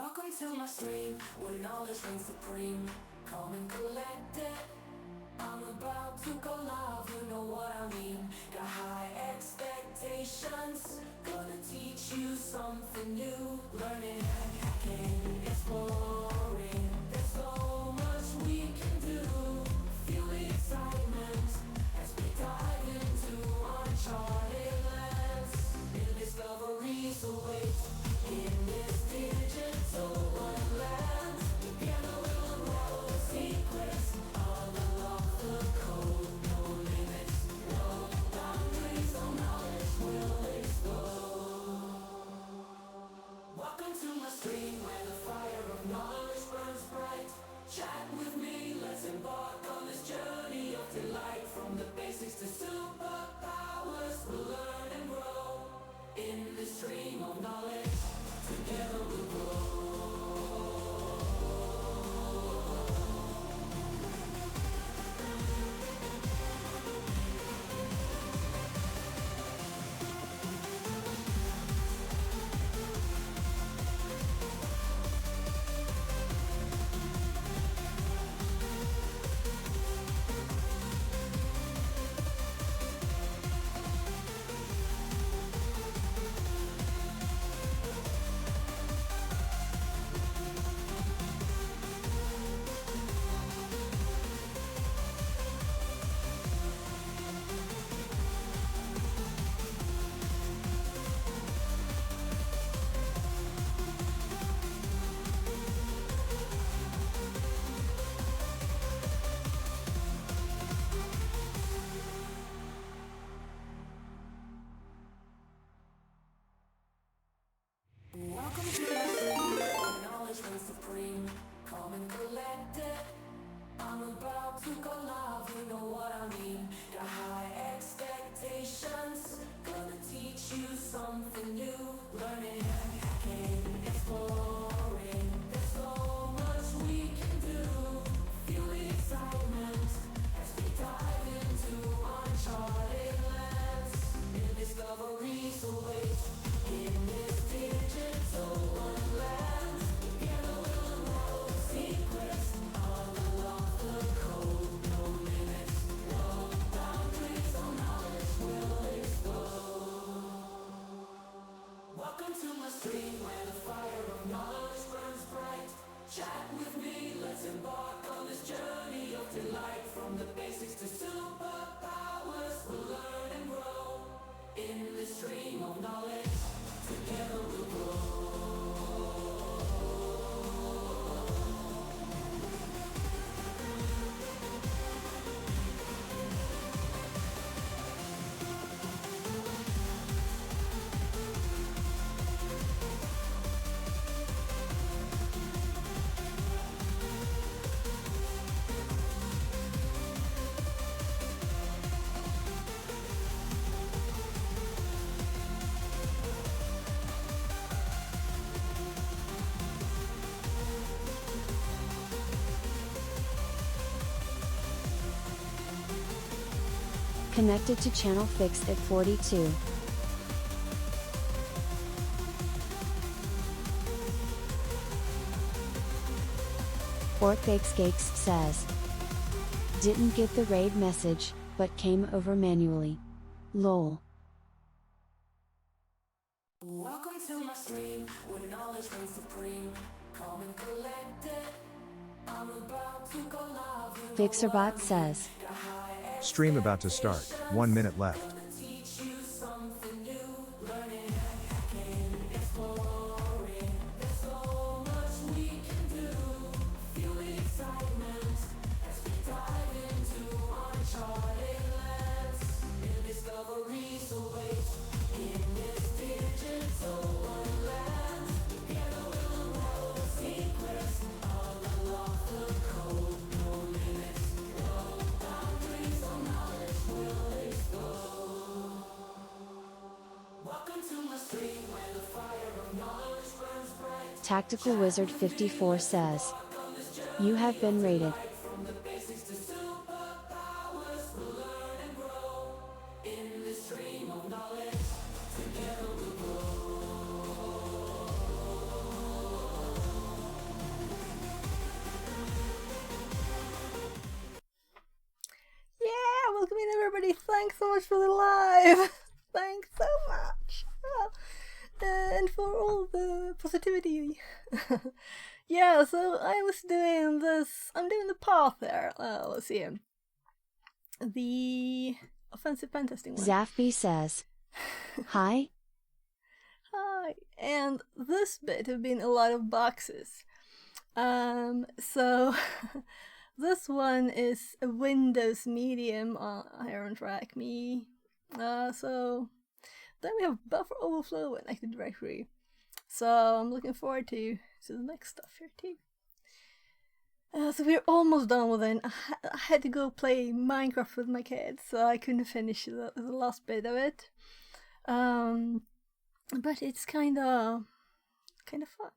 Welcome to my stream, where knowledge reigns supreme. Calm and collected, I'm about to go live, you know what I mean. Got high expectations, gonna teach you something new. Learning, hacking, exploring, there's so much we can do. Feel the excitement as we dive into uncharted lands. New discoveries await in this digital wonderland. Together we'll unravel the secrets, unlock the code. No limits, no boundaries, no knowledge will explode. Welcome to my stream, where the fire of knowledge burns bright. Chat with me, let's embark on this journey of delight. From the basics to superpowers, we'll learn and grow in this stream of knowledge. Together we'll grow. Welcome to my stream, where knowledge reigns supreme. Calm and collected, I'm about to go live, you know what I mean. Got high expectations, gonna teach you something new. Learning, hacking, exploring, there's so much we can do. Feel the excitement as we dive into uncharted lands. New discoveries await in this digital wonderland. Together we'll unravel the secrets, unlock the code. No limits, no boundaries, no knowledge will explode. Welcome to my stream, where the fire of knowledge burns bright. Chat with me, let's embark on this journey of delight. From the basics to superpowers, we'll learn and grow in this stream of knowledge. Together we'll grow. Connected to channel Fix at 42. Orkakes says, didn't get the raid message, but came over manually. Lol. Welcome to my stream, where knowledge reigns supreme. Calm and collected, I'm about to go live, you know Fixerbot what I mean. says, Got high Stream about to start. 1 minute left. gonna teach you something new. Learning, hacking, exploring, there's so much we can do. Feel the excitement as we dive into uncharted lands. New discoveries await in this digital wonderland. Together we'll unravel the secrets, unlock the code. No limits, no boundaries, no knowledge will explode. Welcome to my stream, where the fire of knowledge burns bright. Tactical Wizard 54 says, you have been raided. From the basics to superpowers, we'll learn and grow in this stream of knowledge. Together we'll grow. thanks so much for the live. Thanks so much. And for all the positivity. Yeah, so I was doing this. I'm doing the path there. Let's see. The offensive pen testing one. Zafby says, Hi. Hi. And this bit have been a lot of boxes. So this one is a Windows medium here on TryHackMe. So then we have buffer overflow and Active Directory. So I'm looking forward to the next stuff here too. So we're almost done with it. I had to go play Minecraft with my kids, so I couldn't finish the last bit of it. But it's kind of fun.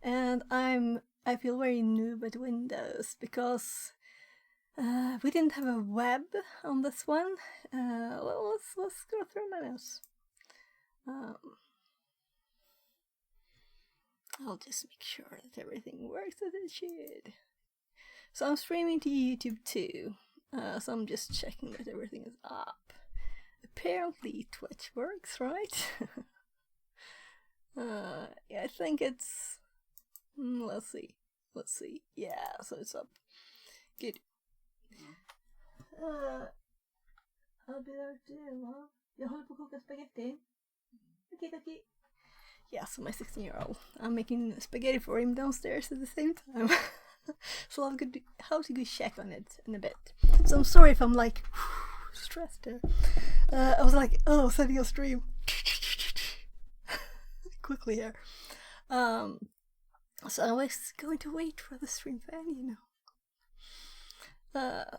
And I feel very noob at Windows because we didn't have a web on this one. Well, let's go through my mouse. I'll just make sure that everything works as it should. So I'm streaming to YouTube too. So I'm just checking that everything is up. Apparently Twitch works, right? Yeah, I think it's... let's see. Yeah, so it's up. Good. I'll be there too, huh? Jag håller på att koka spaghetti. Okay. Yeah, so my 16-year-old. I'm making spaghetti for him downstairs at the same time. So I'll go how to go check on it in a bit. So I'm sorry if I'm like stressed there. I was like, setting a stream. Quickly here. So I was going to wait for the stream fan, you know.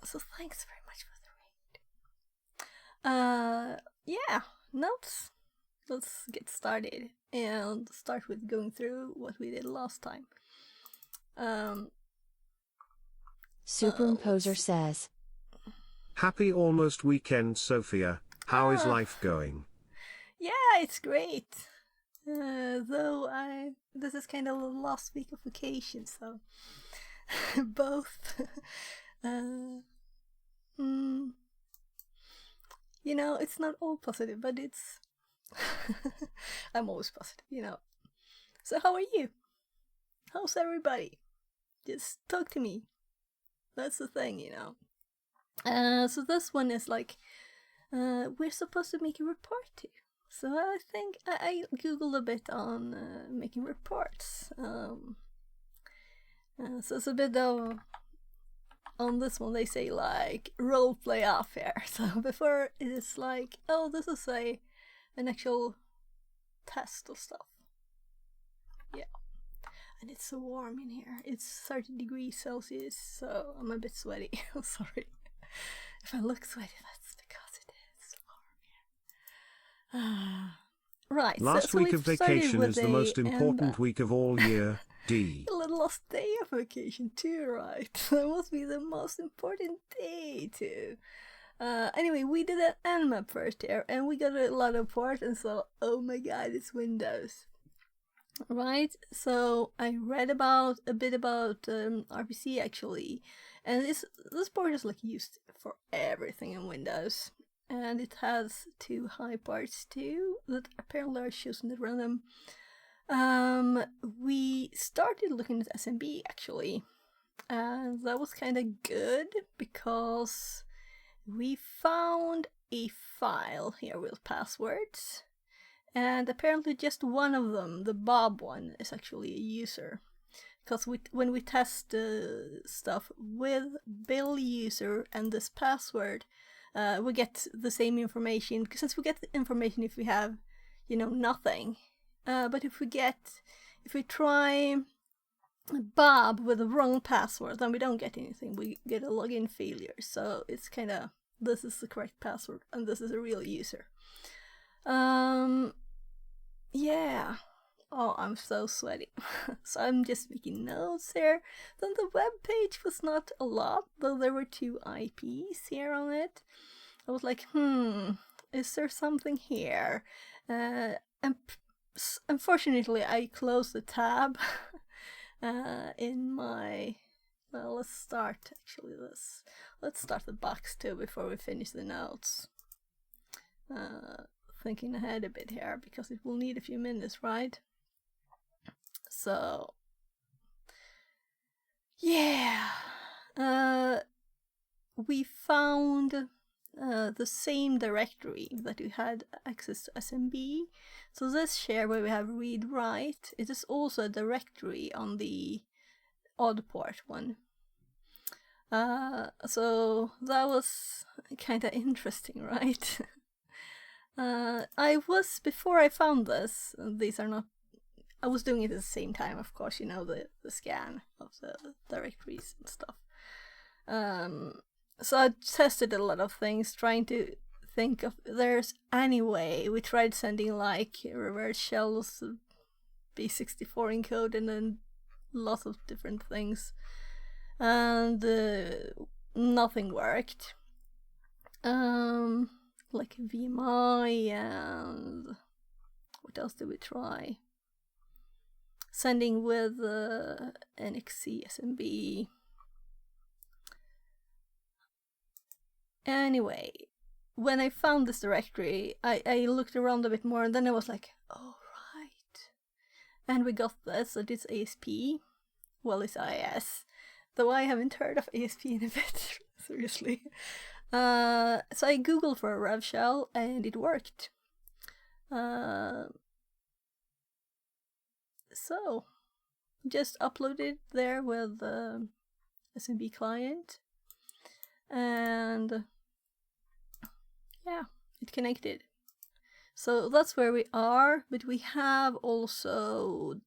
So thanks very much for the raid. Yeah, notes. Let's get started and start with going through what we did last time. Superimposer says, Happy almost weekend, Sophia. How is life going? Yeah, it's great. Though this is kind of the last week of vacation, so both. You know, it's not all positive, but it's. I'm always positive, you know. So how are you? How's everybody? Just talk to me. That's the thing, you know. So this one is like, we're supposed to make a report to. So I think I googled a bit on making reports. So it's a bit of, on this one they say like roleplay off here. So before it is like, oh, this is an actual test of stuff. Yeah. And it's so warm in here. It's 30 degrees Celsius, so I'm a bit sweaty. I'm sorry. If I look sweaty, that's because it is so warm here. Right. Last so week of vacation is the most important week of all year, D. The last day of vacation too, right? That must be the most important day too. Anyway, we did an Nmap first here, and we got a lot of parts, and so, oh my god, it's Windows. Right, so I read a bit about RPC actually, and this board is like used for everything in Windows, and it has 2 high parts too that apparently are chosen at random. We started looking at SMB actually, and that was kind of good because we found a file here with passwords. And apparently just one of them, the Bob one, is actually a user. Because when we test stuff with Bill user and this password, we get the same information. Since we get the information if we have, you know, nothing. But if we try Bob with the wrong password, then we don't get anything. We get a login failure. So it's kind of, this is the correct password and this is a real user. Yeah. Oh, I'm so sweaty. So I'm just making notes here. Then the web page was not a lot, though there were 2 IPs here on it. I was like, is there something here? And unfortunately, I closed the tab in my Well, let's start actually this. Let's start the box too before we finish the notes. Thinking ahead a bit here because it will need a few minutes, right? So, yeah, we found the same directory that we had access to SMB. So this share where we have read write, it is also a directory on the odd port one. So that was kind of interesting, right? Before I found this, these are not, I was doing it at the same time, of course, you know, the scan of the directories and stuff. So I tested a lot of things, trying to think if there's any way. We tried sending like reverse shells, B64 encode, and then lots of different things. And nothing worked. Like VMI, and what else did we try? Sending with NXC SMB. Anyway, when I found this directory, I looked around a bit more, and then I was like, oh right. And we got this, that it's ASP. Well, it's IS. Though I haven't heard of ASP in a bit, seriously. So I googled for a rev shell, and it worked. So, just uploaded there with the SMB client, and yeah, it connected. So that's where we are, but we have also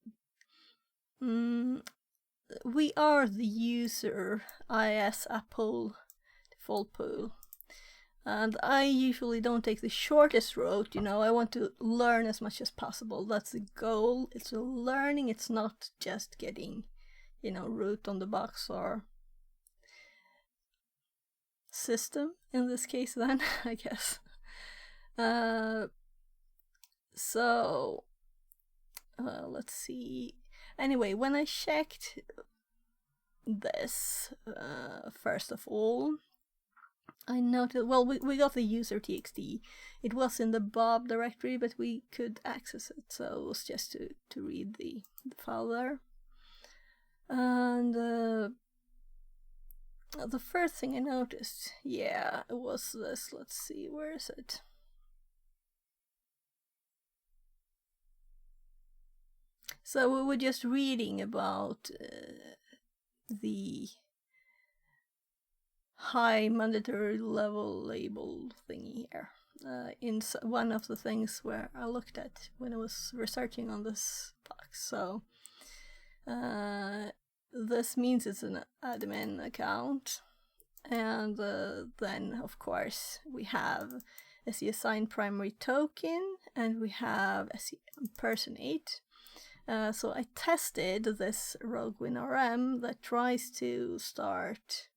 we are the user IS app pool default pool, and I usually don't take the shortest route, you know. I want to learn as much as possible. That's the goal. It's a learning, it's not just getting, you know, root on the box or system in this case then, I guess. So let's see. Anyway, when I checked this, first of all, I noted, well, we got the user txt. It was in the Bob directory, but we could access it, so it was just to read the file there. And the first thing I noticed, yeah, it was this. Let's see, where is it? So we were just reading about the high mandatory level label thingy here. In one of the things where I looked at when I was researching on this box. So this means it's an admin account, and then of course we have SE assigned primary token, and we have SE impersonate. So I tested this rogue WinRM that tries to start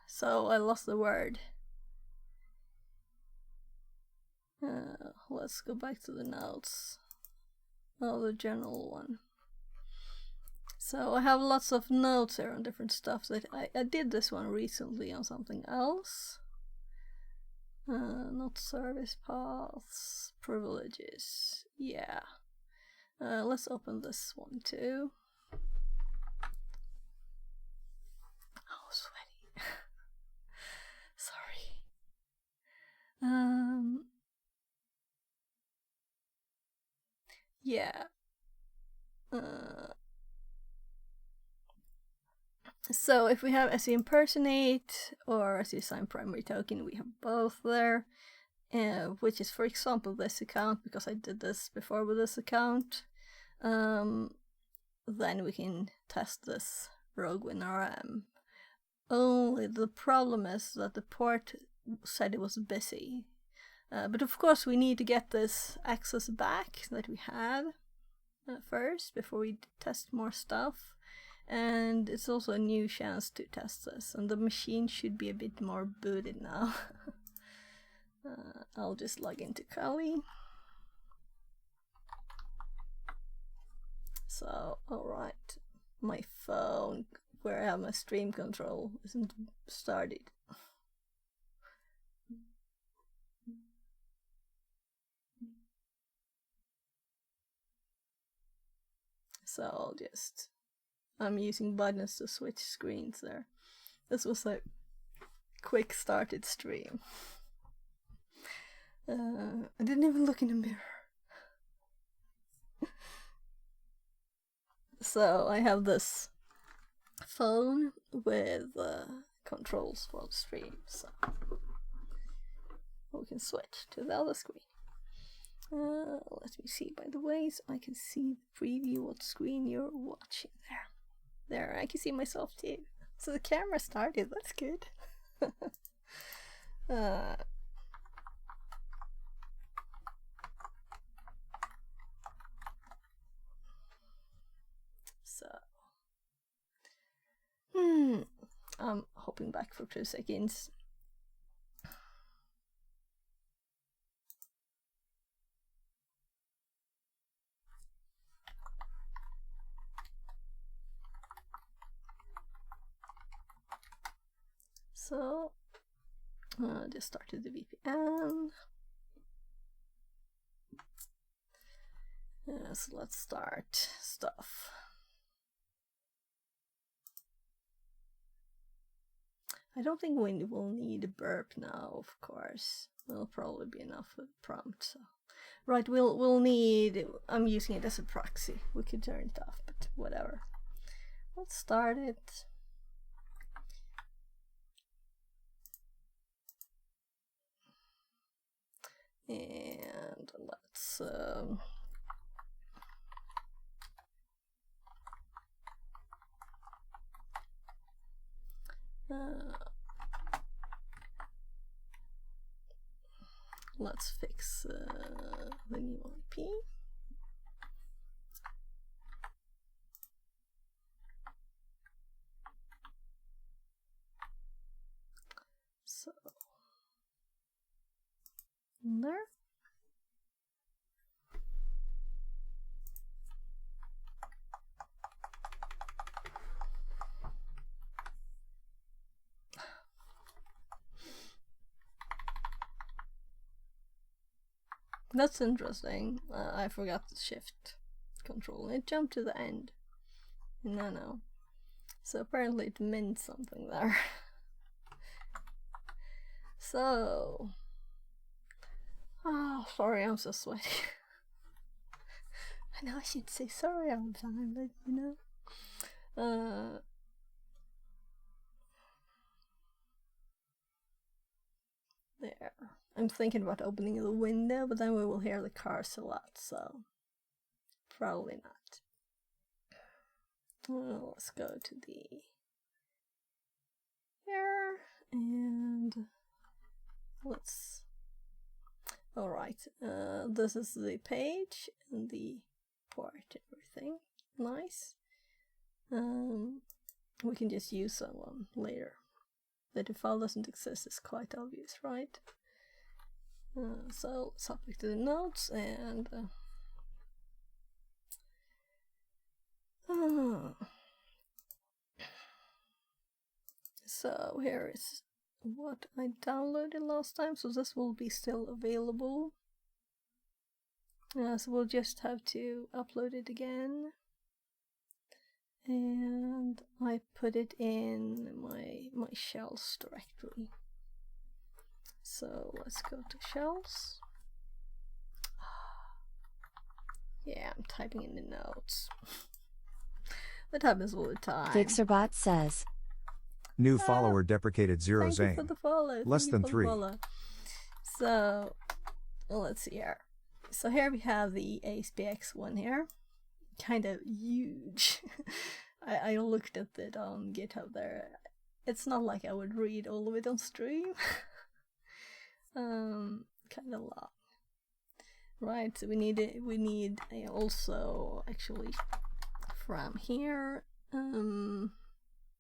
so I lost the word. Let's go back to the notes. Oh, the general one. So I have lots of notes here on different stuff that I did this one recently on something else. Not service paths, privileges. Yeah. Let's open this one too. Oh, sweaty. Sorry. Yeah. So if we have SE impersonate or SE assign primary token, we have both there, which is, for example, this account, because I did this before with this account. Then we can test this rogue WinRM. Only the problem is that the port said it was busy. But of course we need to get this access back that we had first before we test more stuff. And it's also a new chance to test this, and the machine should be a bit more booted now. I'll just log into Kali. So, alright. My phone, where I have my stream control, isn't started. So I'm using buttons to switch screens there. This was a quick started stream. I didn't even look in the mirror. So I have this phone with controls for the stream, so we can switch to the other screen. Let me see, by the way, so I can see the preview what screen you're watching there. There, I can see myself too. So the camera started, that's good. I'm hopping back for 2 seconds. So, just started the VPN. So let's start stuff. I don't think we will need a burp now, of course. It'll probably be enough with prompt. So. Right, we'll need. I'm using it as a proxy. We could turn it off, but whatever. Let's start it. And let's let's fix the new IP. So there. That's interesting. I forgot the shift control. It jumped to the end. No. So apparently it meant something there. So. Oh, sorry, I'm so sweaty. I know I should say sorry all the time, but you know. There. I'm thinking about opening the window, but then we will hear the cars a lot, so probably not. Well, let's go to the here and let's. Alright, this is the page and the port and everything. Nice. We can just use someone later. That the file doesn't exist is quite obvious, right? So let's hop back to the notes and so here is what I downloaded last time, so this will be still available. So we'll just have to upload it again. And I put it in my shells directory. So let's go to shells. Yeah, I'm typing in the notes. That happens all the time. Fixerbot says, New follower deprecated 0 Thank you Zane. for the follow. Less than 3. So, let's see here. So here we have the ASPX one here. Kind of huge. I looked at it on GitHub there. It's not like I would read all of it on stream. Kind of long. Right, so we need also actually from here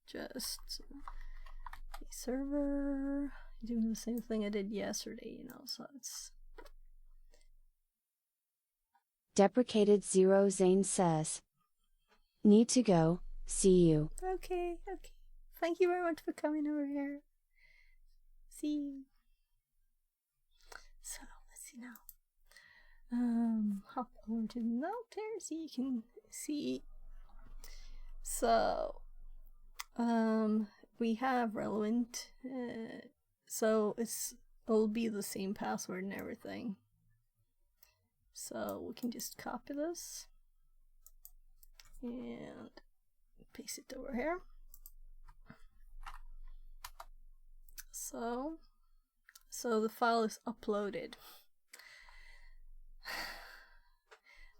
just a server doing the same thing I did yesterday, you know, so it's Deprecated 0 Zane says, Need to go, see you. Okay. Thank you very much for coming over here. See you. So, let's see now. Hop over to the note here so you can see. So, we have relevant, so it'll be the same password and everything. So we can just copy this and paste it over here. So the file is uploaded.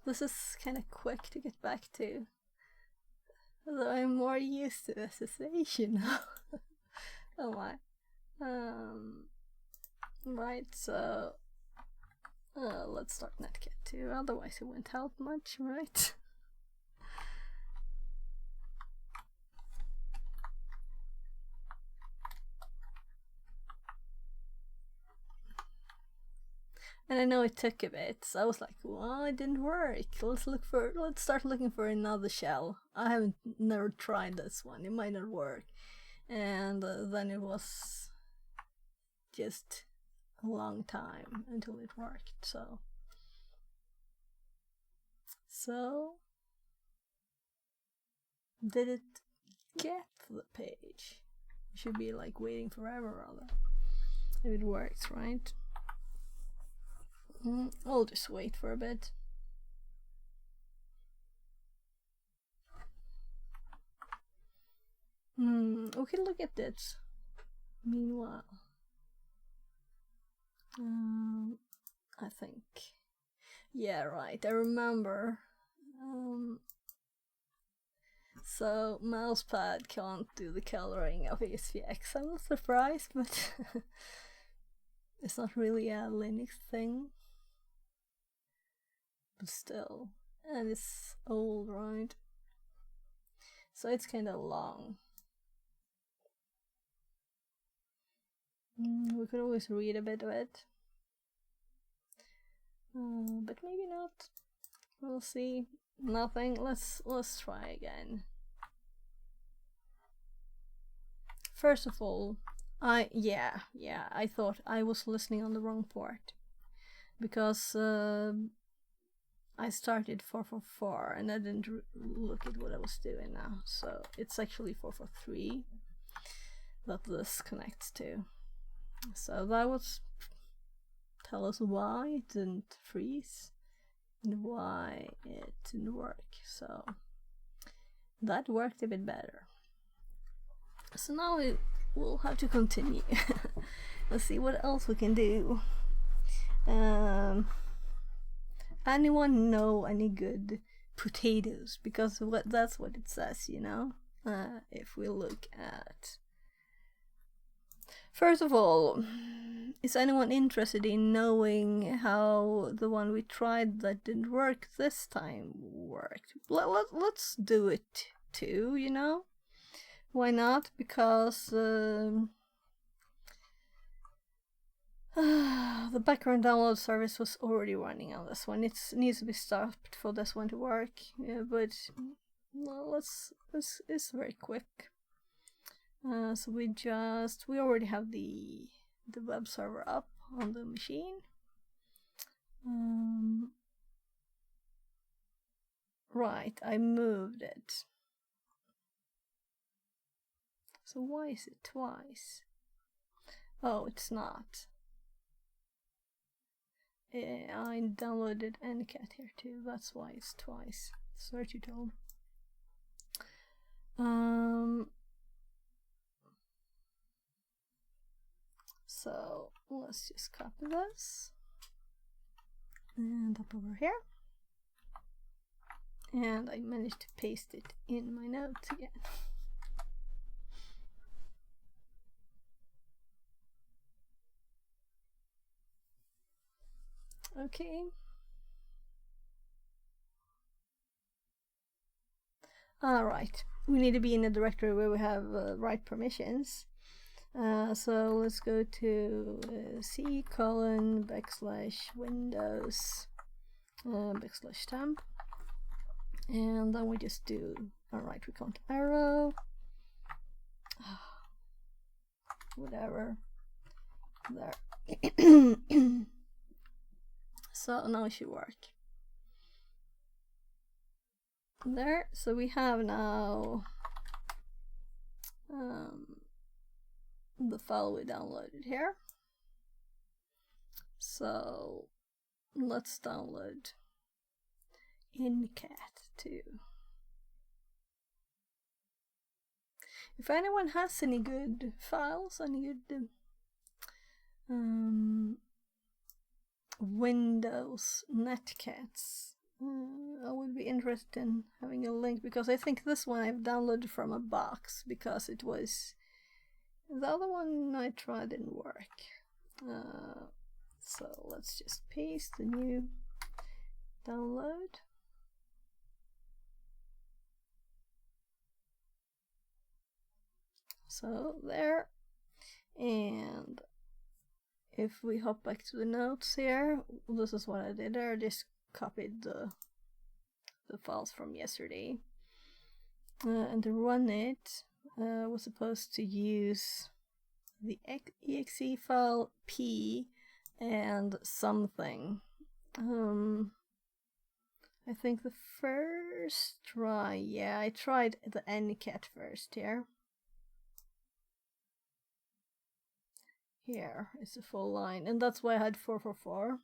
This is kind of quick to get back to, although I'm more used to SSH now. Oh my. Right, so let's start netcat too, otherwise it won't help much, right? And I know it took a bit, so I was like, well, it didn't work. Let's start looking for another shell. I never tried this one, it might not work. And then it was just a long time until it worked, so did it get the page? It should be like waiting forever rather, if it works, right? I'll just wait for a bit. We can look at this meanwhile. I think, yeah, right, I remember. So mousepad can't do the coloring of ESVX. I'm not surprised, but it's not really a Linux thing. But still, and it's old, right? So it's kind of long. We could always read a bit of it, but maybe not. We'll see. Nothing. Let's try again. First of all, I thought I was listening on the wrong port, because I started 444 and I didn't look at what I was doing now. So it's actually 443 that this connects to. So that would tell us why it didn't freeze and why it didn't work. So that worked a bit better. So now we'll have to continue. Let's see what else we can do. Anyone know any good potatoes? Because that's what it says, you know. If we look at, first of all, is anyone interested in knowing how the one we tried that didn't work this time worked? Let's do it too, you know. Why not? Because the background download service was already running on this one. It needs to be stopped for this one to work. Yeah, but well, it's very quick. So we already have the web server up on the machine. Right, I moved it. So why is it twice? Oh, it's not. I downloaded NCAT here too, that's why it's twice. Sorry to tell. So let's just copy this and up over here. And I managed to paste it in my notes again. Okay. Alright, we need to be in a directory where we have right permissions. So let's go to c:\\windows /temp And then we just do a right click on arrow. Whatever. There. So now it should work. There. So we have now the file we downloaded here. So let's download InCat too. If anyone has any good files, any good Windows netcats, I would be interested in having a link, because I think this one I've downloaded from a box, because it was the other one I tried didn't work. So let's just paste the new download. So there, and if we hop back to the notes here, this is what I did there. I just copied the files from yesterday, and to run it, was supposed to use the exe file p and something. I think the first try, yeah, I tried the NCAT first here. Here is the full line, and that's why I had 444.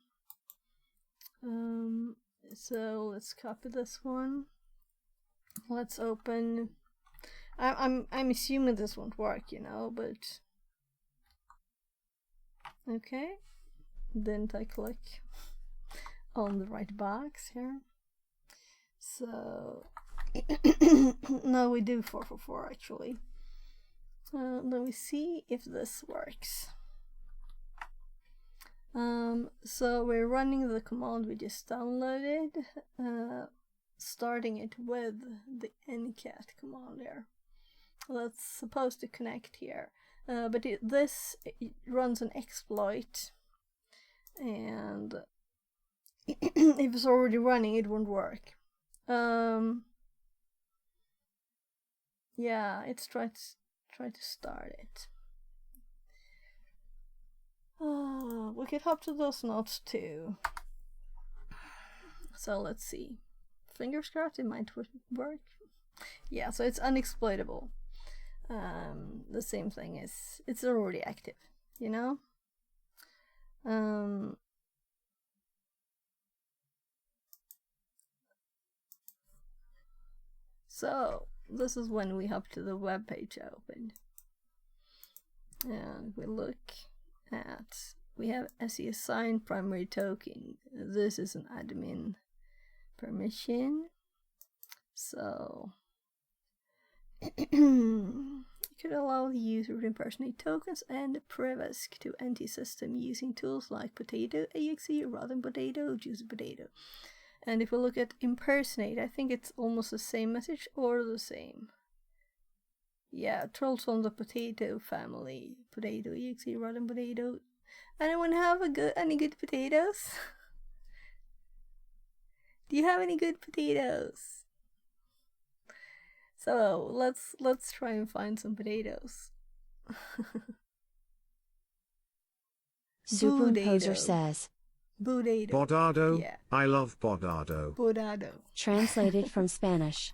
So let's copy this one. Let's open. I'm assuming this won't work, you know, but okay. Didn't I click on the right box here? So now we do 444 actually. Let me see if this works. So we're running the command we just downloaded, starting it with the ncat command there. That's supposed to connect here, but this runs an exploit, and if it's already running, it won't work. Yeah, it's try to start it. We could hop to those notes too. So let's see. Fingers crossed it might work. Yeah, so it's unexploitable. The same thing is, it's already active, you know? So this is when we hop to the web page I opened. And we look at, we have SE assigned primary token. This is an admin permission. So you could allow the user to impersonate tokens and previsk to anti-system using tools like potato, exe, rotten potato, juicy potato. And if we look at impersonate, I think it's almost the same message or the same. Yeah, trolls on the potato family. Potato, exe, rotten potato. Anyone have any good potatoes? Do you have any good potatoes? So let's try and find some potatoes. Superimposer says. Bodado. Bodado? Yeah. I love Bodado. Bodado. Translated from Spanish.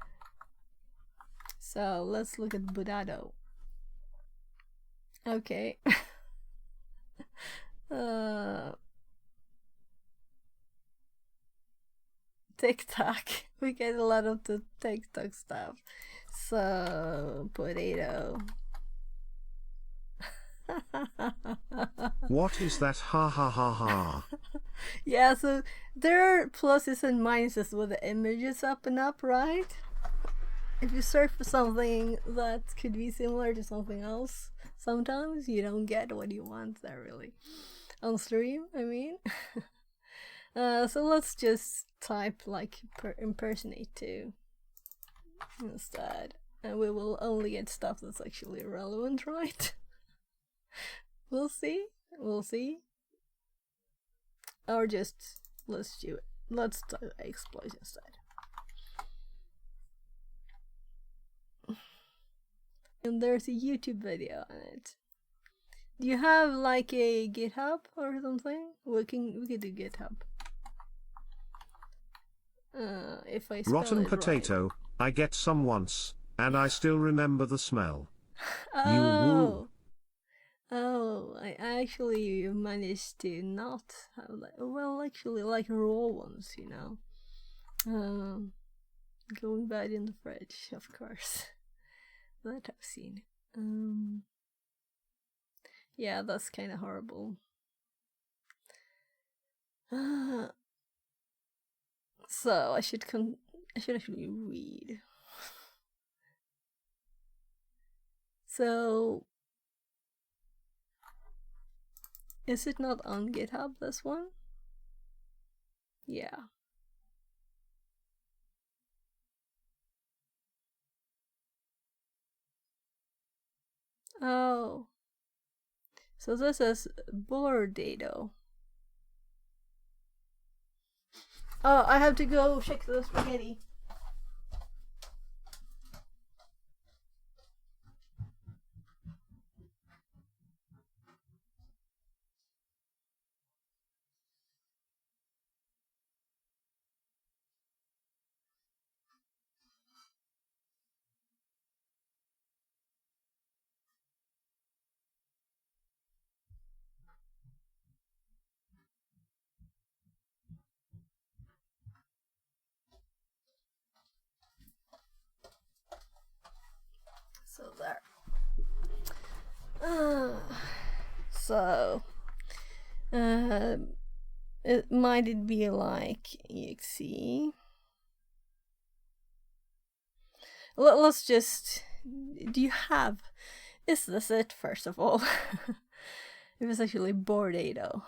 So let's look at Bodado. Okay. TikTok. We get a lot of the TikTok stuff. So potato. What is that? Ha ha ha ha. Yeah, so there are pluses and minuses with the images up and up, right? If you search for something that could be similar to something else, sometimes you don't get what you want there really. On stream, I mean. So let's just type like impersonate to instead. And we will only get stuff that's actually relevant, right? We'll see. We'll see. Or just let's do it. Let's exploit instead. And there's a YouTube video on it. Do you have like a GitHub or something? We could do GitHub. If I spell Rotten it potato, right. I get some once, and I still remember the smell. You Oh. woo. Oh, I actually managed to not have actually like raw ones, you know. Going bad in the fridge, of course. That I've seen. Yeah, that's kind of horrible. So I should actually read. So is it not on GitHub, this one? Yeah. Oh. So this is Bordado. Oh, I have to go check the spaghetti. So there. So it might be like exe. Let's just. Do you have? Is this it? First of all, it was actually Bordado.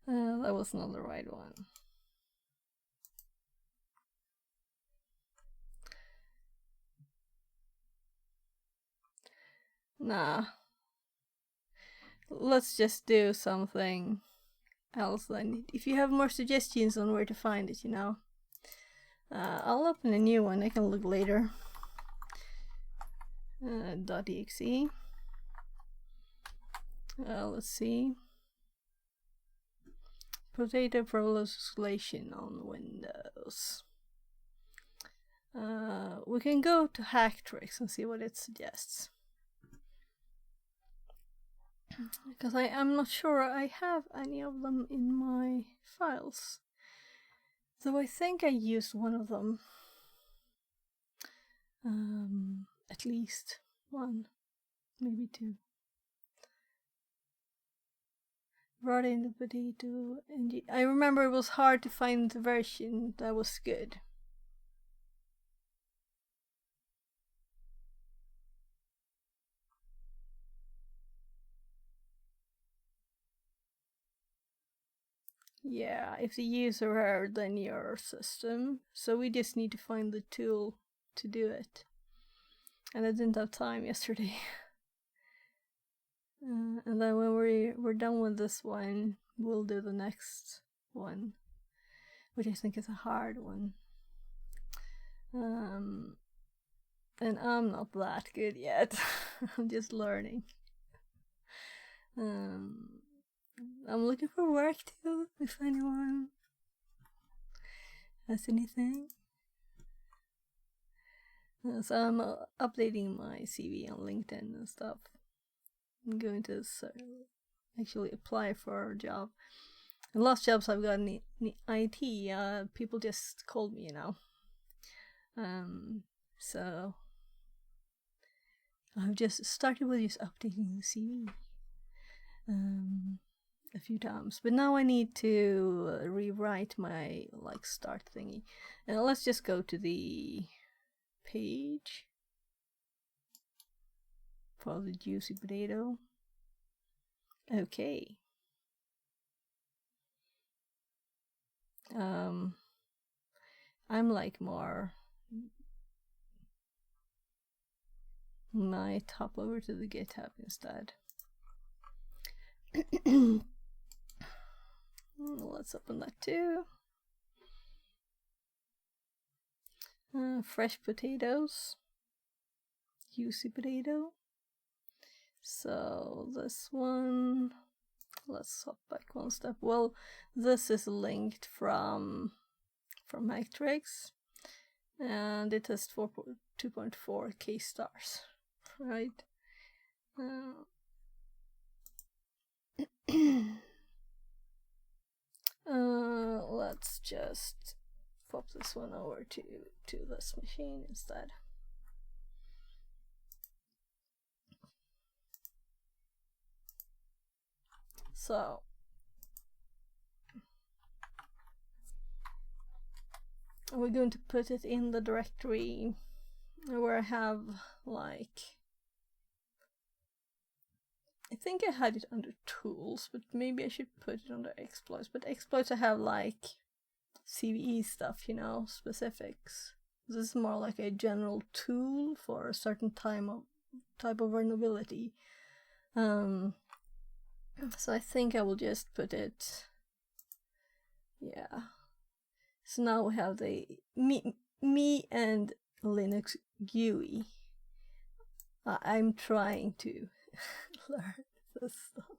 That was not the right one. Nah. Let's just do something else then. If you have more suggestions on where to find it, you know. I'll open a new one. I can look later. .exe. Let's see. Potato proliferation on Windows. We can go to hack tricks and see what it suggests. Because I'm not sure I have any of them in my files. Though I think I used one of them. At least one, maybe two. Brought in the potato, and I remember it was hard to find the version that was good. Yeah, if the user error, then your system. So we just need to find the tool to do it. And I didn't have time yesterday. And then when we're done with this one, we'll do the next one, which I think is a hard one. And I'm not that good yet. I'm just learning. I'm looking for work too, if anyone has anything. So I'm updating my CV on LinkedIn and stuff. I'm going to actually apply for a job. The last jobs I've got in IT, people just called me, you know. So I've just started with just updating the CV a few times, but now I need to rewrite my start thingy. And let's just go to the page for the juicy potato. Okay. I'm like more. Might hop over to the GitHub instead. Let's open that too. Fresh potatoes. Juicy potato. So this one, let's hop back one step. Well, this is linked from Hacktricks, and it has 2.4k stars, right? Let's just pop this one over to this machine instead. So we're going to put it in the directory where I have, like, I think I had it under tools, but maybe I should put it under exploits. But exploits I have like CVE stuff, you know, specifics. This is more like a general tool for a certain type of vulnerability. So I think I will just put it, yeah. So now we have the me and Linux GUI. I'm trying to learn this stuff.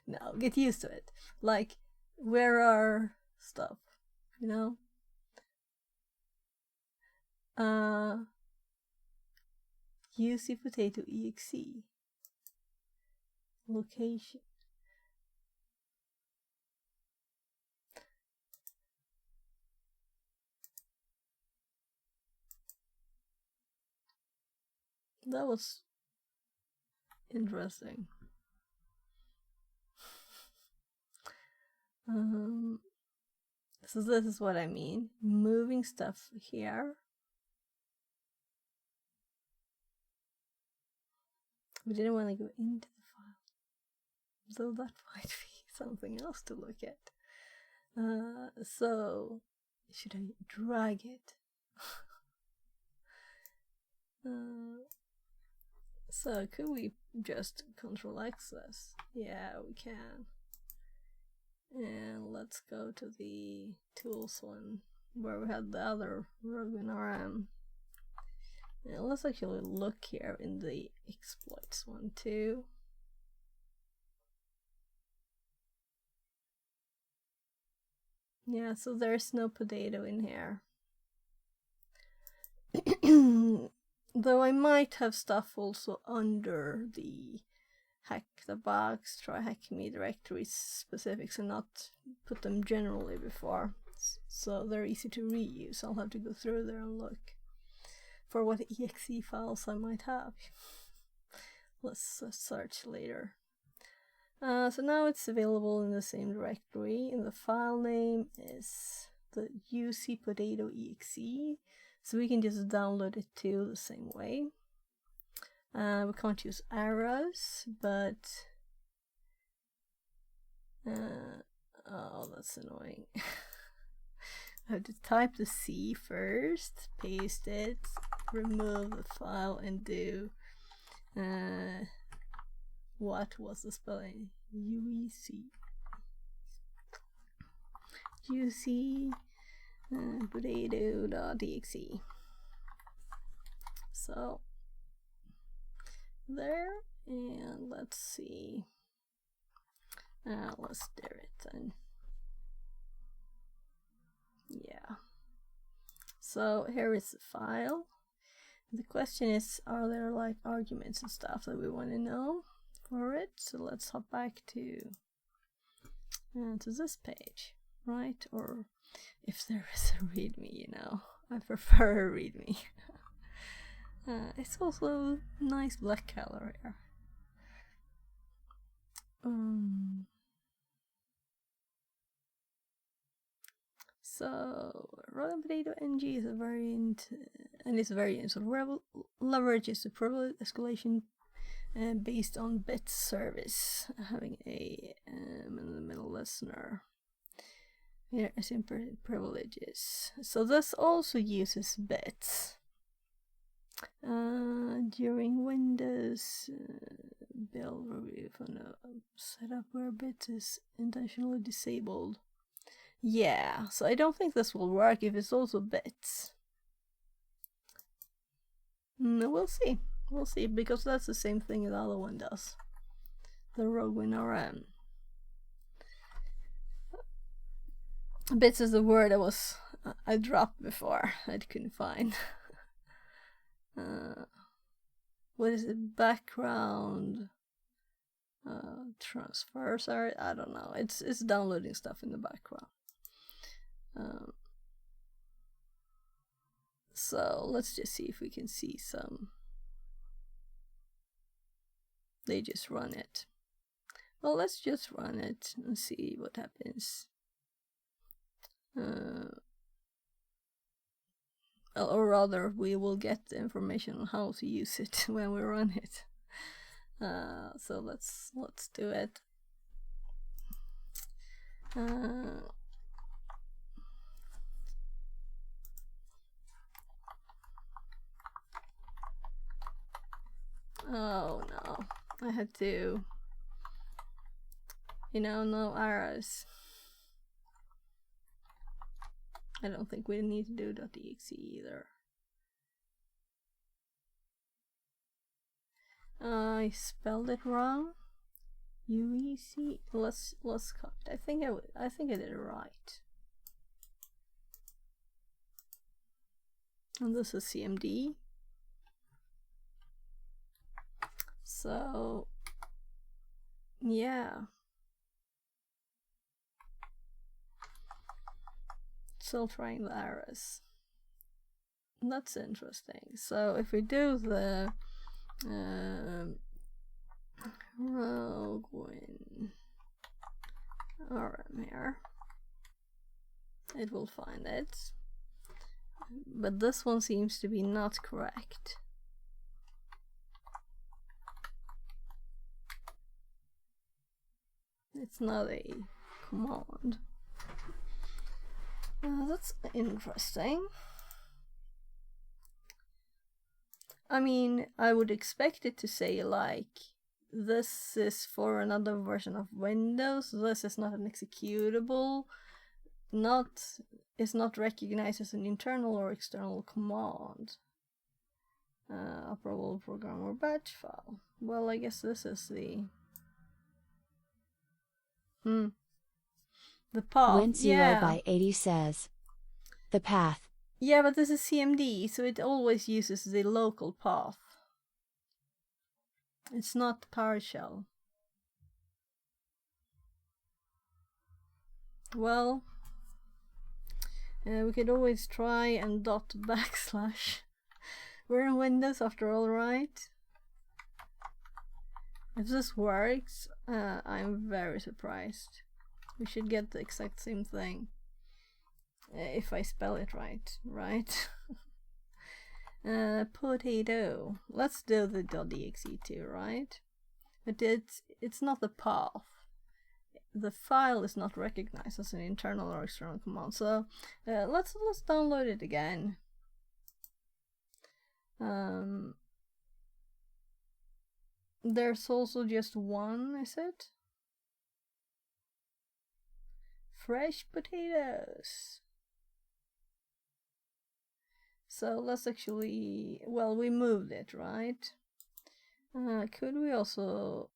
No, get used to it. Like, where are stuff, you know? UC potato exe. Location. That was interesting. So this is what I mean. Moving stuff here. We didn't want to go into the file, so that might be something else to look at. So should I drag it? So could we just Control X this? Yeah, we can. And let's go to the tools one where we had the other Rogan RM. And let's actually look here in the exploits one too. Yeah, so there's no potato in here. Though I might have stuff also under the hack the box, TryHackMe directory specifics and not put them generally before. So they're easy to reuse. I'll have to go through there and look for what exe files I might have. Let's search later. So now it's available in the same directory, and the file name is the UC potato exe. So we can just download it too the same way. We can't use arrows, but oh, that's annoying. I have to type the C first, paste it, remove the file, and do what was the spelling? UEC. UC potato.exe. So there, and let's see. Let's do it then. Yeah. So here is the file. The question is, are there like arguments and stuff that we want to know for it? So let's hop back to this page, right? Or if there is a readme, you know, I prefer a readme. It's also nice black color here. So Rotten Potato NG is a variant, and it's a variant. So leverages the privilege escalation based on bit service, having a in the middle listener. Here is in privileges. So this also uses bits. During Windows build review for no setup where bits is intentionally disabled. Yeah, so I don't think this will work if it's also bits. No, we'll see. We'll see, because that's the same thing the other one does. The Rogue WinRM. Bits is the word I dropped before. I couldn't find. What is it? Background transfers are, I don't know. It's downloading stuff in the background. So let's just see if we can see some. They just run it. Well, let's just run it and see what happens. Or rather, we will get the information on how to use it when we run it. So let's do it. Oh no, I had to, no arrows. I don't think we need to do .exe either. I spelled it wrong. UEC. Let's cut. I think I did it right. And this is CMD. So yeah. Still trying the arrows. That's interesting. So if we do the Rogue WinRM here, it will find it. But this one seems to be not correct. It's not a command. That's interesting. I mean, I would expect it to say like, this is for another version of Windows, this is not an executable, is not recognized as an internal or external command. Operable program or batch file. Well, I guess this is the path. Went 0 by 80 says. The path. Yeah, but this is CMD, so it always uses the local path. It's not PowerShell. Well, we could always try and /. We're in Windows after all, right? If this works, I'm very surprised. We should get the exact same thing. If I spell it right? Potato. Let's do the .exe too, right? But it's not the path. The file is not recognized as an internal or external command. So let's download it again. There's also just one, is it? Fresh potatoes. So let's actually, well, we moved it, right? Could we also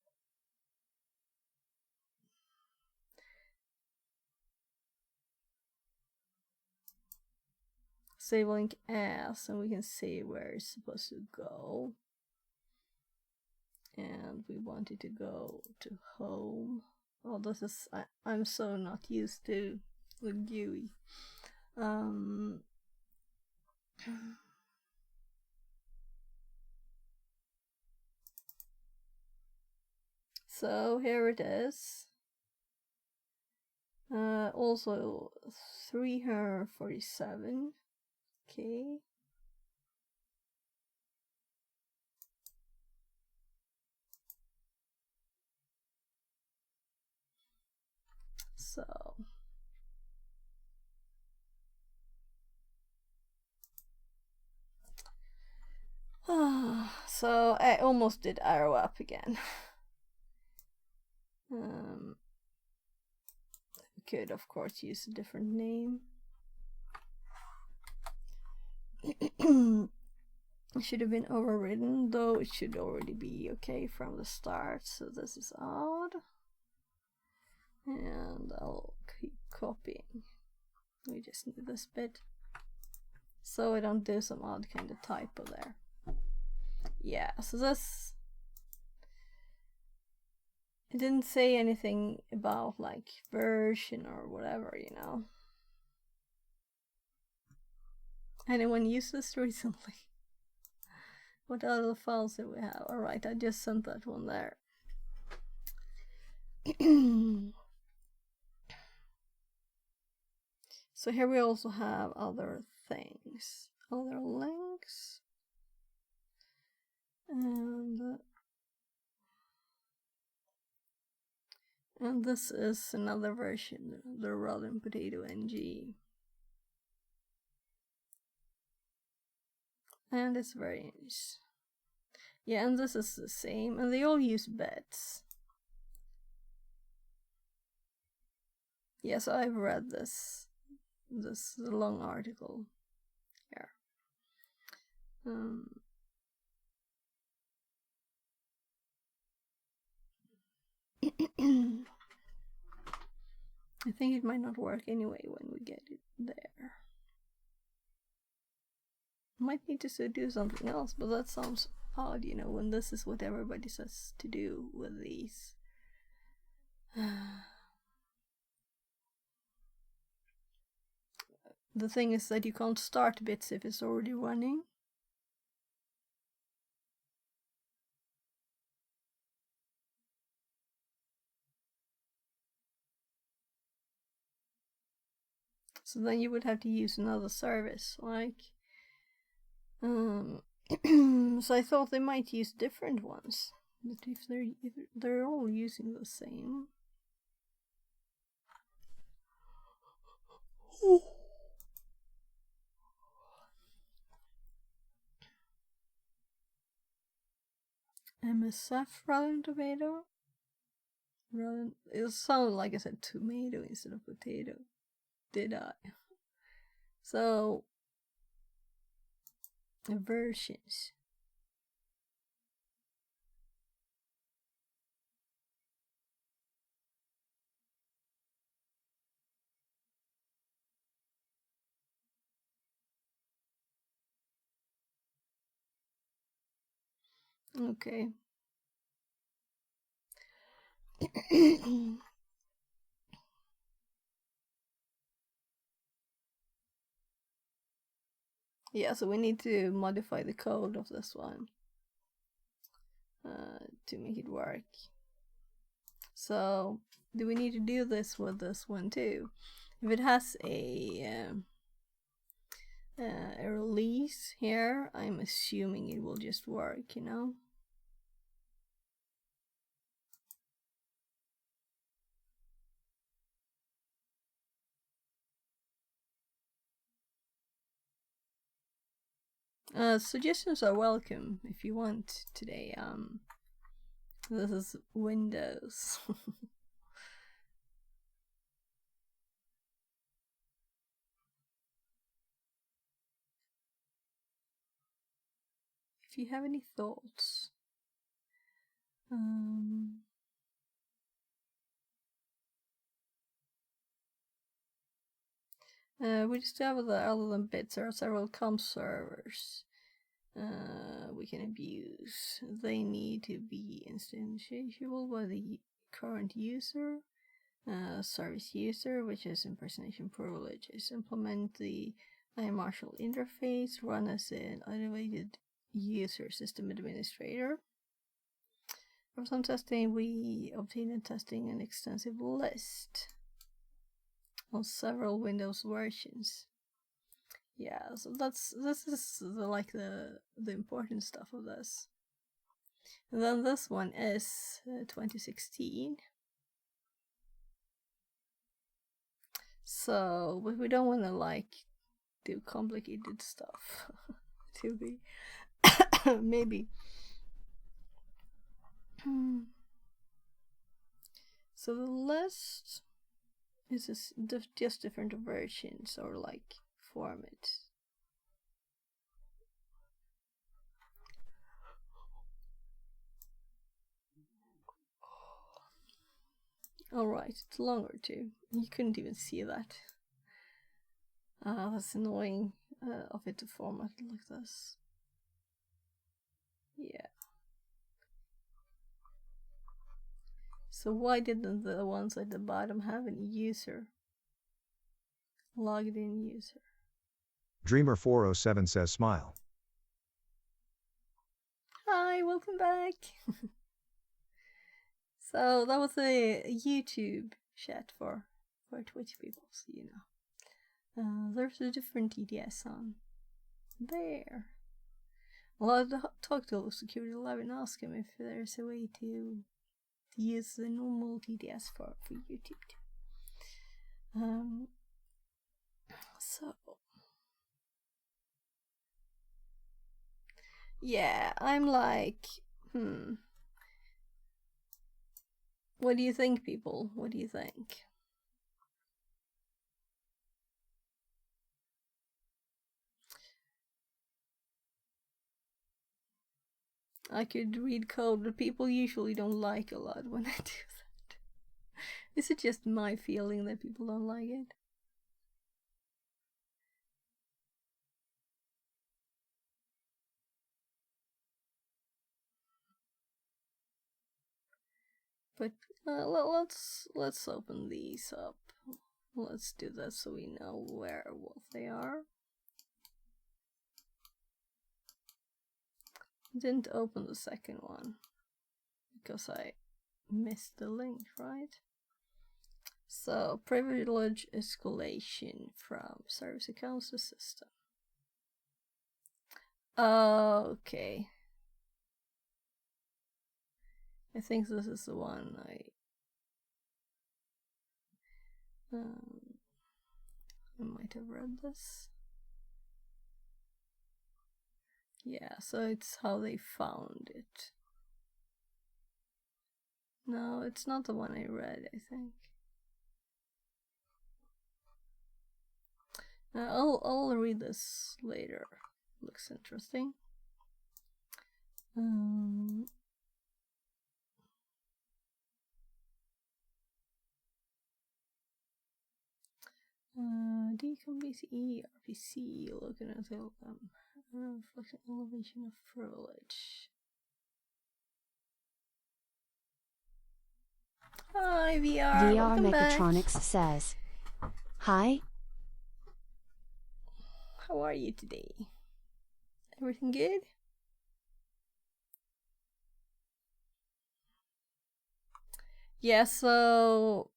save link as, and we can see where it's supposed to go. And we want it to go to home. Oh, this is, I'm so not used to the GUI. So here it is. Also 347. Okay. So so I almost did arrow up again. We could, of course, use a different name. It should have been overridden, though it should already be okay from the start. So this is odd. And I'll keep copying. We just need this bit. So I don't do some odd kind of typo there. Yeah, so this... It didn't say anything about like version or whatever, you know. Anyone used this recently? What other files do we have? Alright, I just sent that one there. So here we also have other things, other links. And this is another version, the Rotten Potato NG. And it's very nice. Yeah, and this is the same, and they all use bets. Yes, I've read this long article here. I think it might not work anyway when we get it there. Might need to do something else, but that sounds odd, you know, when this is what everybody says to do with these. The thing is that you can't start bits if it's already running. So then you would have to use another service, like so I thought they might use different ones, but if they're all using the same. MSF Rotten Tomato. It sounded like I said tomato instead of potato. Did I? So versions. Okay. Yeah, so we need to modify the code of this one to make it work. So, do we need to do this with this one too? If it has a release here, I'm assuming it will just work, you know? Suggestions are welcome if you want today. This is Windows. If you have any thoughts. We just have other than bits, there are several comp servers we can abuse. They need to be instantiable by the current user, service user, which is impersonation privileges. Implement the iMarshal interface, run as an elevated user system administrator. For some testing, we obtained testing an extensive list on several Windows versions. Yeah, so this is the important stuff of this. And then this one is 2016. So, but we don't want to like do complicated stuff to be maybe. So the list is just different versions or like formats. Alright, it's longer too. You couldn't even see that. That's annoying of it to format it like this. Yeah. So why didn't the ones at the bottom have any user? Logged in user. Dreamer407 says smile. Hi, welcome back. So that was a YouTube chat for Twitch people, so you know. There's a different TDS on there. I'll talk to Security Lab and ask him if there's a way to use the normal TDS for YouTube too. So yeah, I'm like, what do you think, people? What do you think? I could read code, but people usually don't like a lot when I do that. Is it just my feeling that people don't like it? But let's open these up. Let's do that so we know what they are. Didn't open the second one because I missed the link, right? So privilege escalation from service accounts to system. Okay. I think this is the one I might have read this. Yeah, so it's how they found it. No, it's not the one I read, I think. I'll read this later. Looks interesting. Decom BCE RPC looking at the reflection elevation of privilege. Hi VR. VR back. Mechatronics says, "Hi. How are you today? Everything good?" Yeah, so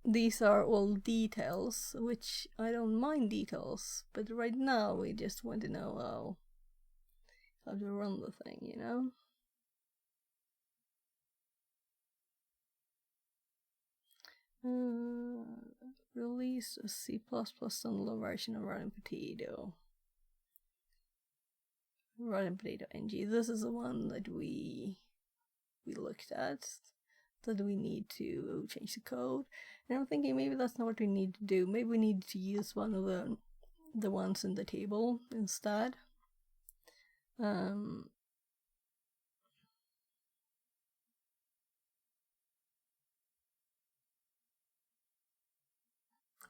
these are all details, which I don't mind details, but right now we just want to know how to run the thing, you know? Release a C++ standalone version of Rotten Potato. Rotten Potato NG. This is the one that we looked at, that we need to change the code. And I'm thinking maybe that's not what we need to do. Maybe we need to use one of the ones in the table instead.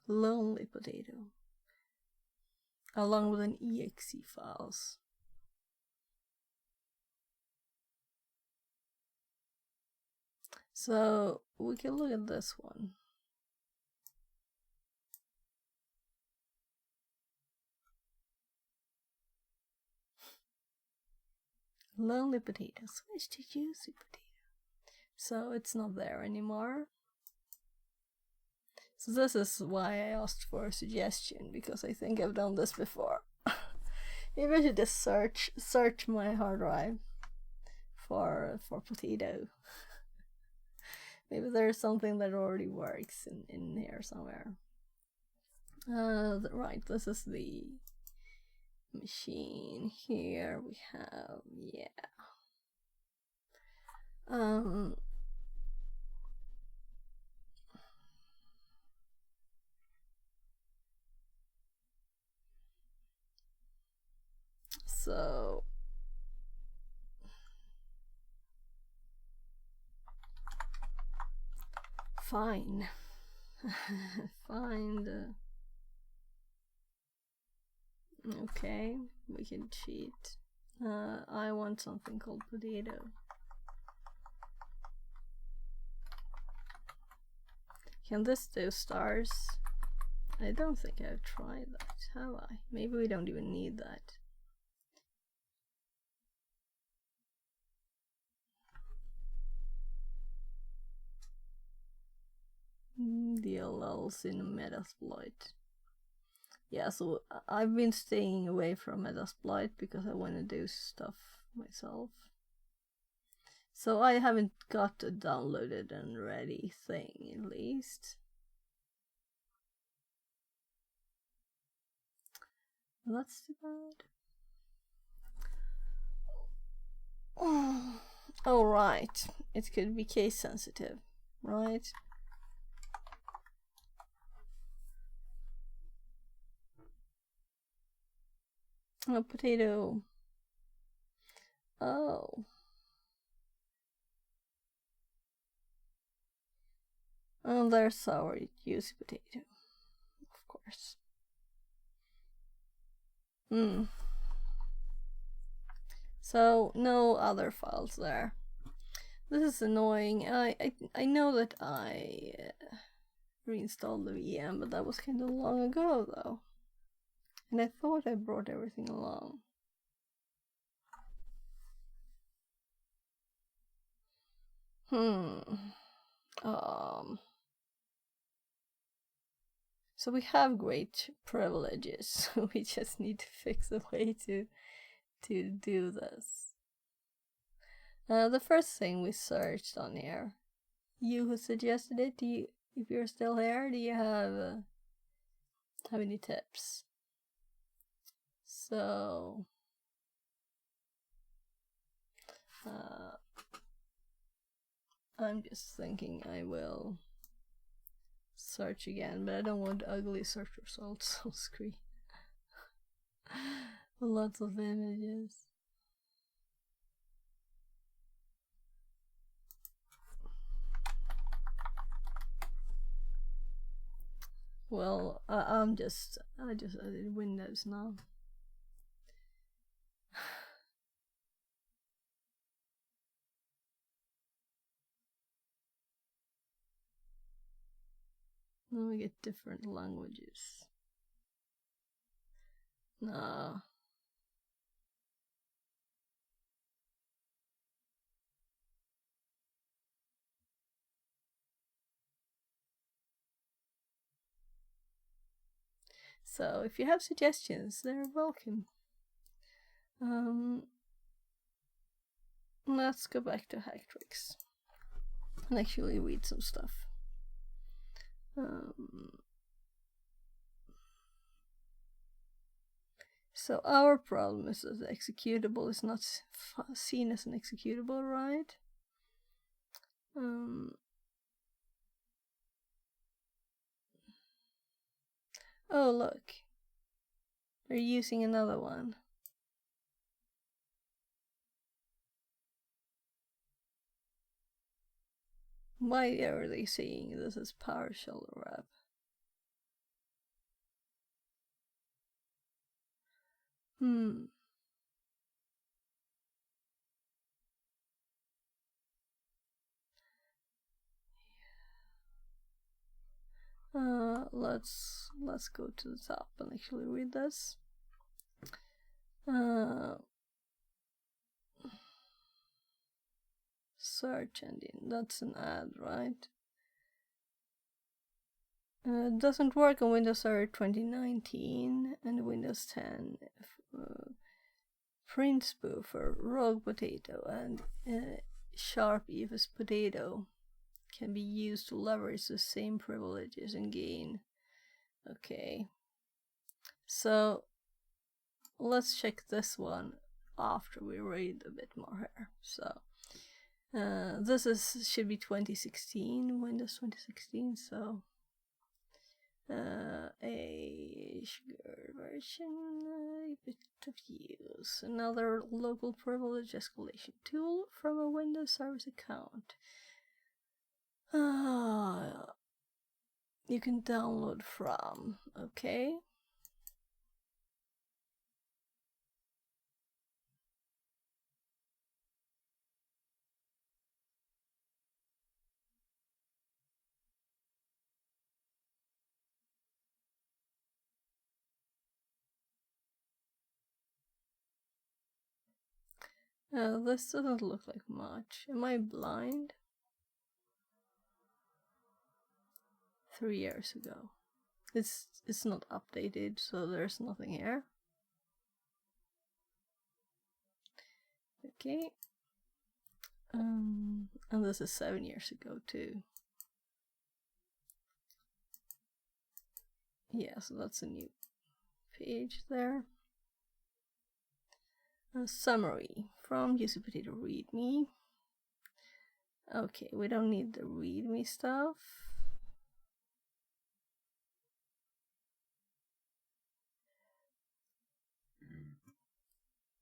Lonely Potato, along with an exe files. So we can look at this one. Lonely Potato, switch to Juicy Potato. So it's not there anymore. So this is why I asked for a suggestion, because I think I've done this before. Maybe I should just search my hard drive for potato. Maybe there's something that already works in here somewhere. Right, this is the machine. Here we have, yeah. Um, so fine. Find okay, we can cheat. I want something called potato. Can this do stars? I don't think I've tried that, have I? Maybe we don't even need that. DLLs in Metasploit. Yeah, so I've been staying away from Metasploit because I want to do stuff myself. So I haven't got a downloaded and ready thing, at least. That's too bad. Oh, right. It could be case sensitive, right? Oh, potato. Oh. Oh, there's our juicy potato. Of course. So, no other files there. This is annoying. I know that I reinstalled the VM, but that was kind of long ago, though. And I thought I brought everything along. So we have great privileges. We just need to fix a way to do this. The first thing we searched on here, you who suggested it, if you're still here, do you have any tips? So I'm just thinking I will search again, but I don't want ugly search results on screen. Lots of images. Well, I just added Windows now. Now we get different languages. Nah. So if you have suggestions, they're welcome. Let's go back to hack tricks and actually read some stuff. So our problem is that the executable is not seen as an executable, right? Oh, look. They're using another one. Why are they saying this is PowerShell wrap? Let's go to the top and actually read this. Search engine, that's an ad, right? Doesn't work on Windows Server 2019 and Windows 10. Print spoofer, rogue potato, and sharp EFS potato can be used to leverage the same privileges and gain. Okay, so let's check this one after we read a bit more here. So This should be 2016, Windows 2016, so a sugar version, a bit of use. Another local privilege escalation tool from a Windows service account. You can download from, okay. This doesn't look like much. Am I blind? 3 years ago. It's not updated, so there's nothing here. Okay. And this is 7 years ago too. Yeah, so that's a new page there. A summary from user potato readme. Okay, we don't need the readme stuff.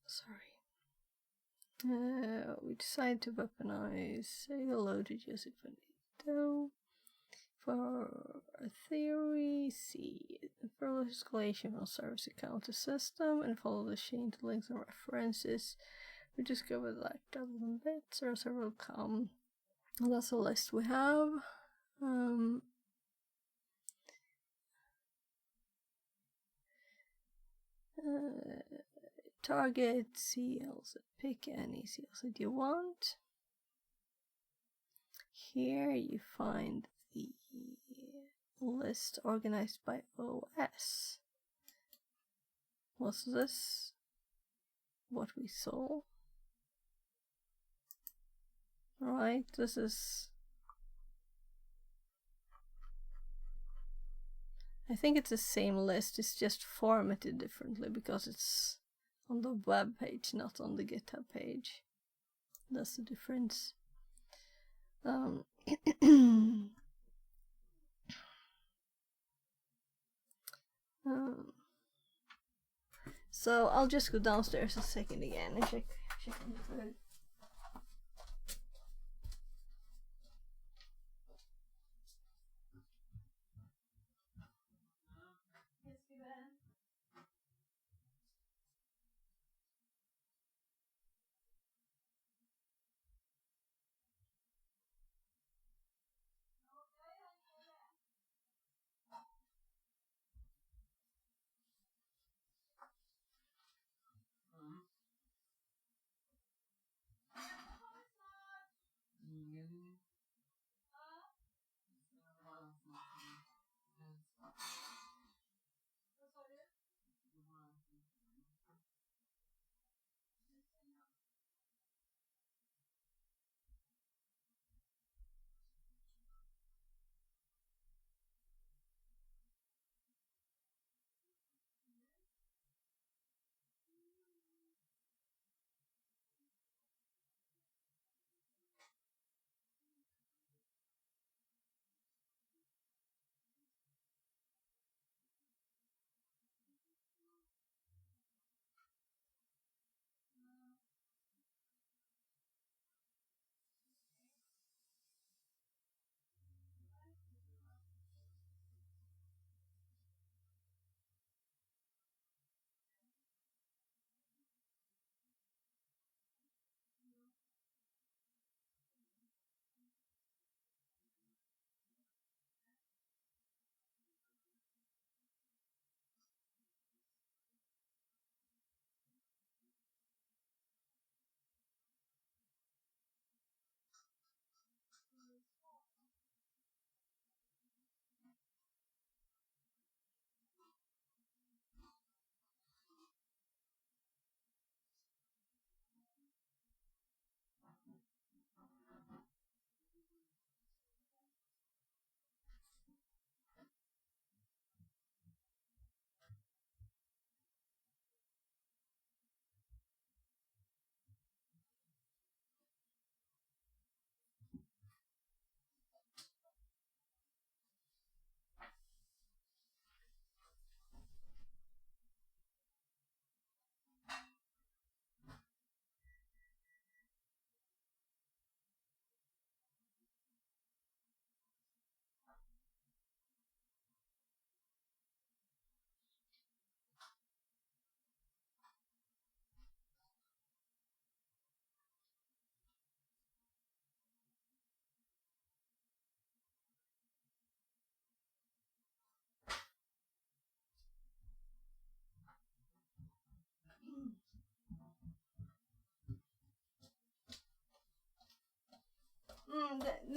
Sorry. We decided to weaponize. Say hello to user potato. For a theory, see further escalation on service account to system and follow the chain to links and references. We discovered that dozen bits or several come. And that's the list we have. Target CLs. Pick any CLs that you want. Here you find the list organized by OS. Was this what we saw? Right, this is... I think it's the same list, it's just formatted differently because it's on the web page, not on the GitHub page. That's the difference. So I'll just go downstairs a second again and check on the food.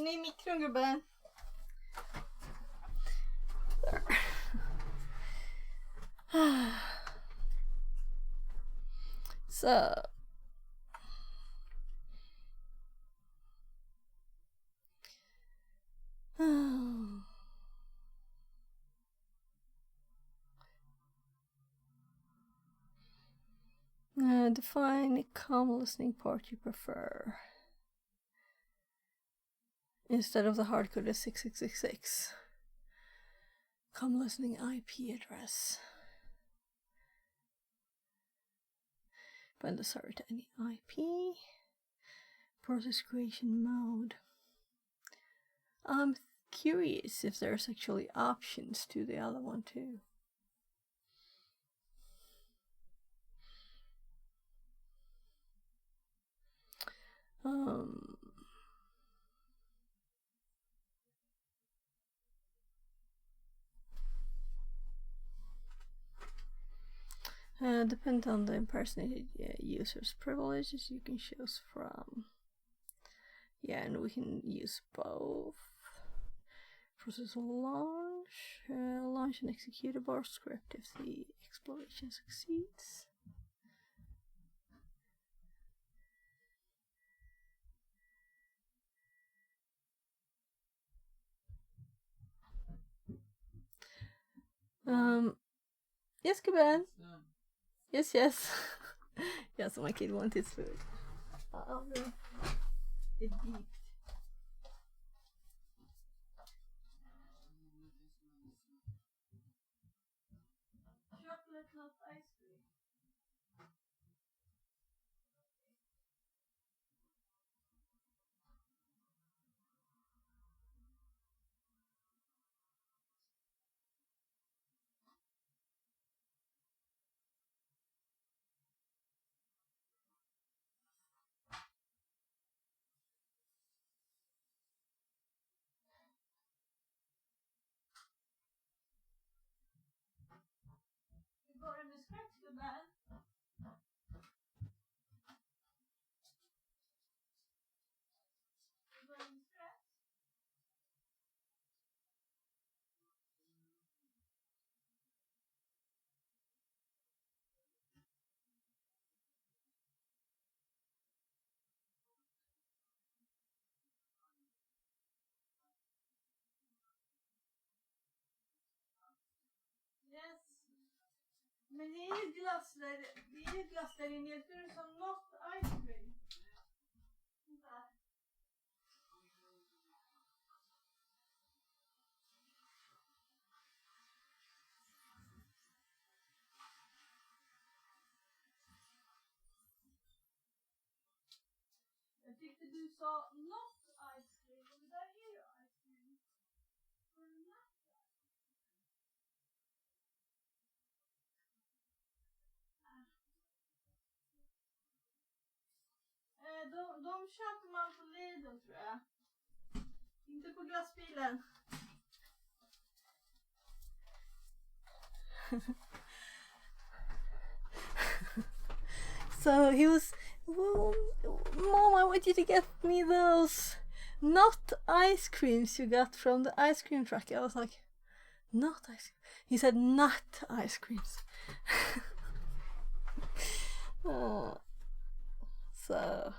in i mikron, gubben. Så. Define a calm listening part you prefer. Instead of the hard-coded 6666. Calm listening IP address. Bind the server to any IP. Process creation mode. I'm curious if there's actually options to the other one too. Depend on the impersonated user's privileges you can choose from. Yeah, and we can use both. Process launch, launch an executable script if the exploration succeeds. Yes, Kuban. Yes. Yeah, so my kid wanted his food. Oh no. It beeped. Chocolate, not ice cream. You got him a scratch, good man. You got him a scratch? Yes. Men det är ju glass där inne. Jag tror det är som not ice cream. Vänta. Jag tyckte du sa not ice cream. Och det där är ju ice cream. De köper man på Lidl, tror jag. Inte på glassbilen. So he was, well, Mom, I want you to get me those not ice creams you got from the ice cream truck. I was like, not ice cream. He said not ice creams. So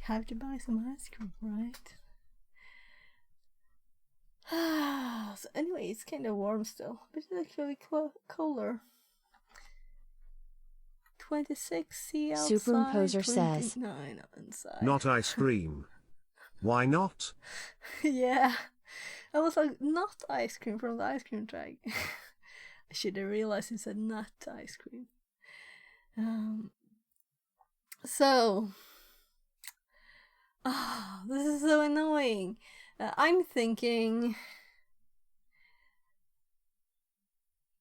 have to buy some ice cream, right? So anyway, it's kind of warm still, but it's actually colder. 26C outside, Superimposer says, 29 inside. Not ice cream. Why not? Yeah, I was like, not ice cream from the ice cream truck. I should have realized it said not ice cream. So, this is so annoying. I'm thinking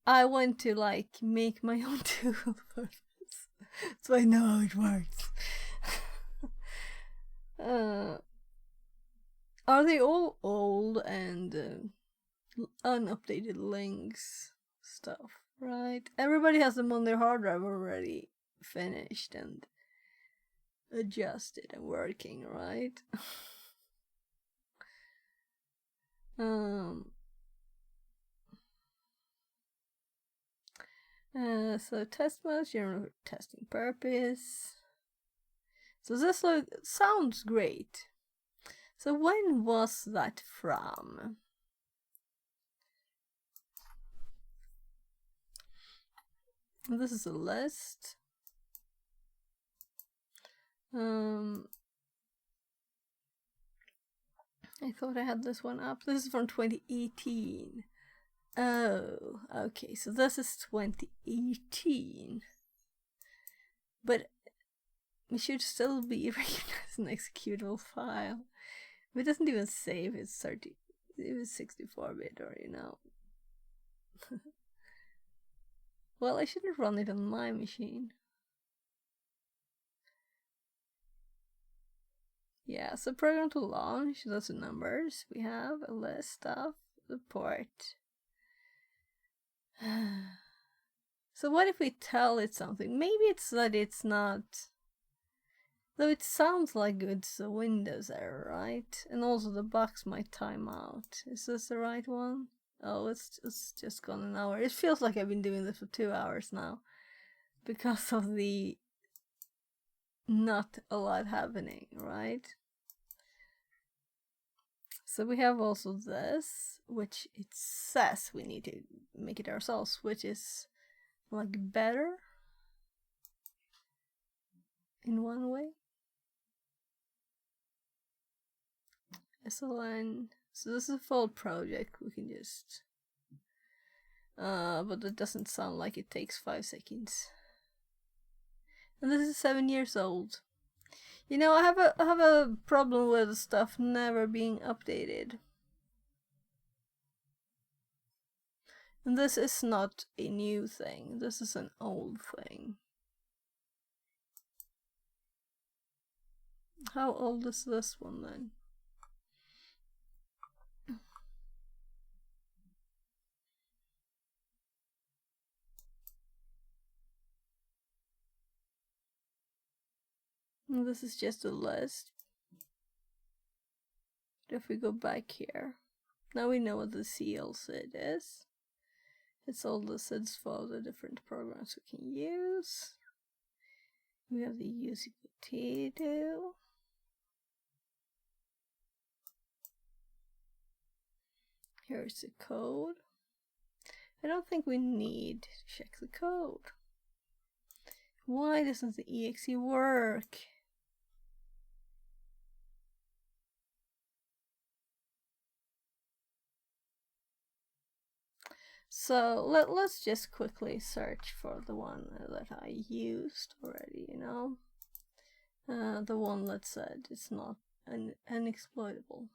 I want to like make my own tool for this, so I know how it works. Are they all old and unupdated links stuff, right? Everybody has them on their hard drive already finished and adjusted and working, right? So test modes, general for testing purpose. So this sounds great. So when was that from? This is a list. I thought I had this one up. This is from 2018. Oh, okay, so this is 2018. But it should still be recognized an executable file. If it doesn't even save, it's 64-bit or, you know. Well, I shouldn't run it on my machine. Yeah, so program to launch, those are numbers. We have a list of the port. So what if we tell it something? Maybe it's that it's not... Though it sounds like it's a Windows error, right? And also the box might time out. Is this the right one? Oh, it's just gone an hour. It feels like I've been doing this for 2 hours now. Because of the not a lot happening, right? So we have also this, which it says we need to make it ourselves, which is like better in one way. SLN. So this is a full project. We can just but it doesn't sound like it takes 5 seconds. And this is 7 years old. You know, I have a problem with stuff never being updated. And this is not a new thing. This is an old thing. How old is this one then? And this is just a list. If we go back here, now we know what the CL SID is. It's all the SIDs for all the different programs we can use. We have the UC potato. Here's the code. I don't think we need to check the code. Why doesn't the exe work? So let's just quickly search for the one that I used already, you know. The one that said it's not unexploitable.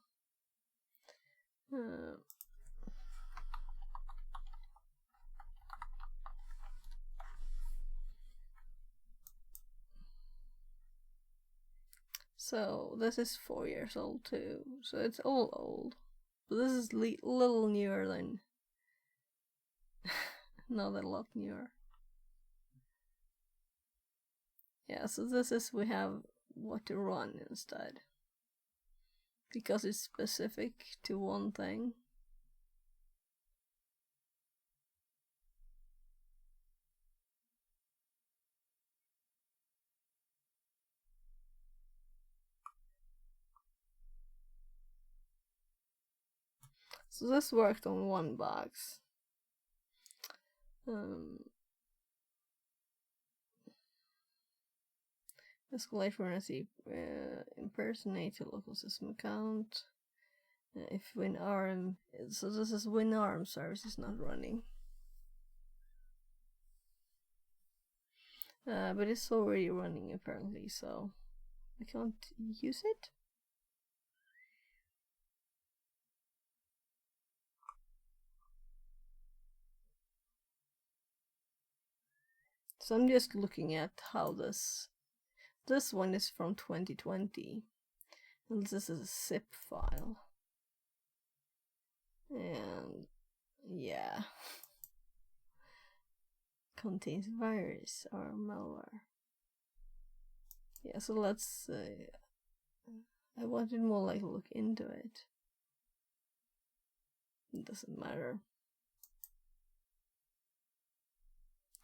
So this is 4 years old too, so it's all old. But this is little newer than... not a lot newer. Yeah, so this is, we have what to run instead. Because it's specific to one thing. So this worked on one box. Escalate fluency, impersonate a local system account. If WinARM, so this is WinARM service is not running. But it's already running apparently, so I can't use it. So I'm just looking at how this one is from 2020, and this is a zip file, and yeah, contains virus or malware. Yeah, so let's I wanted more like look into it. It doesn't matter.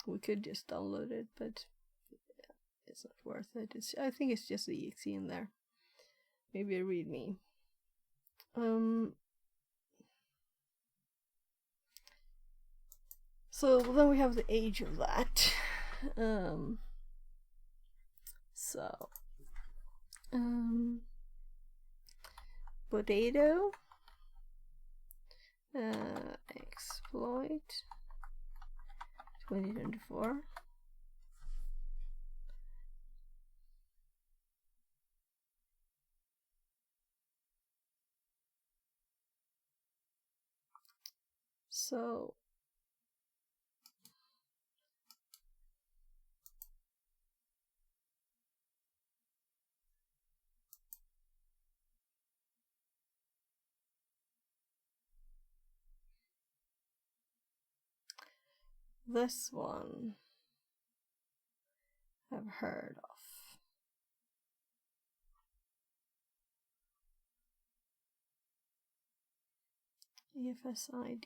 We could just download it, but it's not worth it. I think it's just the exe in there. Maybe a readme. So then we have the age of that. Potato. Exploit 2024. So this one I've heard of. EFSID.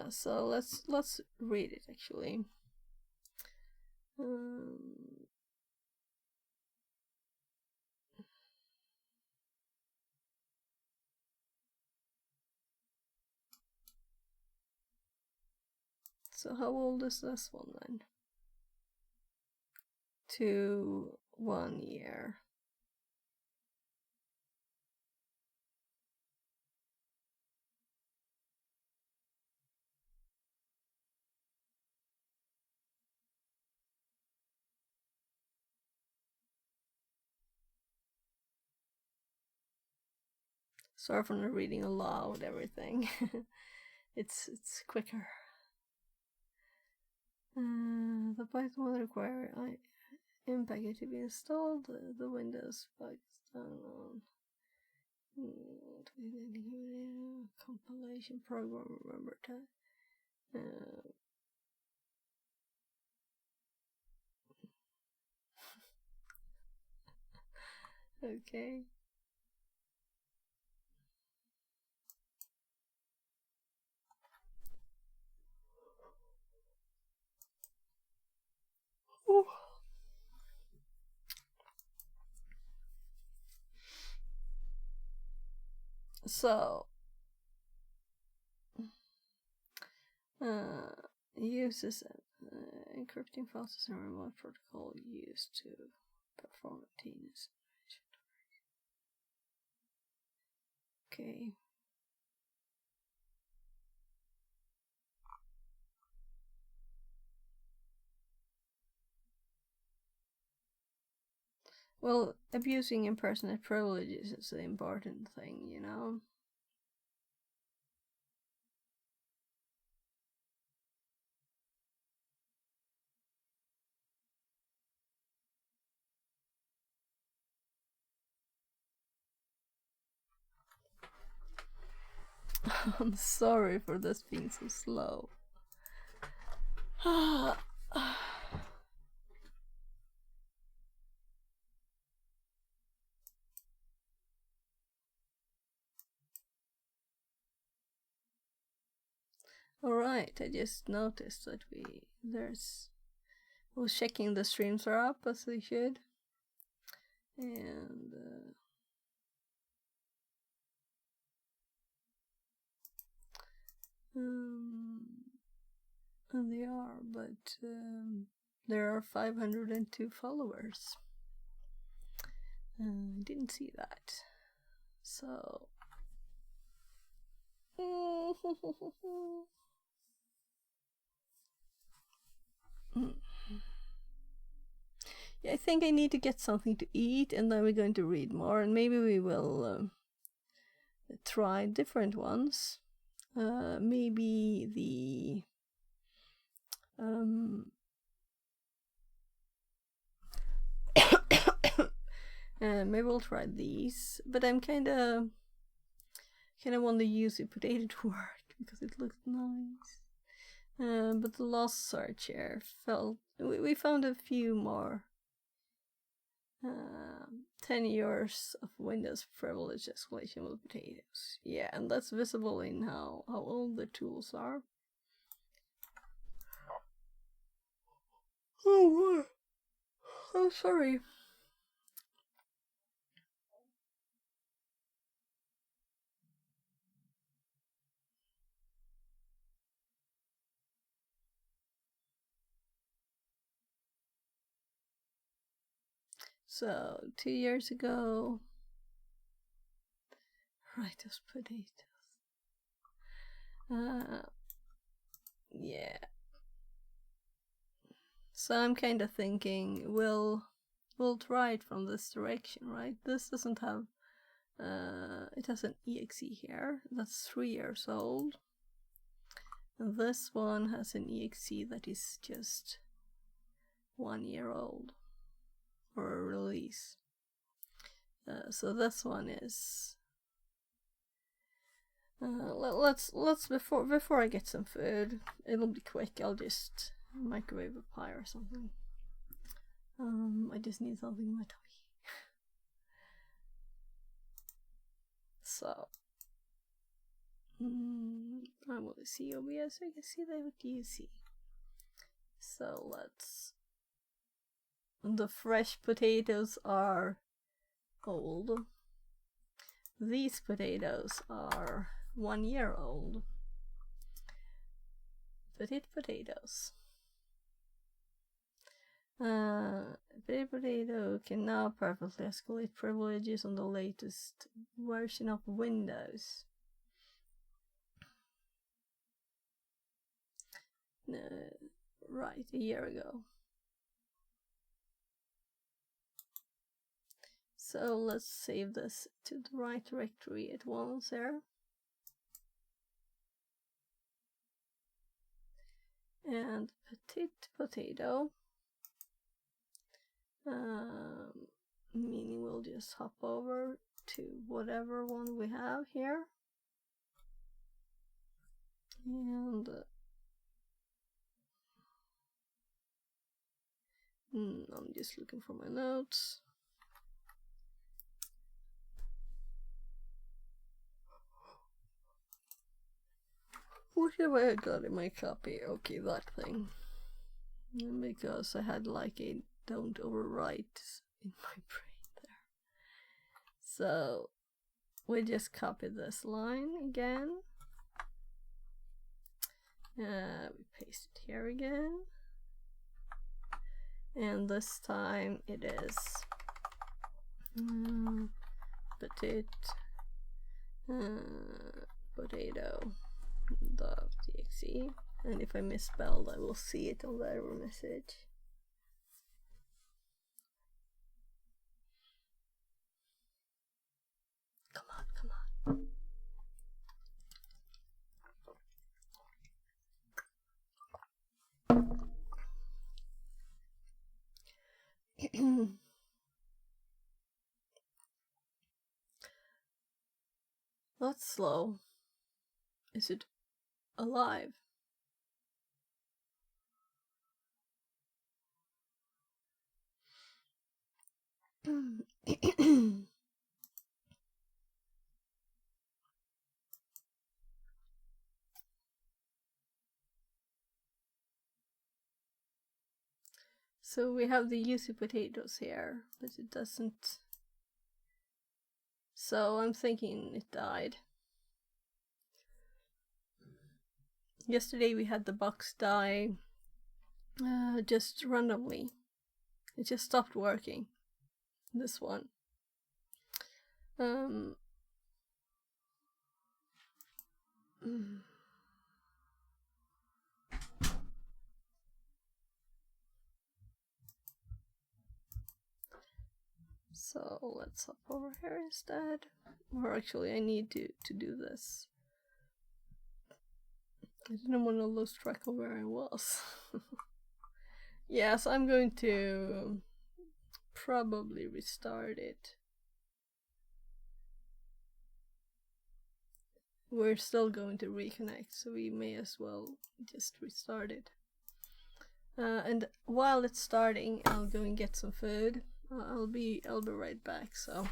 So let's read it actually. So how old is this one then? To 1 year. Sorry for not reading aloud everything. it's quicker. The Python will require Impact to be installed. The Windows Pakistan on compilation program. Remember that. Okay. Ooh. So, uses encrypting files and remote protocol used to perform routines. Okay. Well, abusing impersonate privileges is the important thing, you know? I'm sorry for this being so slow. Alright, I just noticed that I was checking the streams are up as they should. And they are, but there are 502 followers. Didn't see that. So yeah, I think I need to get something to eat, and then we're going to read more, and maybe we will try different ones. Maybe the maybe we'll try these, but I'm kind of want to use a potato to work because it looks nice. But the last search here we found a few more. 10 years of Windows privilege escalation with potatoes. Yeah, and that's visible in how old the tools are. Oh, I'm sorry. So, 2 years ago, right, those potatoes. Yeah. So I'm kind of thinking we'll try it from this direction, right? This doesn't have it has an exe here that's 3 years old. And this one has an exe that is just 1 year old, or a release. So this one is. Let's before I get some food, it'll be quick. I'll just microwave a pie or something. I just need something in my tummy. So I want to see OBS so I can see that what you see. So let's. The fresh potatoes are old. These potatoes are 1 year old. Potatoes. Potato can now perfectly escalate privileges on the latest version of Windows. Right, a year ago. So let's save this to the right directory at once there. And potato. Meaning we'll just hop over to whatever one we have here. And I'm just looking for my notes. What have I got in my copy? Okay, that thing. Because I had like a don't overwrite in my brain there. So we just copy this line again. We paste it here again. And this time it is potato.txt. And if I misspelled, I will see it on the error message. Come on. That's slow. Is it alive? So we have the juicy potatoes here, but it doesn't. So I'm thinking it died. Yesterday we had the box die just randomly. It just stopped working. This one. So let's hop over here instead. Or actually I need to do this. I didn't want to lose track of where I was. Yes, I'm going to probably restart it. we're still going to reconnect, so we may as well just restart it. And while it's starting, I'll go and get some food. I'll be right back. So.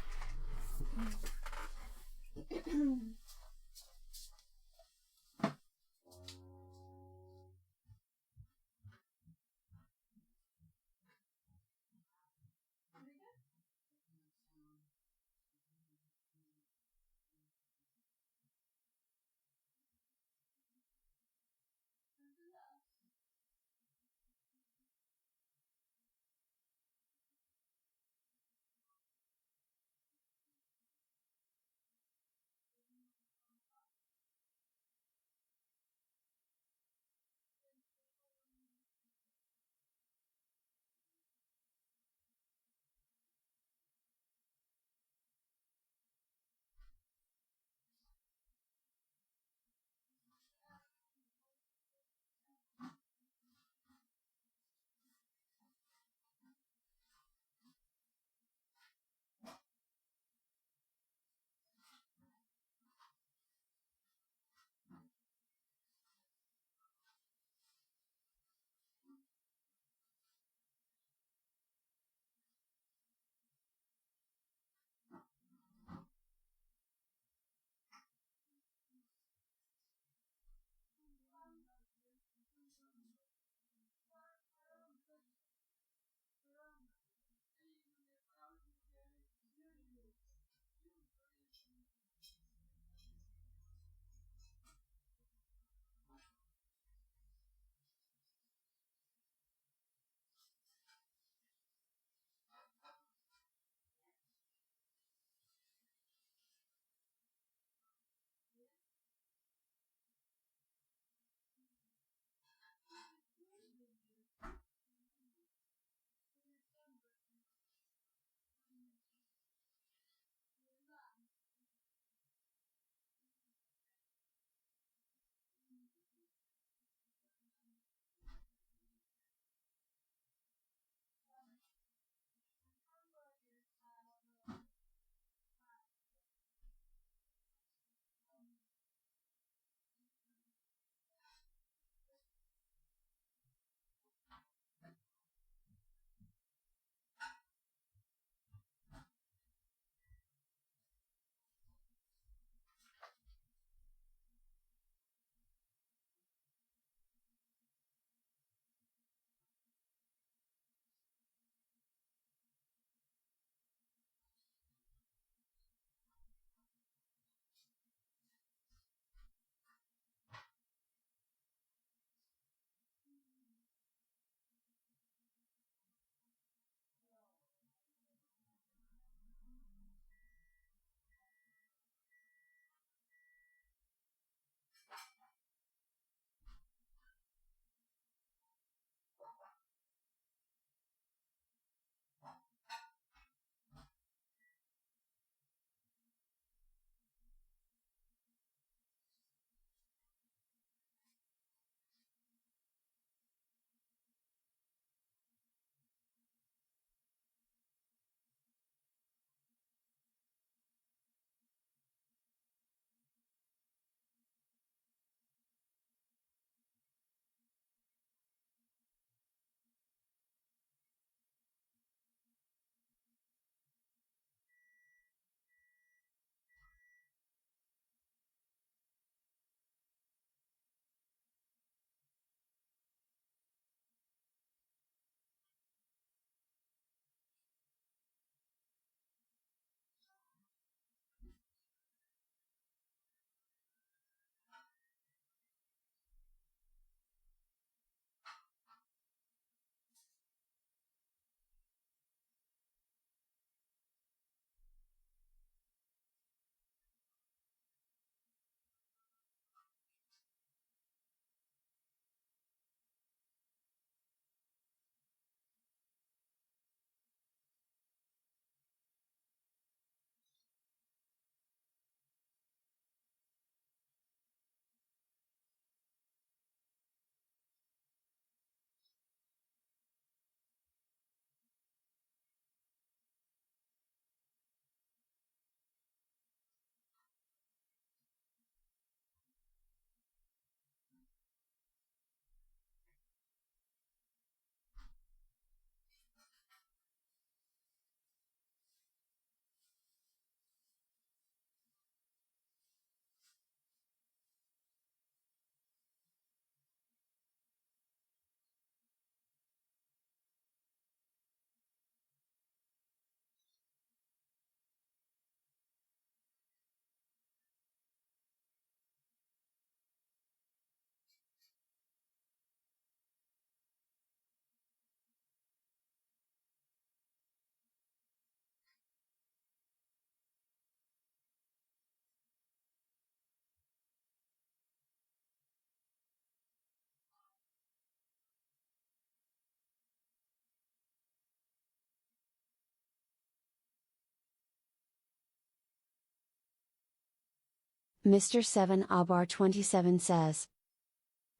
Mr. 7 Abar 27 says.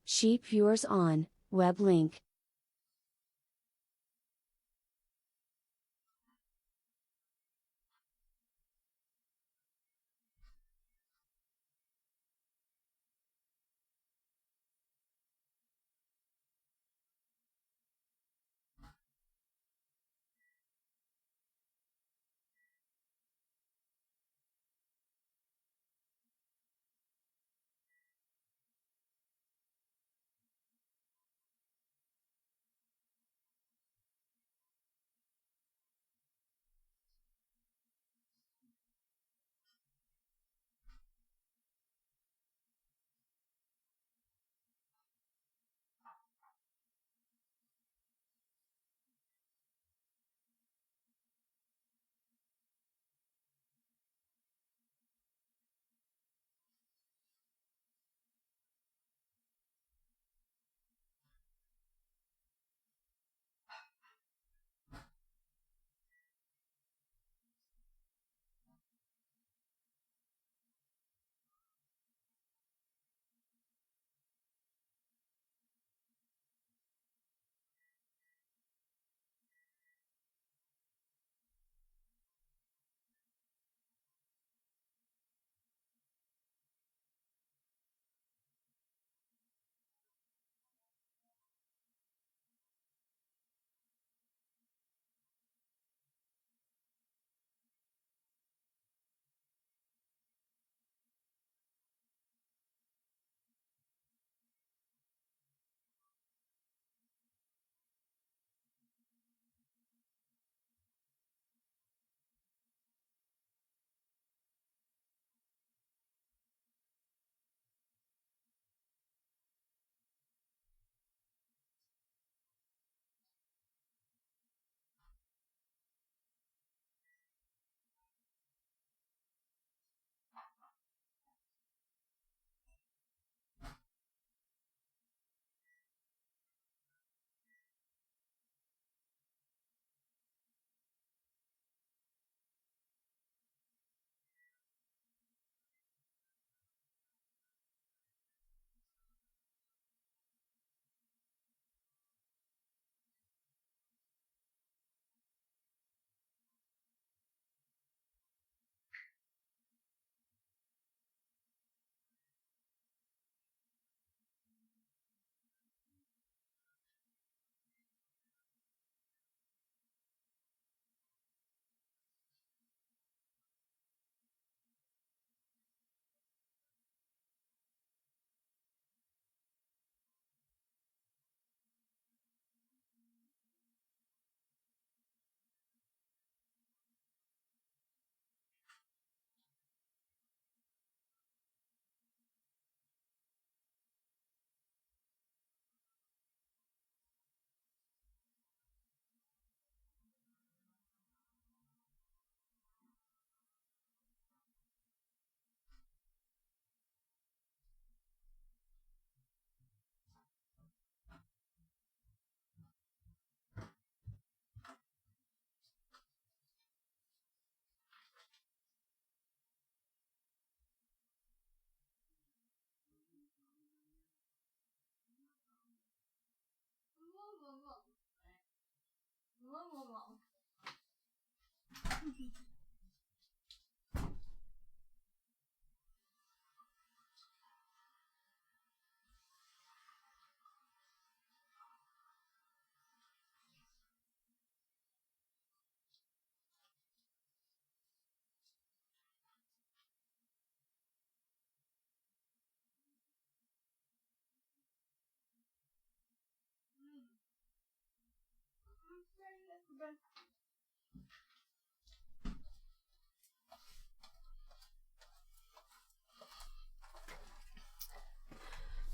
Sheep viewers on, web link.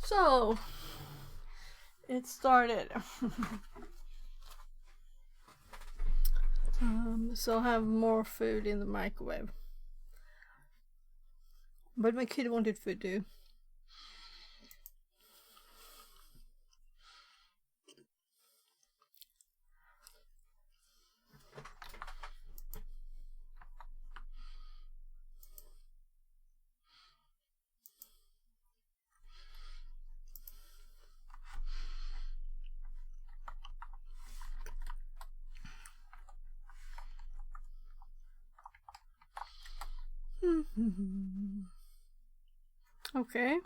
So, it started. So I have more food in the microwave. But my kid wanted food too. Okay.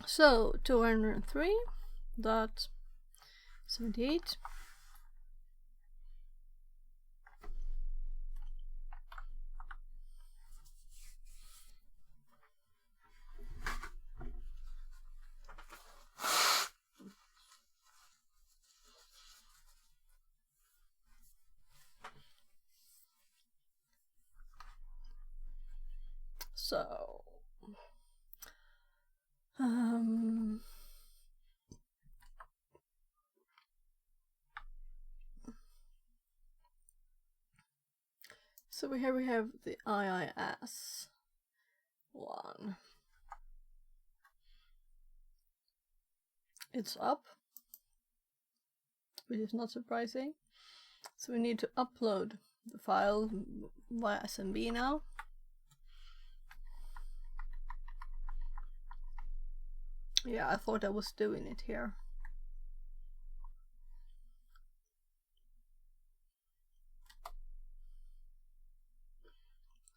So 203.78. So so here we have the IIS one. It's up, which is not surprising. So we need to upload the file via SMB now. Yeah, I thought I was doing it here.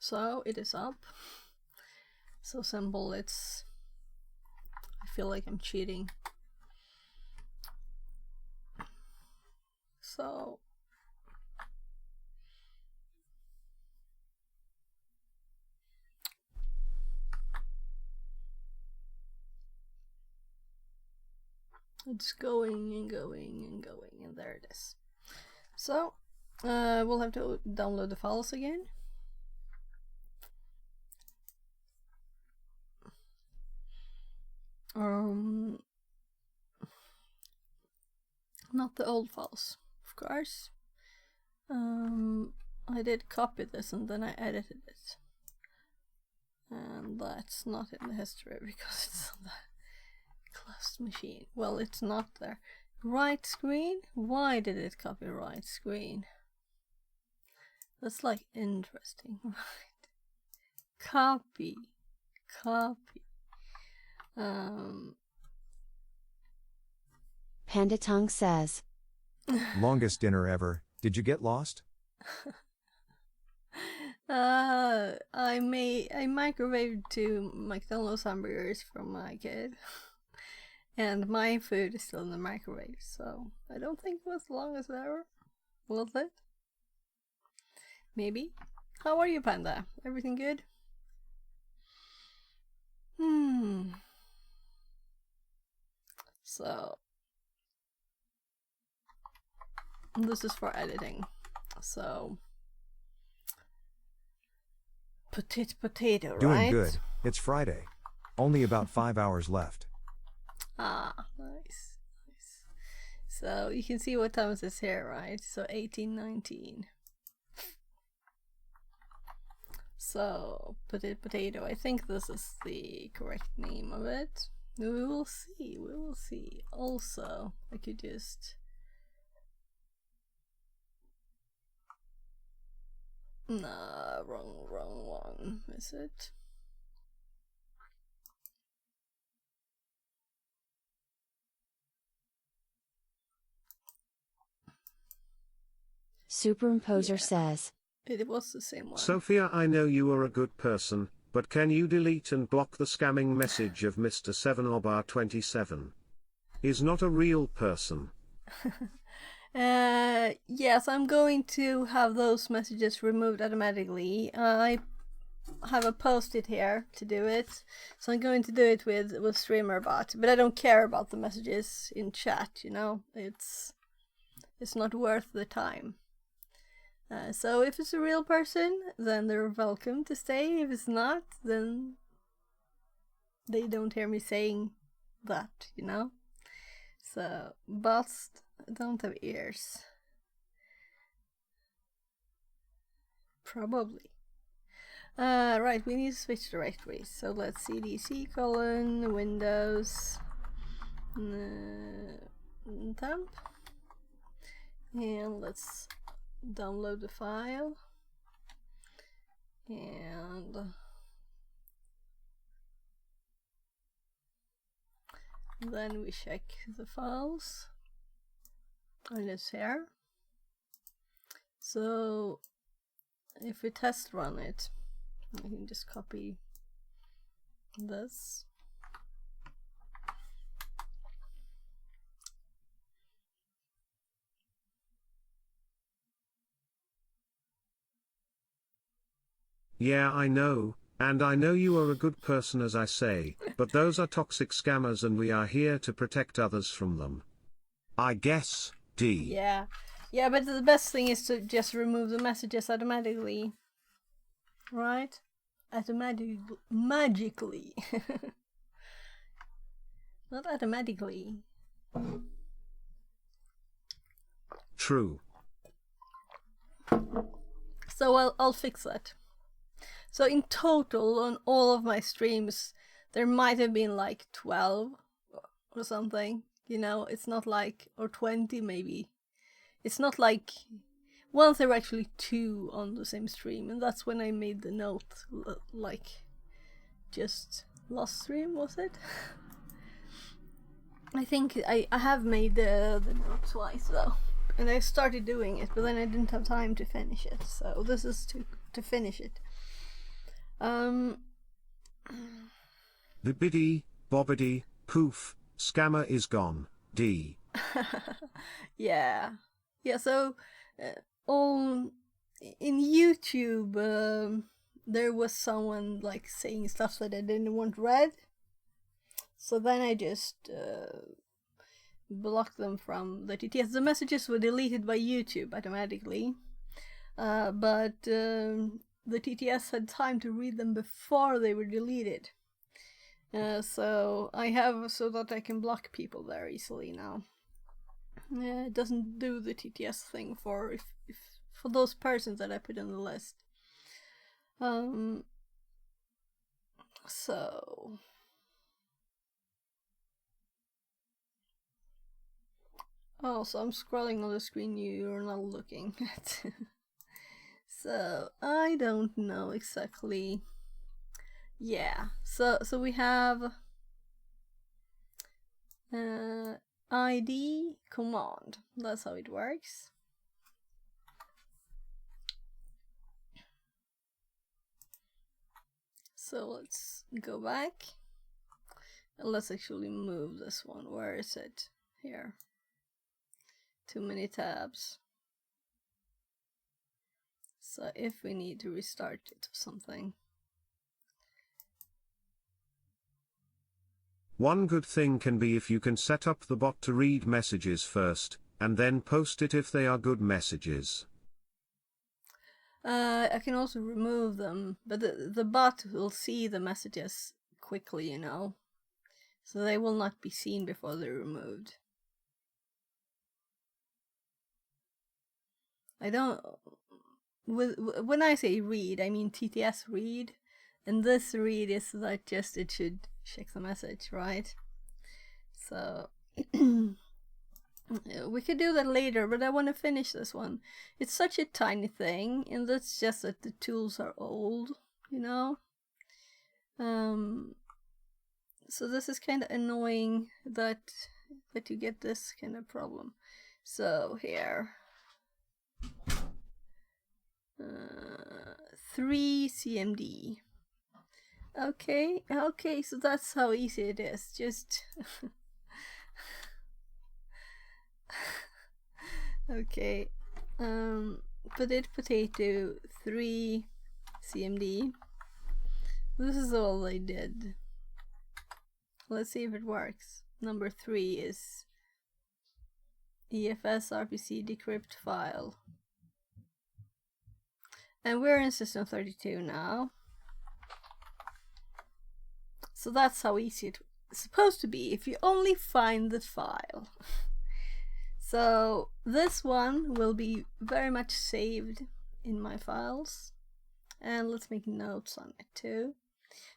So it is up. So simple, I feel like I'm cheating. So it's going and going and going, and there it is. So we'll have to download the files again. Not the old files, of course. I did copy this and then I edited it. And that's not in the history because it's on the closed machine. Well, it's not there. Right screen? Why did it copy right screen? That's like interesting, right? Copy. Panda Tongue says, Longest dinner ever. Did you get lost? I microwaved 2 McDonald's hamburgers from my kid. And my food is still in the microwave, so I don't think it was the longest ever. Was it? Maybe. How are you, Panda? Everything good? So this is for editing. So potato, right? Doing good. It's Friday. Only about 5 hours left. Ah, nice. So you can see what time it is here, right? So 18:19. So potato. I think this is the correct name of it. We will see. Also, I could just nah, wrong one. Is it? Superimposer says, It was the same one. Sophia, I know you are a good person, but can you delete and block the scamming message of Mr. 7obar27? He's not a real person. Yes, I'm going to have those messages removed automatically. I have a post-it here to do it, so I'm going to do it with StreamerBot, but I don't care about the messages in chat, you know? It's not worth the time. So if it's a real person, then they're welcome to stay. If it's not, then they don't hear me saying that, you know? So bots don't have ears. Probably. Right, we need to switch directories. So let's cdc Windows temp, and let's download the file, and Then we check the files. And it's here. So if we test run it, I can just copy this. Yeah, I know, and I know you are a good person as I say, but those are toxic scammers and we are here to protect others from them. I guess, D. Yeah. Yeah, but the best thing is to just remove the messages automatically. Right? Magically. Not automatically. True. So I'll fix that. So in total, on all of my streams, there might have been like 12 or something. You know, it's not like, or 20 maybe. It's not like, once there were actually 2 on the same stream, and that's when I made the note, like, just last stream, was it? I think I have made the note twice though. And I started doing it, but then I didn't have time to finish it. So this is to finish it. Bibbidi, bobbidi, poof, scammer is gone, D. Yeah. Yeah, so on in YouTube there was someone like saying stuff that I didn't want read. So then I just blocked them from the TTS. The messages were deleted by YouTube automatically. But the TTS had time to read them before they were deleted. So I have so that I can block people there easily now. It doesn't do the TTS thing for if for those persons that I put on the list. So oh, so I'm scrolling on the screen you're not looking at. So I don't know exactly. Yeah. So we have ID command. That's how it works. So let's go back. And let's actually move this one. Where is it? Here. Too many tabs. So if we need to restart it or something. One good thing can be if you can set up the bot to read messages first, and then post it if they are good messages. I can also remove them, but the bot will see the messages quickly, you know. So they will not be seen before they're removed. I don't... when I say read, I mean TTS read. And this read is that just it should check the message, right? So... we could do that later, but I want to finish this one. It's such a tiny thing, and that's just that the tools are old, you know? So this is kind of annoying that you get this kind of problem. So here. 3 CMD. Okay, so that's how easy it is. Just... okay, potato 3 CMD. This is all I did. Let's see if it works. Number 3 is EFS RPC decrypt file. And we're in system 32 now. So that's how easy it's supposed to be if you only find the file. So this one will be very much saved in my files. And let's make notes on it too.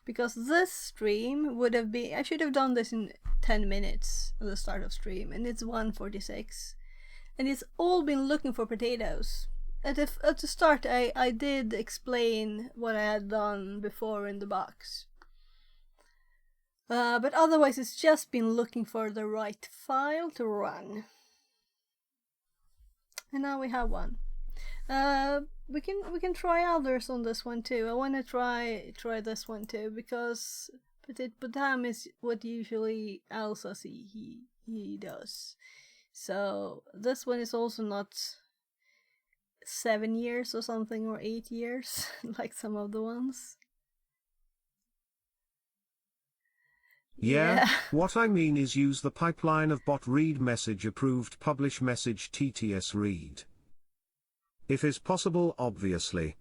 Because this stream would have been... I should have done this in 10 minutes at the start of stream. And it's 1:46. And it's all been looking for potatoes. At the start I did explain what I had done before in the box. But otherwise it's just been looking for the right file to run. And now we have one. We can try others on this one too. I want to try this one too, because Petit Potam is what usually Elsa he does. So this one is also not 7 years or something, or 8 years like some of the ones. Yeah, what I mean is use the pipeline of bot read message approved publish message TTS read. If is possible, obviously.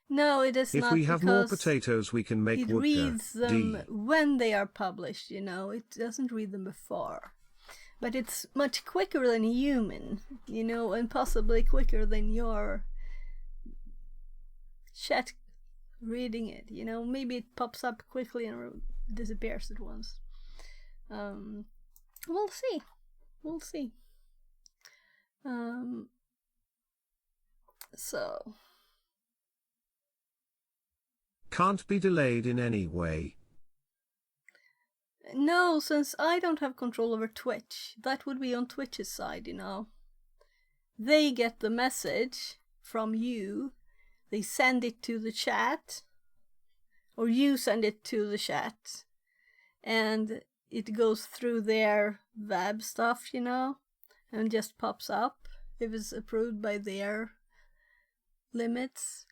No, it is not. If we have more because potatoes, we can make it woodga. reads them D. when they are published, you know. It doesn't read them before. But it's much quicker than a human, you know, and possibly quicker than your chat reading it, you know. Maybe it pops up quickly and disappears at once. We'll see. We'll see. So. Can't be delayed in any way. No, since I don't have control over Twitch. That would be on Twitch's side, you know. They get the message from you. They send it to the chat. Or you send it to the chat. And it goes through their web stuff, you know. And just pops up if it's approved by their limits.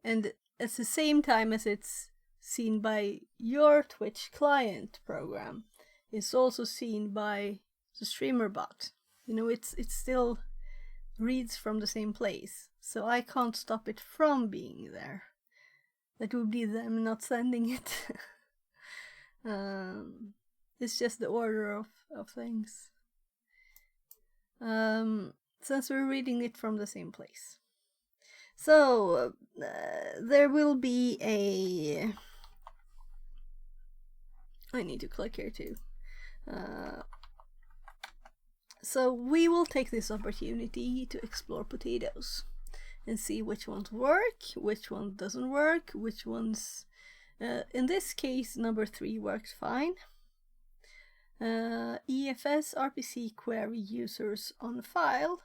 And at the same time as it's seen by your Twitch client program, it's also seen by the streamer bot. You know, it still reads from the same place. So I can't stop it from being there. That would be them not sending it. It's just the order of things. Since we're reading it from the same place. So, there will be a... I need to click here too. So we will take this opportunity to explore potatoes and see which ones work, which one doesn't work, which ones... in this case, number 3 works fine. EFS RPC query users on file.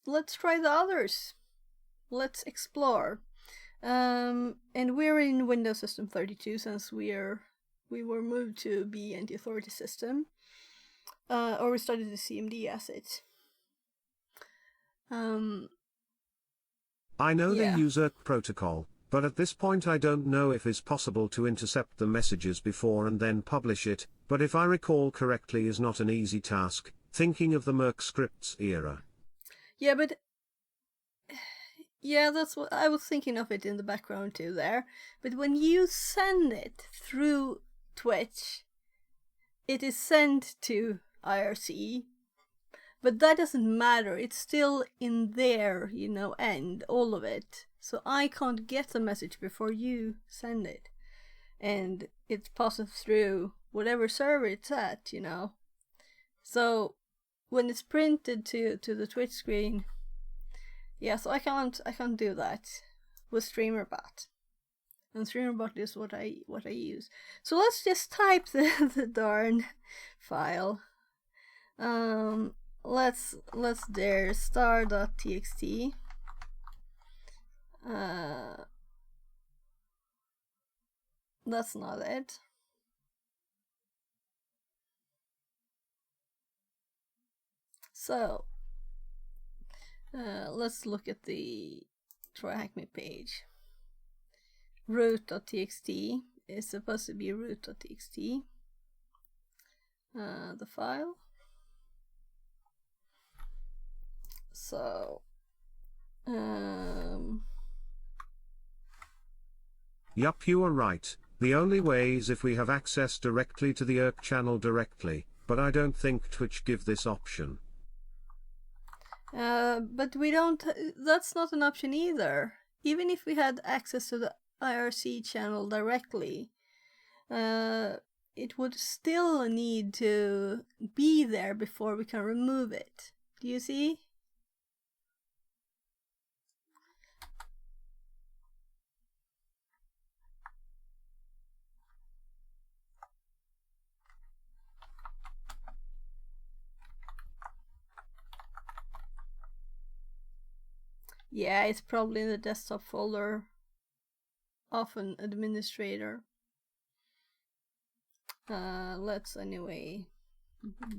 Let's try the others. Let's explore. And we're in Windows System 32 since we were moved to be anti-authority system. Or we started the CMD as it. I know they use ERC protocol, but at this point I don't know if it's possible to intercept the messages before and then publish it, but if I recall correctly is not an easy task, thinking of the Merc scripts era. Yeah, but... Yeah, that's what I was thinking of it in the background too there. But when you send it through Twitch, it is sent to IRC. But that doesn't matter. It's still in their, you know, end, all of it. So I can't get the message before you send it. And it passes through whatever server it's at, you know. So when it's printed to the Twitch screen, yeah, so I can't do that with StreamerBot. And StreamerBot is what I use. So let's just type the darn file. Let's there star.txt. That's not it. So let's look at the TryHackMe page. Root.txt is supposed to be root.txt. The file. So, Yup, you are right. The only way is if we have access directly to the ERC channel directly, but I don't think Twitch give this option. But we don't, that's not an option either. Even if we had access to the IRC channel directly, it would still need to be there before we can remove it. Do you see? Yeah, it's probably in the desktop folder of an administrator. Let's anyway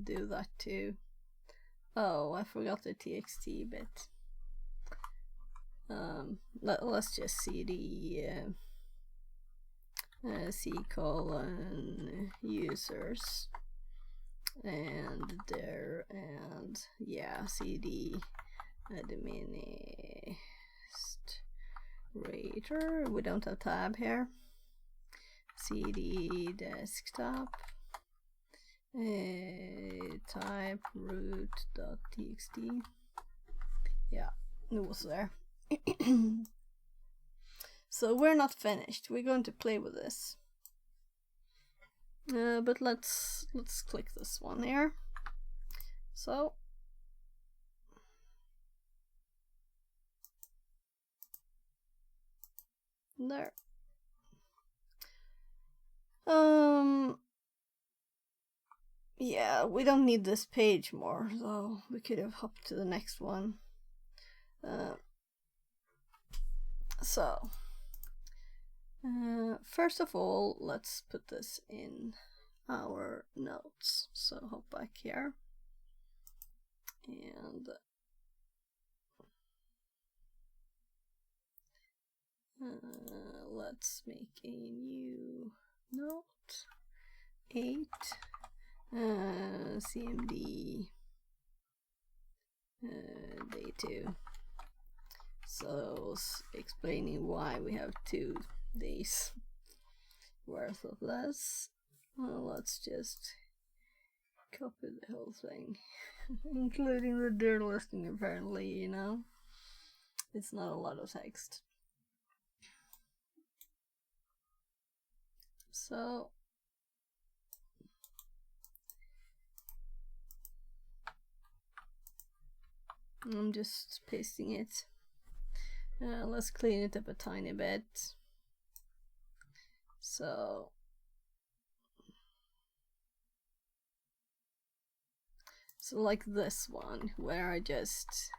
do that too. Oh, I forgot the txt bit. Let's just cd c colon users and there, and yeah, cd administrator. We don't have tab here. cd desktop, type root.txt. Yeah, it was there. So we're not finished. We're going to play with this. But let's click this one here. So there. Yeah, we don't need this page more, so we could have hopped to the next one. First of all, let's put this in our notes. So hop back here and let's make a new note. 8 CMD day 2. So explaining why we have 2 days worth of this. Well, let's just copy the whole thing, including the dir listing. Apparently, you know, it's not a lot of text. So I'm just pasting it. Let's clean it up a tiny bit. So like this one, where I just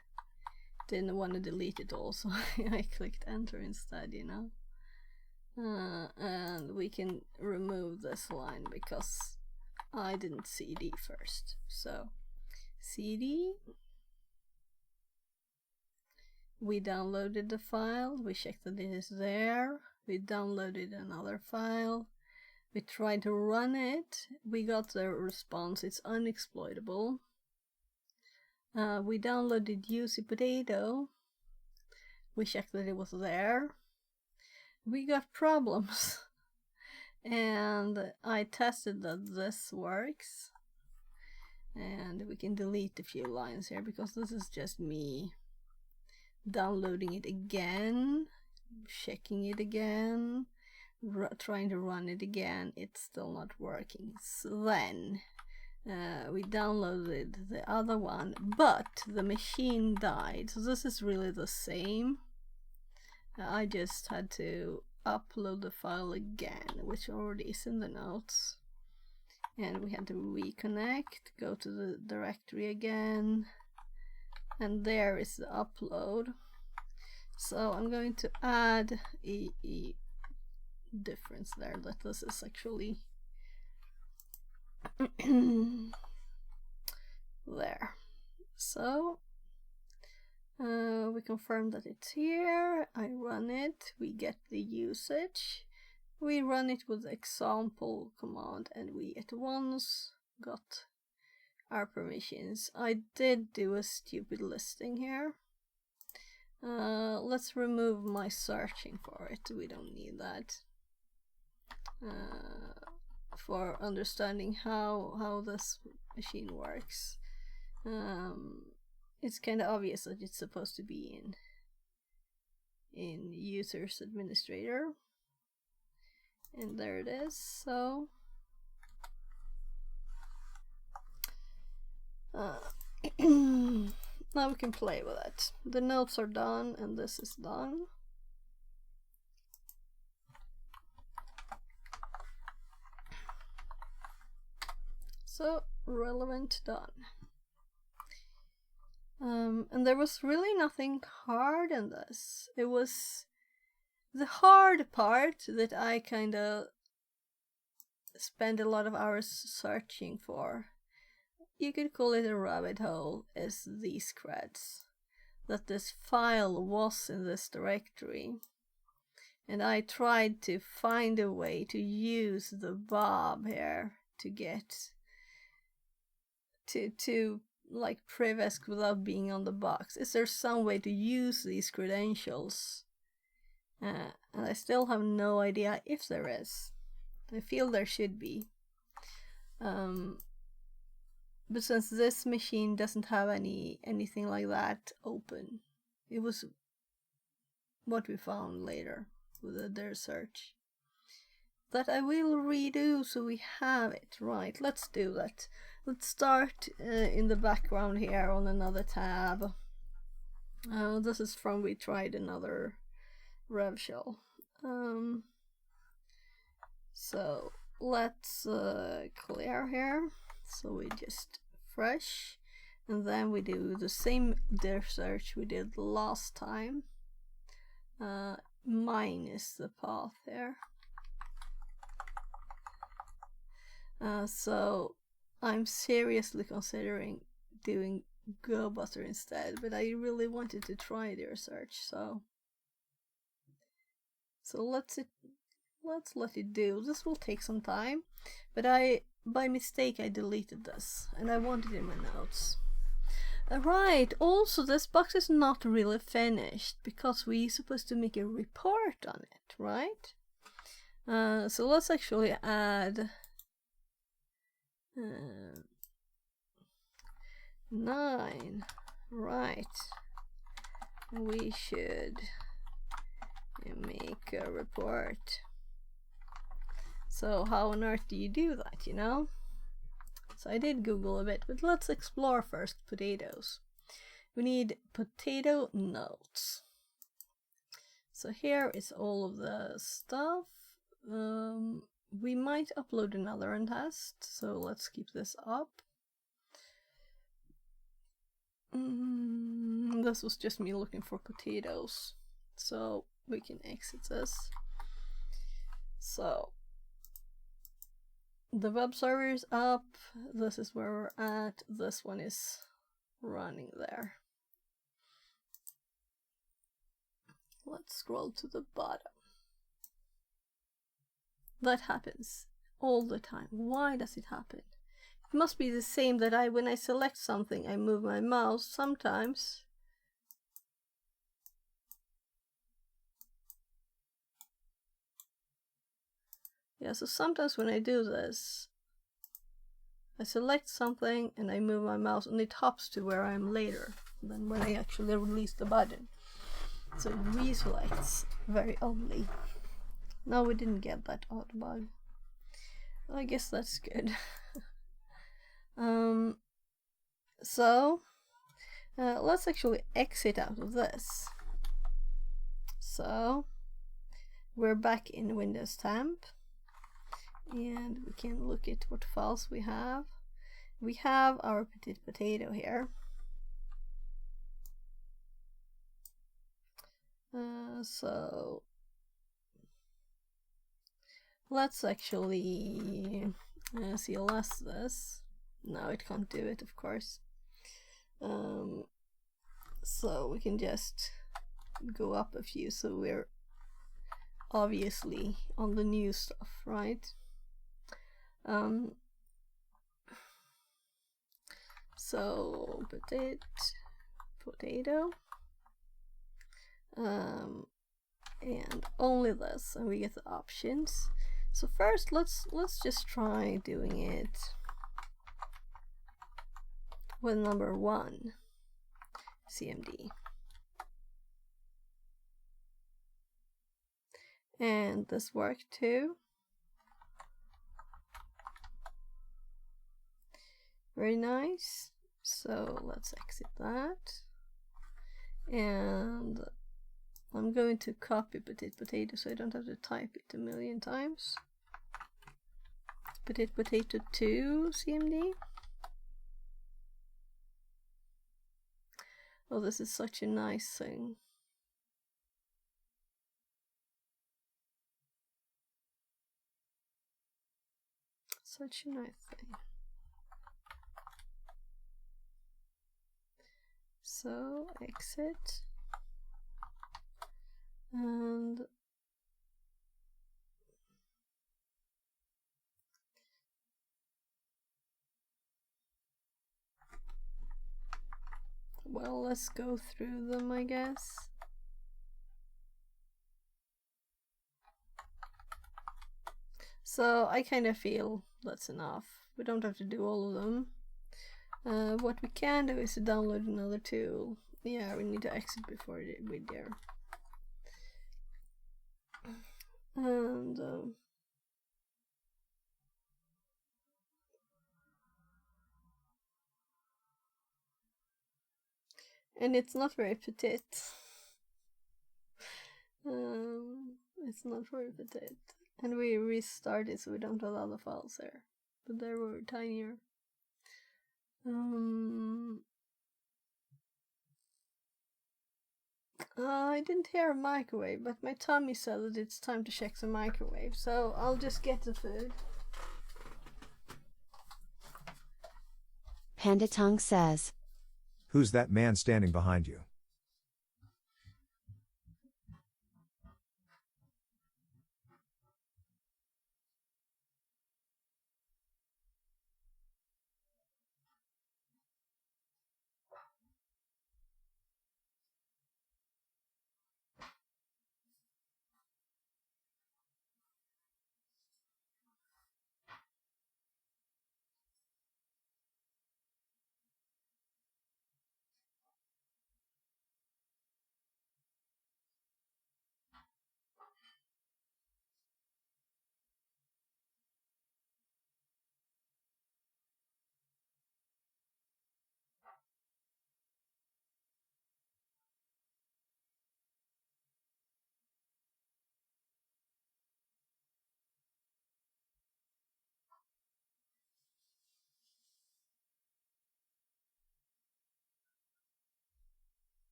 didn't want to delete it all, so I clicked enter instead, you know. And we can remove this line because I didn't cd first. So cd, we downloaded the file, we checked that it is there, we downloaded another file, we tried to run it, we got the response, it's unexploitable. We downloaded UC Potato, we checked that it was there, we got problems. And I tested that this works, and we can delete a few lines here because this is just me downloading it again, checking it again, trying to run it again. It's still not working. So then we downloaded the other one, but the machine died. So this is really the same. I just had to upload the file again, which already is in the notes. And we had to reconnect, go to the directory again, and there is the upload. So I'm going to add a difference there, that this is actually there. So we confirm that it's here, I run it, we get the usage, we run it with the example command, and we at once got our permissions. I did do a stupid listing here. Let's remove my searching for it, we don't need that. For understanding how this machine works. It's kind of obvious that it's supposed to be in users administrator, and there it is. So now we can play with it. The notes are done and this is done. So relevant done. And there was really nothing hard in this. It was the hard part that I kind of spend a lot of hours searching for. You could call it a rabbit hole, is these creds. That this file was in this directory. And I tried to find a way to use the Bob here to get to like Privesk without being on the box. Is there some way to use these credentials? And I still have no idea if there is. I feel there should be. But since this machine doesn't have anything like that open, it was what we found later with their search. That I will redo so we have it. Right, let's do that. Let's start in the background here on another tab. This is from we tried another rev shell. So let's clear here. So we just fresh, and then we do the same diff search we did last time, minus the path there. So I'm seriously considering doing GoButter instead, but I really wanted to try their search, so let's let it do. This will take some time, but by mistake I deleted this and I wanted it in my notes. Right, also this box is not really finished because we're supposed to make a report on it, right? So let's actually add 9, right? We should make a report. So how on earth do you do that, you know? So I did Google a bit, but let's explore first potatoes. We need potato notes. So here is all of the stuff. We might upload another and test, so let's keep this up. This was just me looking for potatoes, so we can exit this. So the web server is up, this is where we're at, this one is running there. Let's scroll to the bottom. That happens all the time. Why does it happen? It must be the same that when I select something, I move my mouse sometimes. Yeah, so sometimes when I do this, I select something and I move my mouse and it hops to where I am later than when I actually release the button. So it reselects very oddly. No, we didn't get that odd bug. I guess that's good. So let's actually exit out of this. So we're back in Windows Temp, and we can look at what files we have. We have our potato here. So let's actually CLS this. No, it can't do it, of course. So we can just go up a few, so we're obviously on the new stuff, right? So potato, and only this, and we get the options. So first, let's just try doing it with number 1 CMD, and this worked too. Very nice. So let's exit that, and I'm going to copy potato so I don't have to type it a million times. Potato 2 CMD. Oh, this is such a nice thing. Such a nice thing. So, exit. And well, let's go through them, I guess. So I kind of feel that's enough. We don't have to do all of them. What we can do is to download another tool. Yeah, we need to exit before we dare. And it's not very petite. It's not very petite. And we restart it so we don't have other files there. But they were tinier. I didn't hear a microwave, but my tummy said that it's time to check the microwave, so I'll just get the food. Panda Tongue says, Who's that man standing behind you?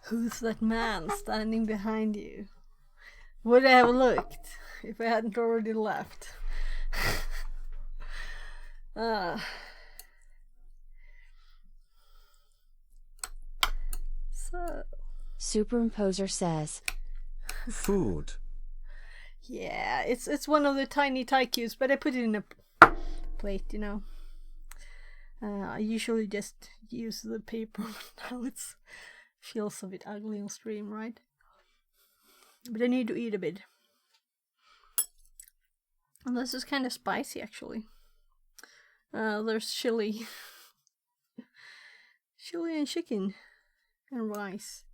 Who's that man standing behind you? Would I have looked if I hadn't already left? So, Superimposer says, Food. yeah, it's one of the tiny taikus, but I put it in a plate, you know. I usually just use the paper. Now it feels a bit ugly on stream, right? But I need to eat a bit. And this is kind of spicy, actually. There's chili. Chili and chicken. And rice.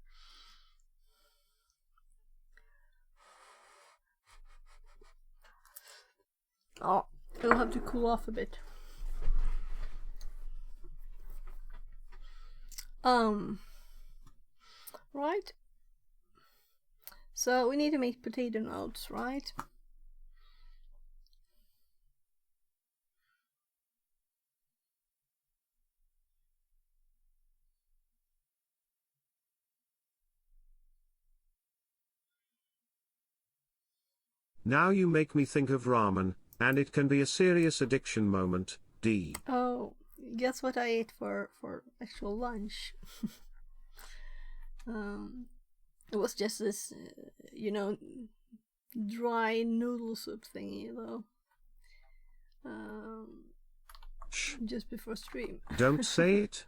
Oh, it'll have to cool off a bit. Right. So we need to make potato notes, right? Now you make me think of ramen, and it can be a serious addiction moment, D. Oh, guess what I ate for actual lunch? It was just this, you know, dry noodle soup thingy, though. Just before stream. Don't say it.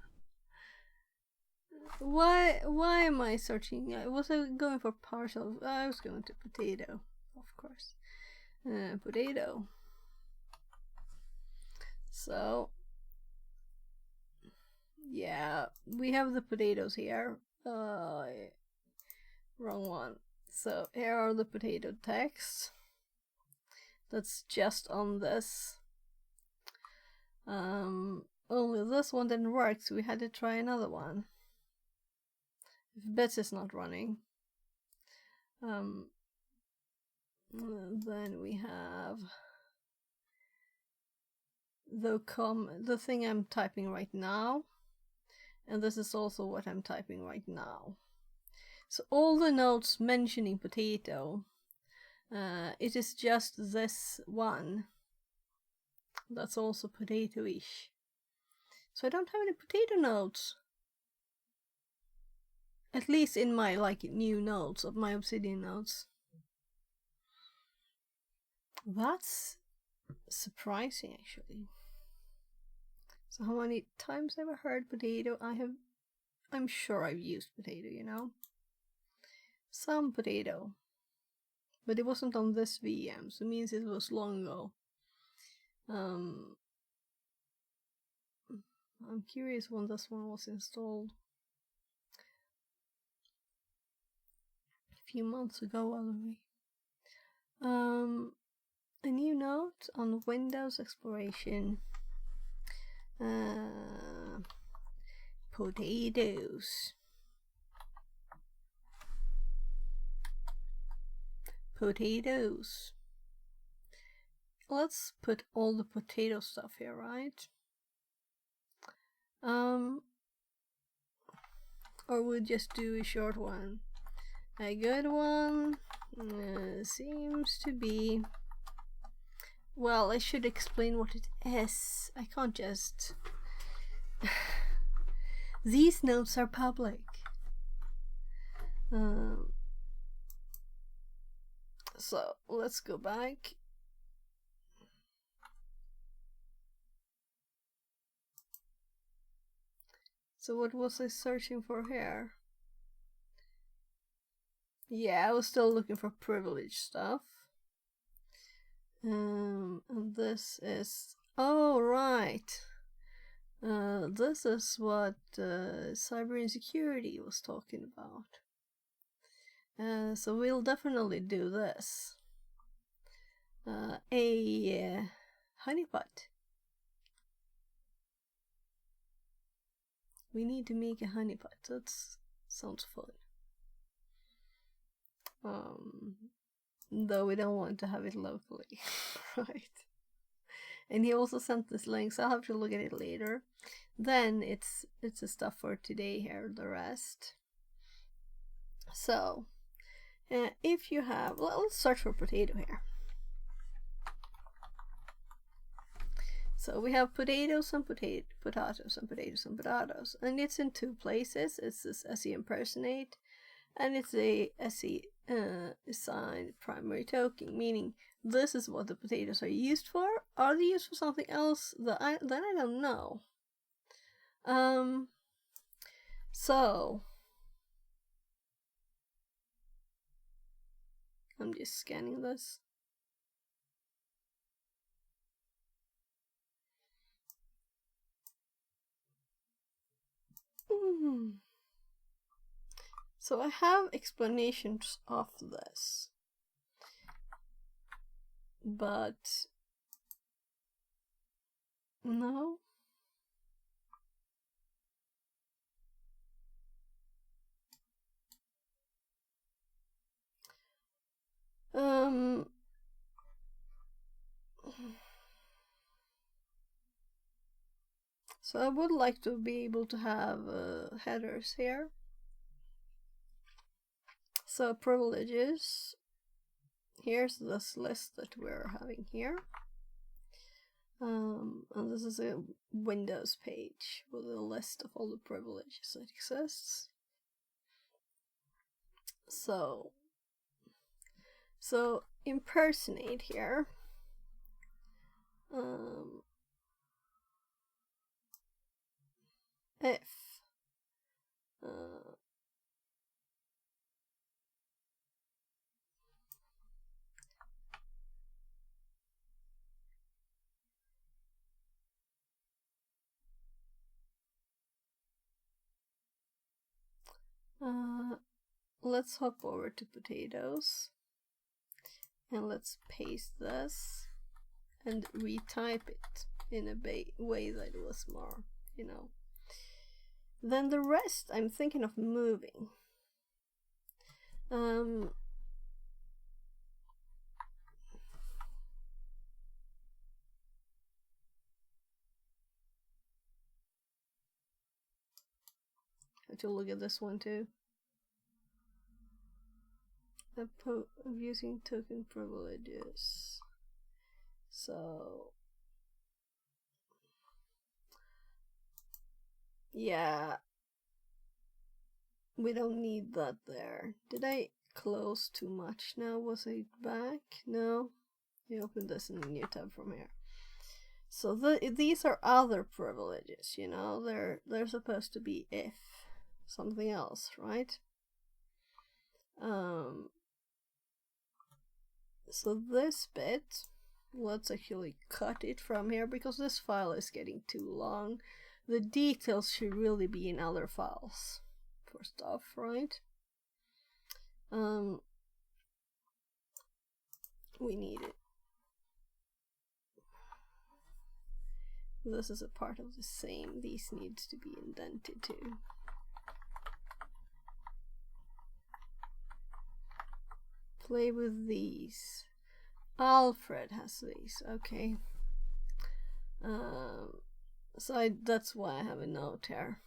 Why am I searching? Was I going for partial? I was going to potato, of course. Potato. So, yeah, we have the potatoes here. Wrong one. So here are the potato texts. that's just on this. Only this one didn't work, so we had to try another one. If bits is not running. Then we have the thing I'm typing right now, and this is also what I'm typing right now. So all the notes mentioning potato, it is just this one that's also potato-ish. So I don't have any potato notes. At least in my new notes of my Obsidian notes. That's surprising, actually. So how many times have I heard potato? I'm sure I've used potato, you know. Some potato. But it wasn't on this VM, so it means it was long ago. I'm curious when this one was installed. A few months ago, already. A new note on Windows Exploration. Potatoes. Potatoes. Let's put all the potato stuff here, right? Or we'll just do a short one. A good one seems to be... Well, I should explain what it is. I can't just... These notes are public. So, let's go back. So what was I searching for here? Yeah, I was still looking for privilege stuff. And this is... Oh, right. This is what cyber insecurity was talking about. So we'll definitely do this. A honeypot. We need to make a honeypot. That sounds fun. Though we don't want to have it locally, right? And he also sent this link, so I'll have to look at it later. Then it's the stuff for today here, the rest. So, if you have... let's search for potato here. So we have potatoes and potatoes and potatoes and potatoes. And it's in two places. It's this SE impersonate, and it's a SE assigned primary token, meaning this is what the potatoes are used for. Are they used for something else? Then I don't know. So I'm just scanning this. So I have explanations of this, but no. So I would like to be able to have headers here. So privileges. Here's this list that we're having here. And this is a Windows page with a list of all the privileges that exists. So impersonate here. If let's hop over to potatoes. And let's paste this and retype it in a way that was more, you know. Then the rest I'm thinking of moving. Have to look at this one too. Of using token privileges. So yeah, we don't need that there. Did I close too much now? Was I back? No. You open this in a new tab from here. So these are other privileges, you know. They're supposed to be if something else, right? So this bit, let's actually cut it from here because this file is getting too long. The details should really be in other files for stuff, right? We need it. This is a part of the same. These needs to be indented too. Play with these. Alfred has these. Okay. So that's why I have a note here.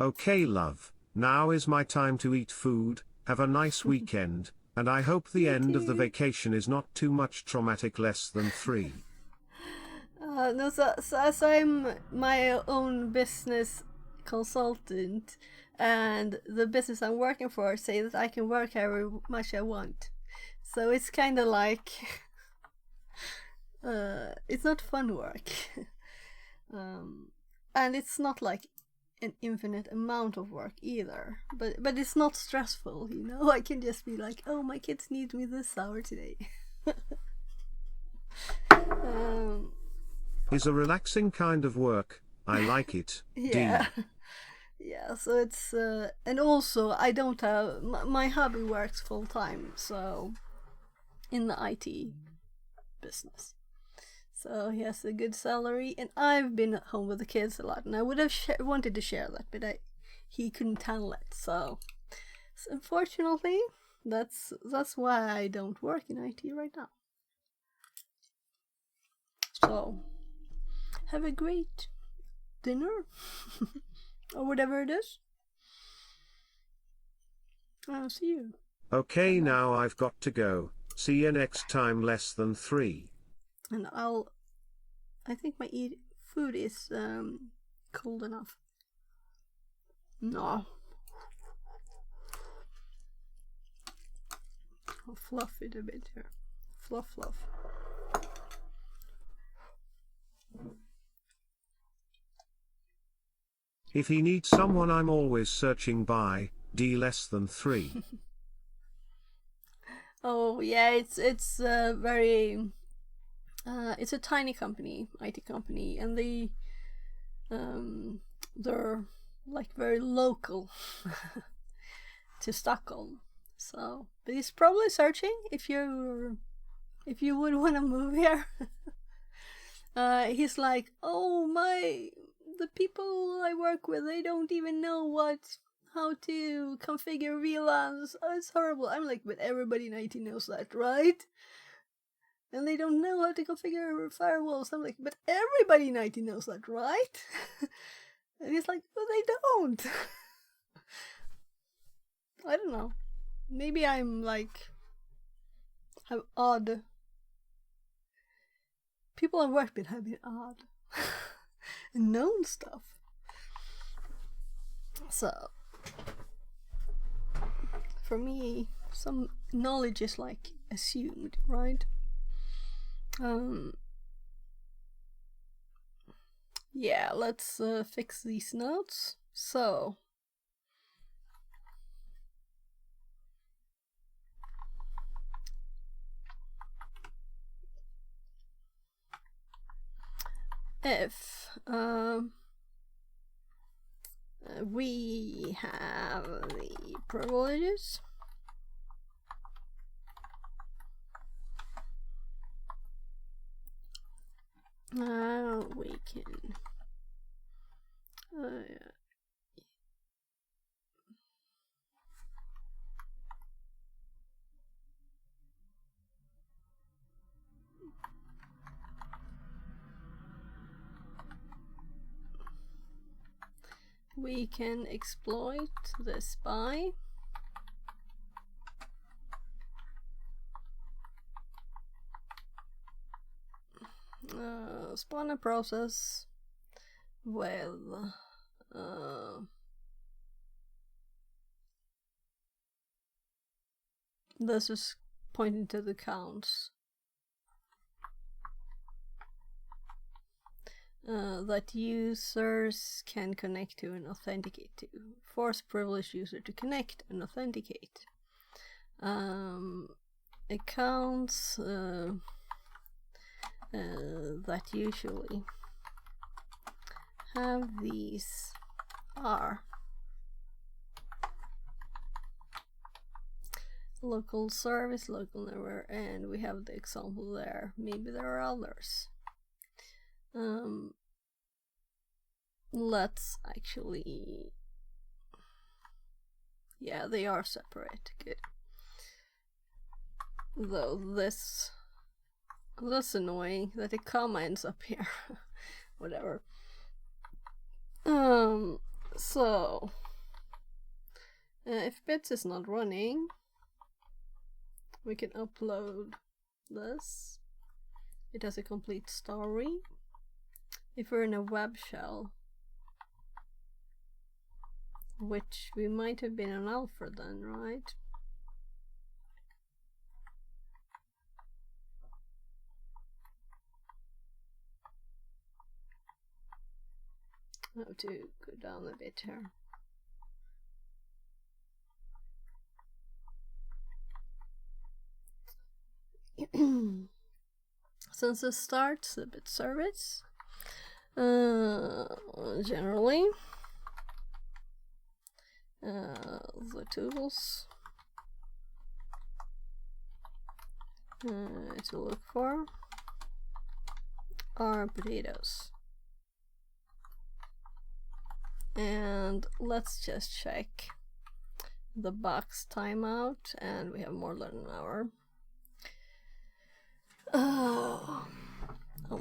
Okay, love. Now is my time to eat food. Have a nice weekend, and I hope the end of the vacation is not too much traumatic. Less than 3. No, so as I'm my own business consultant, and the business I'm working for say that I can work however much I want. So it's kind of like it's not fun work, and it's not like an infinite amount of work either. But it's not stressful, you know. I can just be like, oh, my kids need me this hour today. Is a relaxing kind of work. I like it. Yeah. D. Yeah, so it's and also I don't have my hubby works full time, so in the IT business, so he has a good salary, and I've been at home with the kids a lot, and I would have wanted to share that, but he couldn't handle it. So unfortunately, that's why I don't work in IT right now. So have a great dinner or whatever it is. I'll see you. Okay, now I've got to go. See you next time. Less than 3. And I think my food is cold enough. No. I'll fluff it a bit here. Fluff. If he needs someone, I'm always searching by D. Less than 3. Oh yeah, it's very it's a tiny company, IT company, and they're like very local to Stockholm. So, but he's probably searching if you would want to move here. He's like, oh the people I work with, they don't even know how to configure VLANs. Oh, it's horrible. I'm like, but everybody in IT knows that, right? And they don't know how to configure firewalls. I'm like, but everybody in IT knows that, right? And he's like, but they don't. I don't know. Maybe I'm like, have odd. People I work with have been odd. And known stuff. So, for me, some knowledge is like assumed, right? Yeah, let's fix these notes. So, if we have the privileges. We can we can exploit the spy. Spawn a process with this is pointing to the counts that users can connect to and authenticate to. Force privileged user to connect and authenticate. Accounts that usually have these are local service, local network, and we have the example there. Maybe there are others. Let's actually, yeah, they are separate. Good. Though that's annoying that it comments up here. Whatever. So if bits is not running, we can upload this. It has a complete story. If we're in a web shell, which we might have been on alpha then, right? I have to go down a bit here. Since it starts the bit service, generally, the tools to look for are potatoes. And let's just check the box timeout, and we have more than an hour. Oh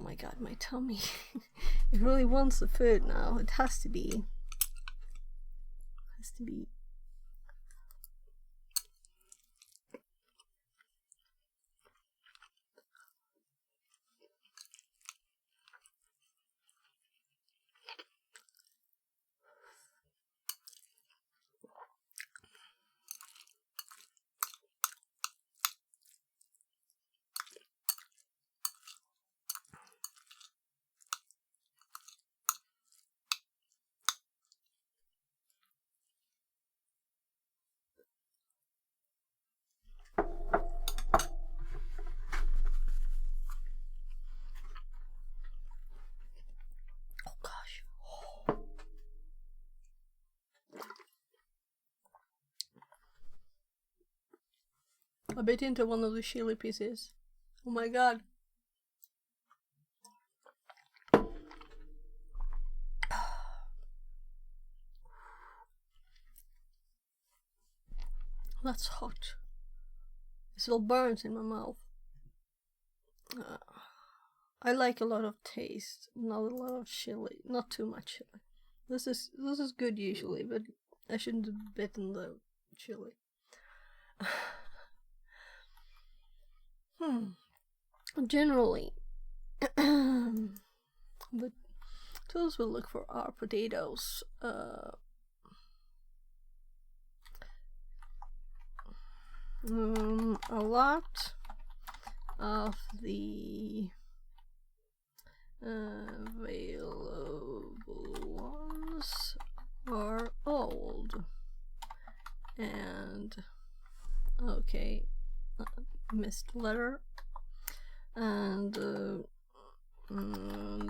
my god, my tummy. It really wants the food now. It has to be. I bit into one of the chili pieces. Oh my god. That's hot. It still burns in my mouth. I like a lot of taste, not a lot of chili, not too much chili. This is good usually, but I shouldn't have bitten the chili. Generally, the tools we look for are potatoes. A lot of the available ones are old, and okay, missed letter, and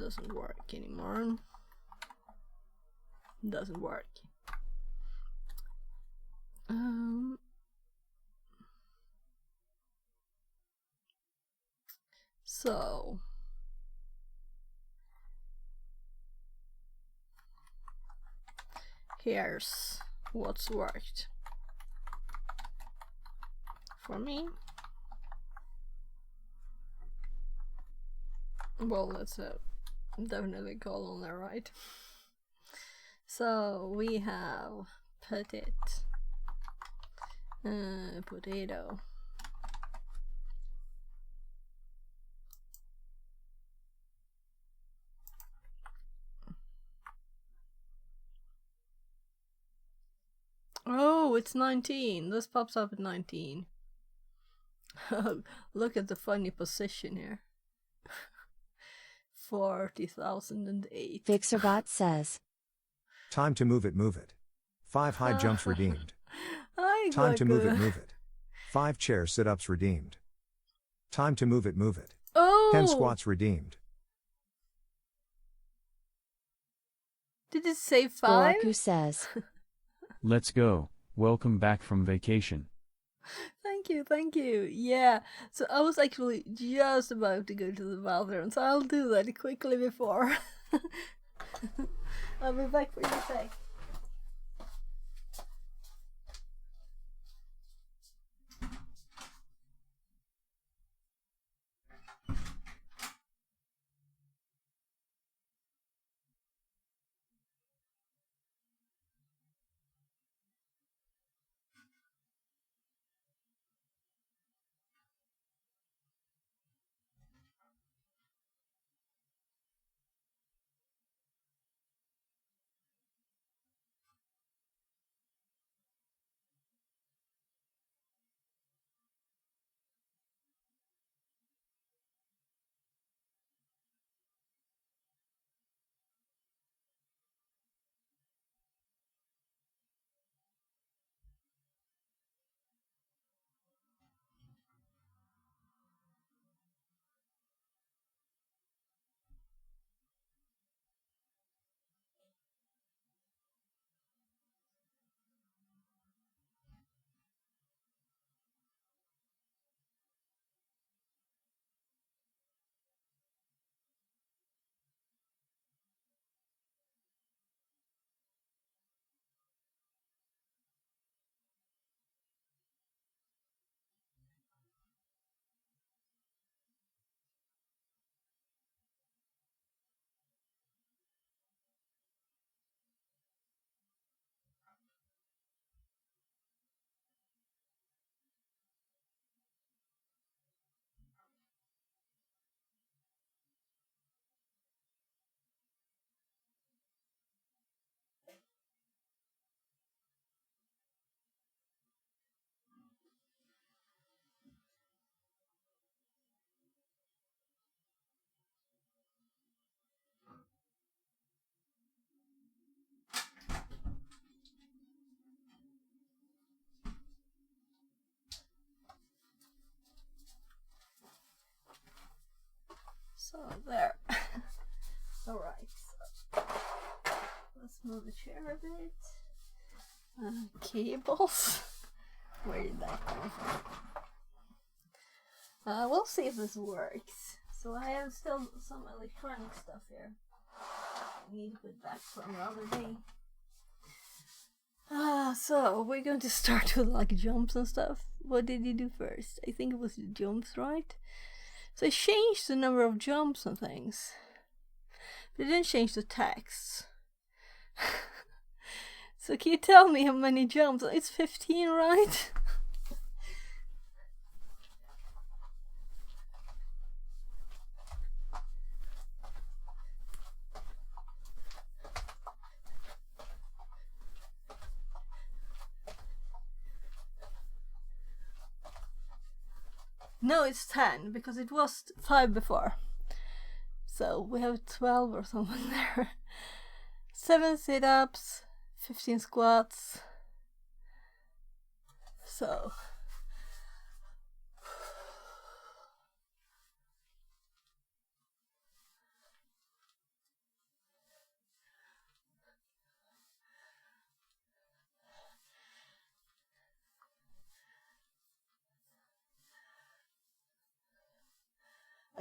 doesn't work anymore. doesn't work. So here's what's worked for me. Well, that's definitely colon there, right? So we have potato. Oh, it's 19. This pops up at 19. Look at the funny position here. 40,008. Fixerbot says, Time to move it, move it. 5 high jumps redeemed. Hi, Time to move it, Gaku. move it. 5 chair sit-ups redeemed. Time to move it, move it. Oh! 10 squats redeemed. Did it say 5? Boraku says, Let's go. Welcome back from vacation. Thank you, thank you. Yeah, so I was actually just about to go to the bathroom, so I'll do that quickly before. I'll be back for you a sec. So there. Alright, so let's move the chair a bit. Cables. Where did that come from? We'll see if this works. So I have still some electronic stuff here. I need to put back from the other day. So we're going to start with like jumps and stuff. What did you do first? I think it was the jumps, right? So I changed the number of jumps and things. But I didn't change the text. So can you tell me how many jumps? It's 15, right? No, it's 10 because it was 5 before. So we have 12 or something there. 7 sit-ups, 15 squats. So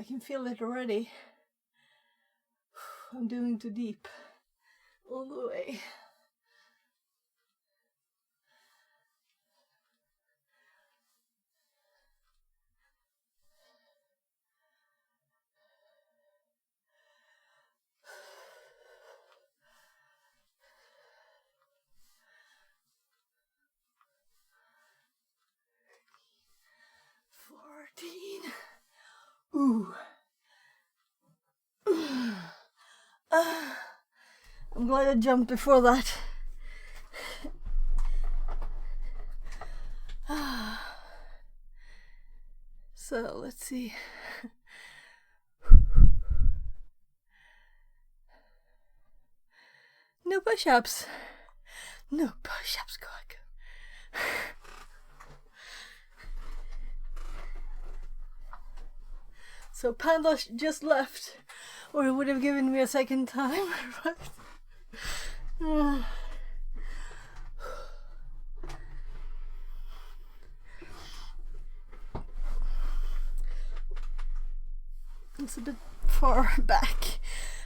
I can feel it already. I'm doing too deep. All the way. Ooh. I'm glad I jumped before that. So let's see. No push-ups. No push-ups, Gorg. So Panda just left, or it would have given me a second time. It's a bit far back.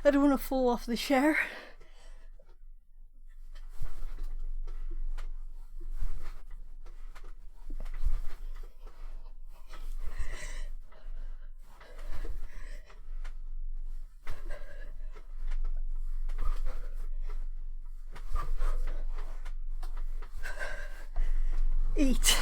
I don't want to fall off the chair. Eat.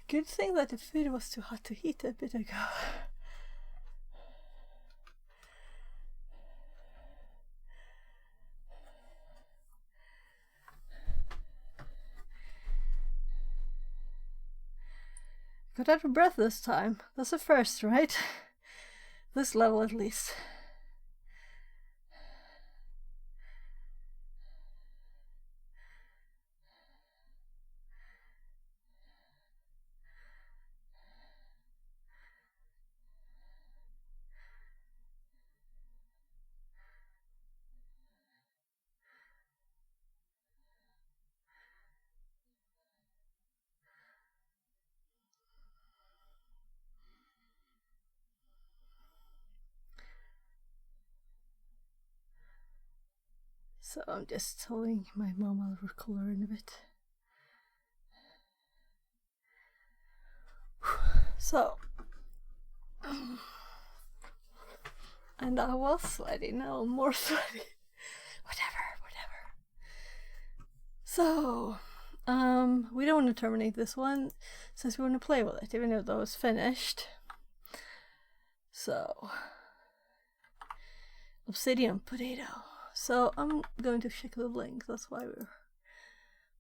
Good thing that the food was too hot to eat a bit ago. Got out of breath this time. That's a first, right? This level at least. So I'm just telling my mom I'll recolor in a bit. So, and I was sweaty, now I'm more sweaty. Whatever. So, we don't want to terminate this one since we want to play with it, even though it's finished. So, obsidian potato. So I'm going to check the link, that's why we're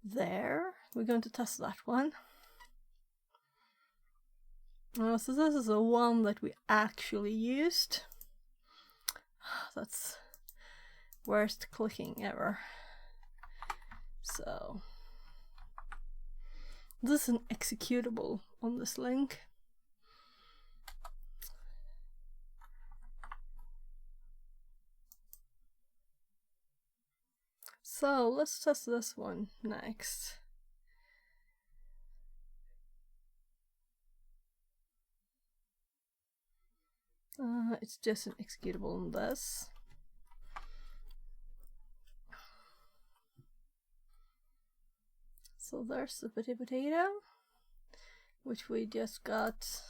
there. We're going to test that one. So this is the one that we actually used. That's worst clicking ever. So this is an executable on this link. So let's test this one next. It's just an executable on this. So there's the potato, which we just got.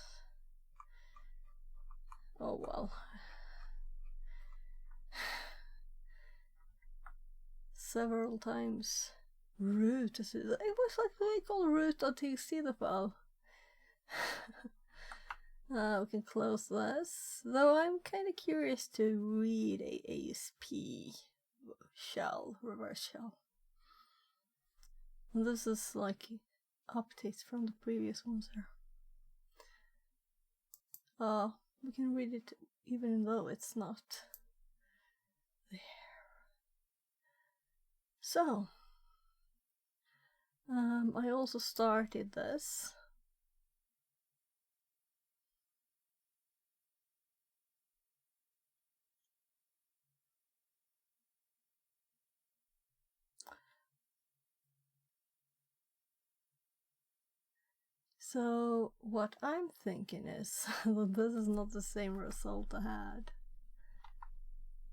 Oh well. Several times. Root. It was like we call root.txt the file. We can close this. Though I'm kind of curious to read a ASP shell, reverse shell. And this is like updates from the previous ones there. We can read it even though it's not there. So, I also started this. So what I'm thinking is that this is not the same result I had.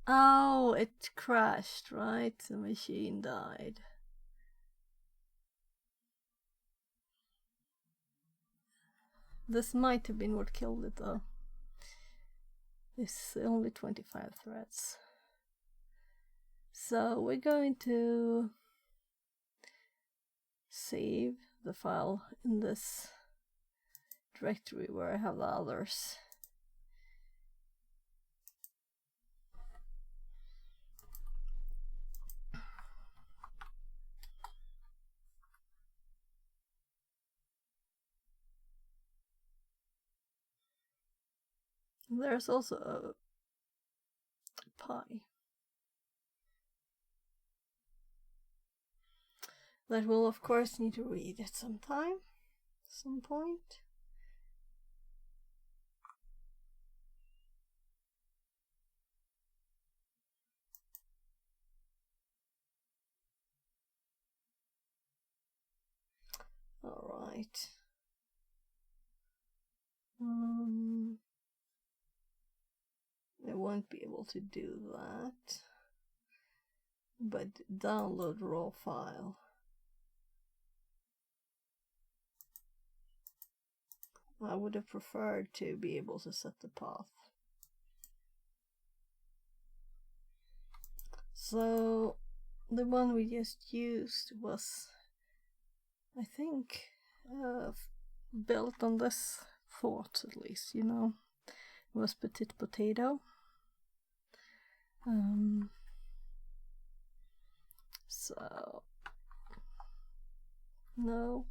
Oh, it crashed, right? The machine died. This might have been what killed it though. It's only 25 threads. So we're going to save the file in this directory where I have the others. There's also a pie that we'll of course need to read at some point. All right. I won't be able to do that, but download raw file. I would have preferred to be able to set the path. So the one we just used was, I think, built on this thought, at least, you know. It was Petit Potato. So no,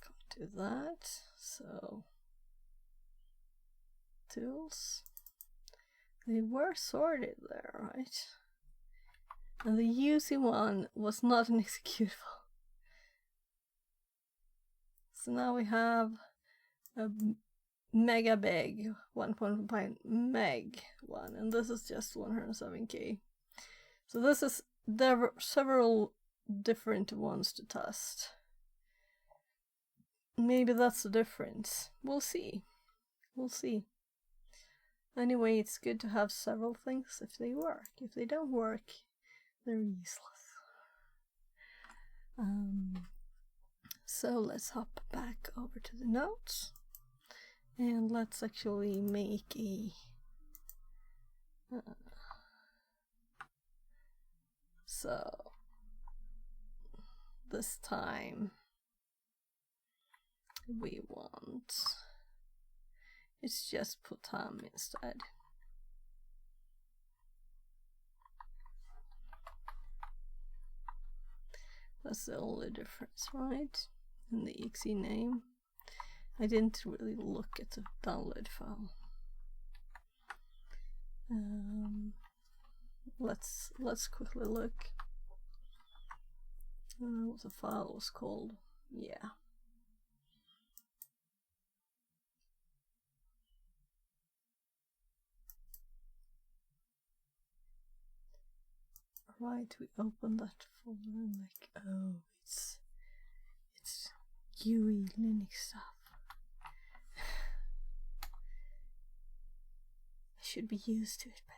can't do that. So tools, they were sorted there, right? And the UC one was not an executable. So now we have a mega big 1.5 meg one, and this is just 107k. So this is, there were several different ones to test. Maybe that's the difference. We'll see. We'll see. Anyway, it's good to have several things if they work. If they don't work, they're useless. So let's hop back over to the notes and let's actually make a so this time we want, it's just Potam instead. That's the only difference, right? In the exe name. I didn't really look at the download file. Let's quickly look. What the file was called. Yeah. Right, we open that folder and like, oh, it's GUI Linux stuff. I should be used to it by now.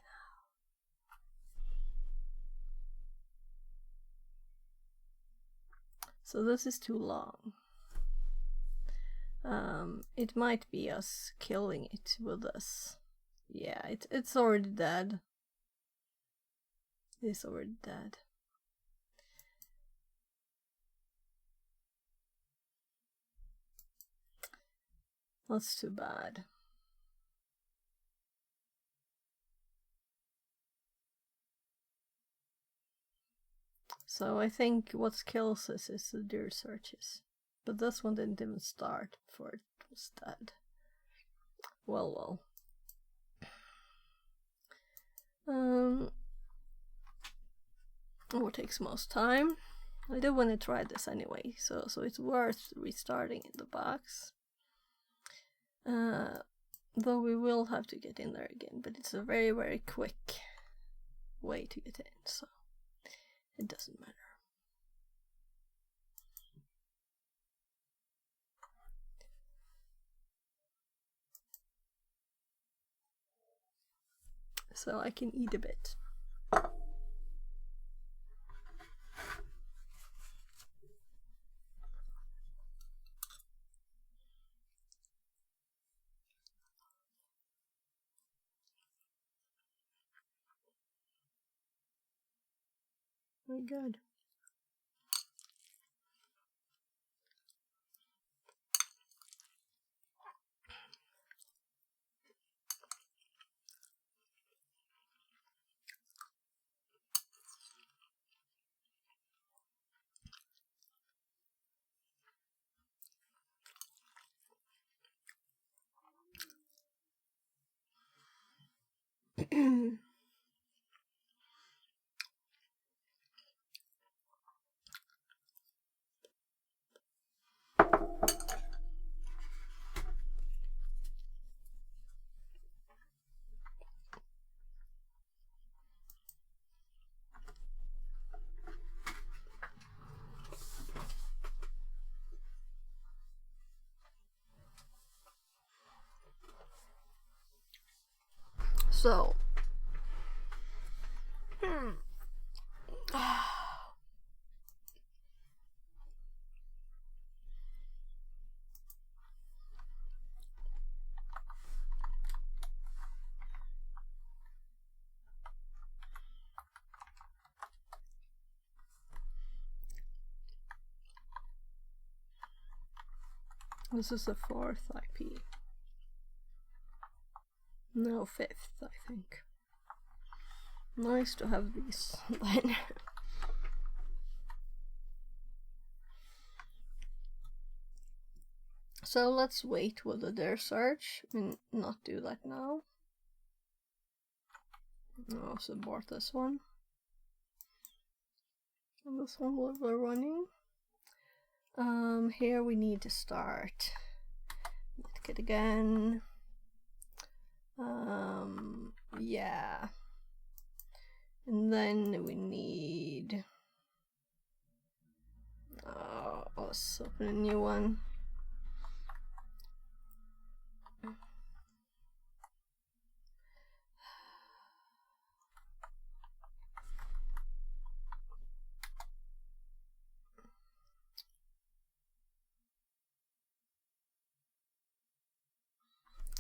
So this is too long. It might be us killing it with this. Yeah, it's already dead. It's already dead. That's too bad. So I think what kills us is the dir searches. But this one didn't even start before it was dead. Well. What takes most time? I do want to try this anyway, so it's worth restarting in the box. Though we will have to get in there again, but it's a very, very quick way to get in, so it doesn't matter. so I can eat a bit. Very good. So, this is the 4th IP. No, 5th, I think. Nice to have these then. So let's wait with the dare search and not do that now. I'll also abort this one. And this one we're running. Here we need to start. Look it again. Yeah. And then we need. Let's open a new one.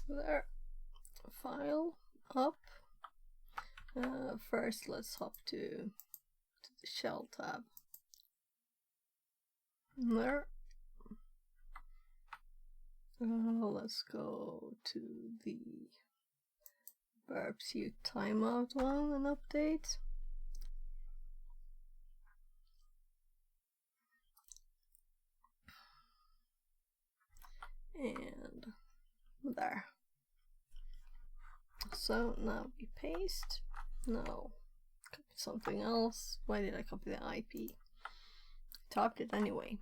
There. File up. First, let's hop to the shell tab. There. Let's go to the burp suit timeout one and update. And there. So now we paste. No. Copy something else. Why did I copy the IP? Typed it anyway.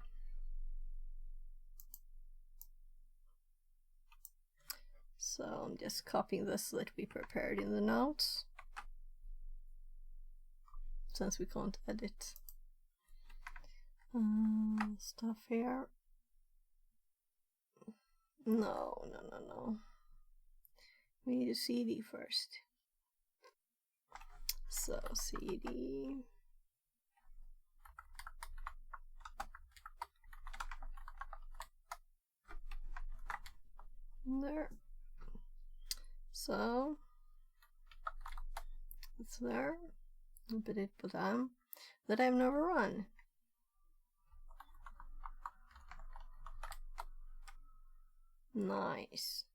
So I'm just copying this that we prepared in the notes, since we can't edit stuff here. No. We need a CD first. So CD. There. So it's there. But that I've never run. Nice.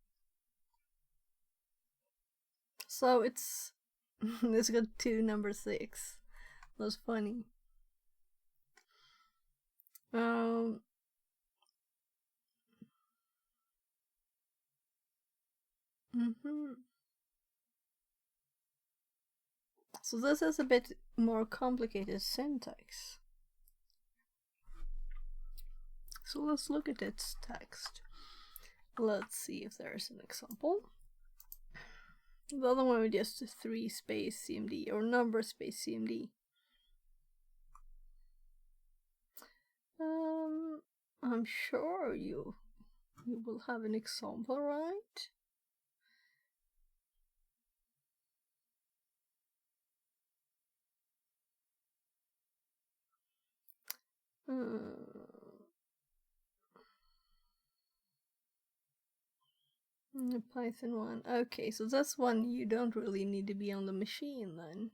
So it's it's got 2 number 6. That's funny. So this is a bit more complicated syntax. So let's look at its text. Let's see if there's an example. The other one was just 3 space CMD or number space CMD. I'm sure you will have an example, right? The Python one. Okay, so that's one you don't really need to be on the machine then.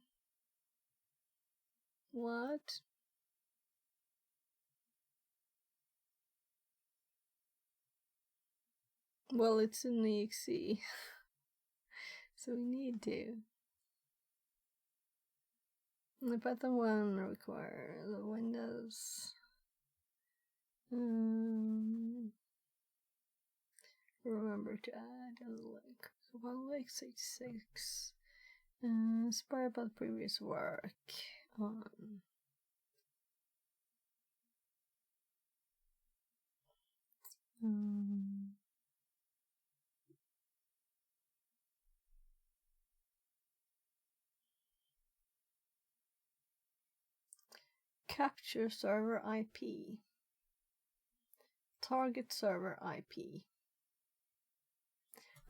What? Well, it's in the exe, so we need to. The Python one requires the Windows. Remember to add a link. 1x86. Inspired by the previous work on. Capture server IP. Target server IP.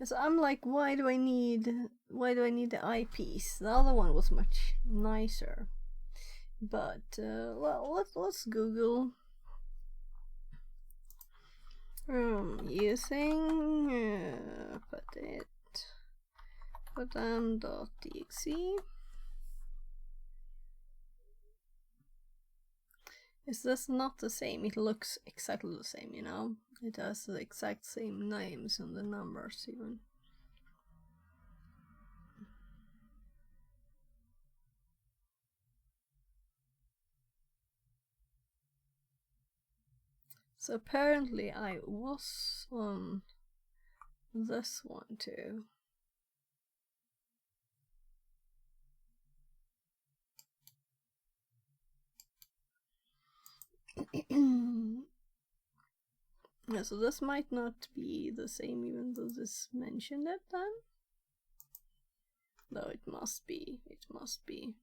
So I'm like, why do I need the IPs? The other one was much nicer. But well, let's Google. Using patam.exe. Is this not the same? It looks exactly the same, you know? It has the exact same names and the numbers even. So apparently I was on this one too. Yeah, so this might not be the same even though this mentioned it then. Though it must be. It must be.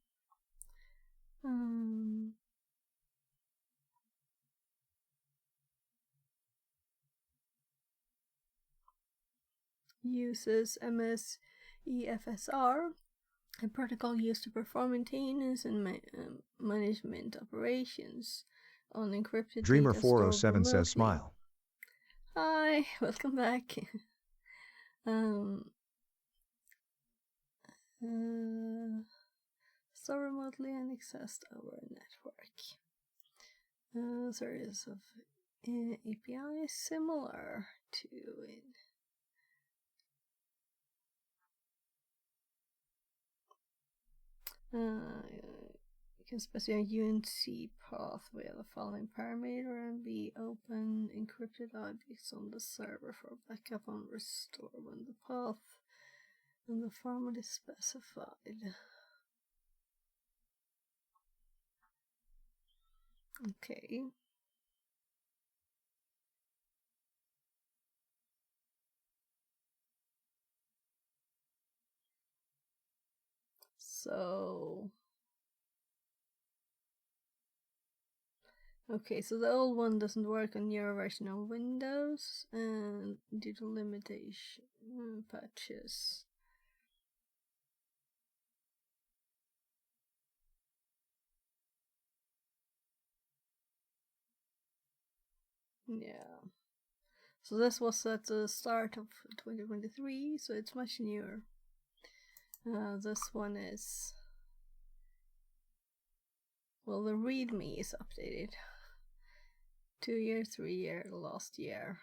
Uses MSEFSR, a protocol used to perform maintenance and management operations on encrypted Dreamer data stored 407 remotely. says smile. Hi, welcome back. Store remotely and accessed over a network. Series of APIs similar to it. You can specify a UNC path with the following parameter and be open encrypted objects on the server for backup and restore when the path and the format is specified. Okay. So okay, so the old one doesn't work on your version of Windows and due to limitation patches. Yeah. So this was at the start of 2023, so it's much newer. This one is, well, the README is updated. 2 year, 3 year, last year.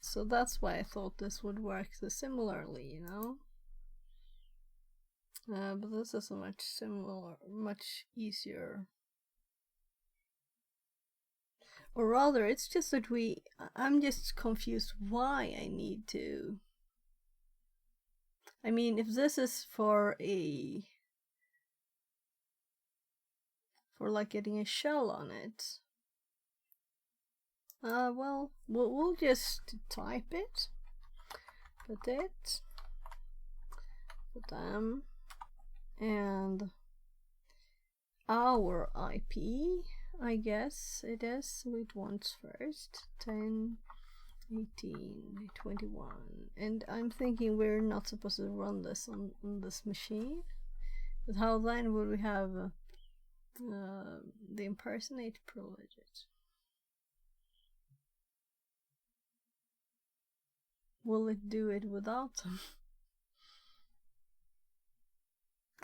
So that's why I thought this would work similarly, you know? But this is a much easier. Or rather, it's just that I'm just confused why I need to. I mean, if this is for like getting a shell on it, well, we'll just type it, patam, and our IP, I guess it is, it wants first, 10 18, 21. And I'm thinking we're not supposed to run this on this machine. But how then would we have the impersonate privileges? Will it do it without them?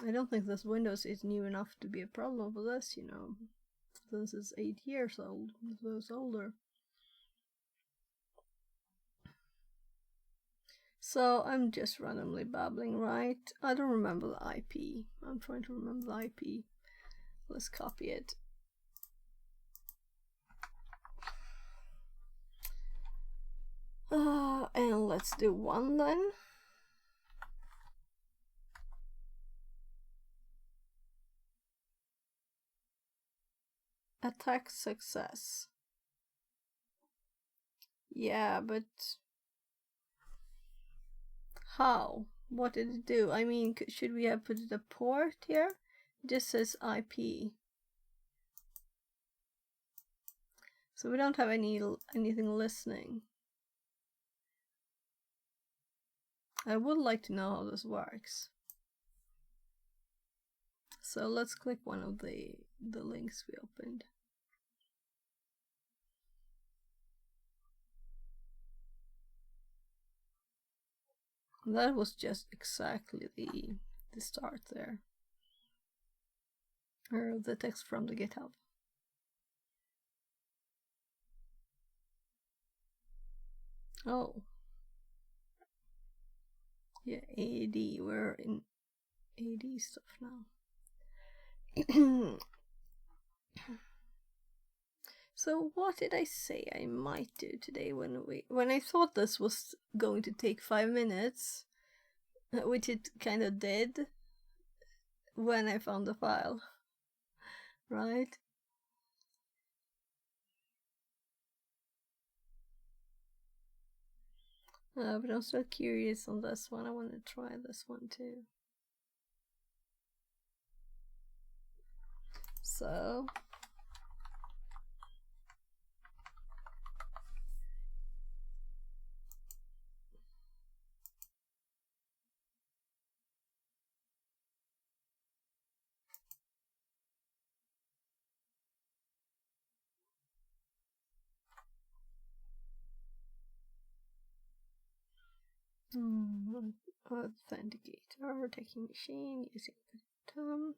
I don't think this Windows is new enough to be a problem for this, you know. Since it's 8 years old, so it's older. So I'm just randomly babbling, right? I don't remember the IP. I'm trying to remember the IP. Let's copy it. And let's do 1 then. Attack success. Yeah, but how? What did it do? I mean, should we have put a port here? It just says IP. So we don't have anything listening. I would like to know how this works. So let's click one of the links we opened. That was just exactly the start there. Or the text from the GitHub. Oh. Yeah, AD. We're in AD stuff now. So what did I say I might do today when I thought this was going to take 5 minutes, which it kind of did when I found the file, right? But I'm still curious on this one. I want to try this one too. So authenticator, taking machine, using the term.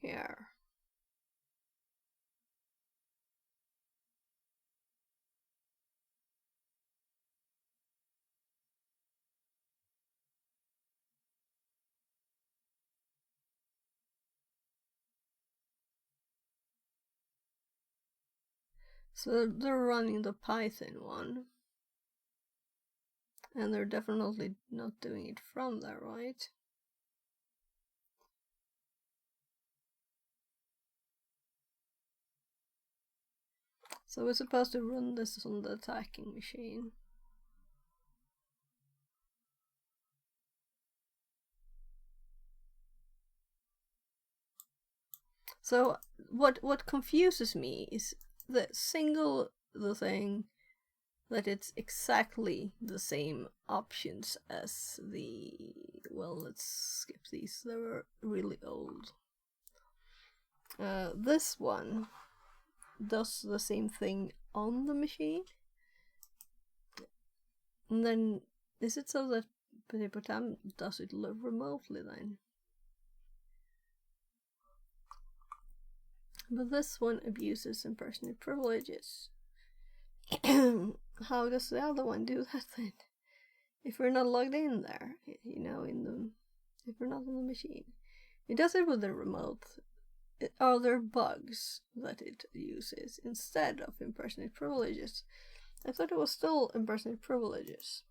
Here. So they're running the Python one. And they're definitely not doing it from there, right? So we're supposed to run this on the attacking machine. So what confuses me is the thing that it's exactly the same options as well, let's skip these, they were really old. This one does the same thing on the machine, and then is it so that Potam does it remotely then? But this one abuses impersonate privileges. How does the other one do that then? If we're not logged in there, you know, if we're not on the machine. It does it with the remote. Are there bugs that it uses instead of impersonate privileges? I thought it was still impersonate privileges.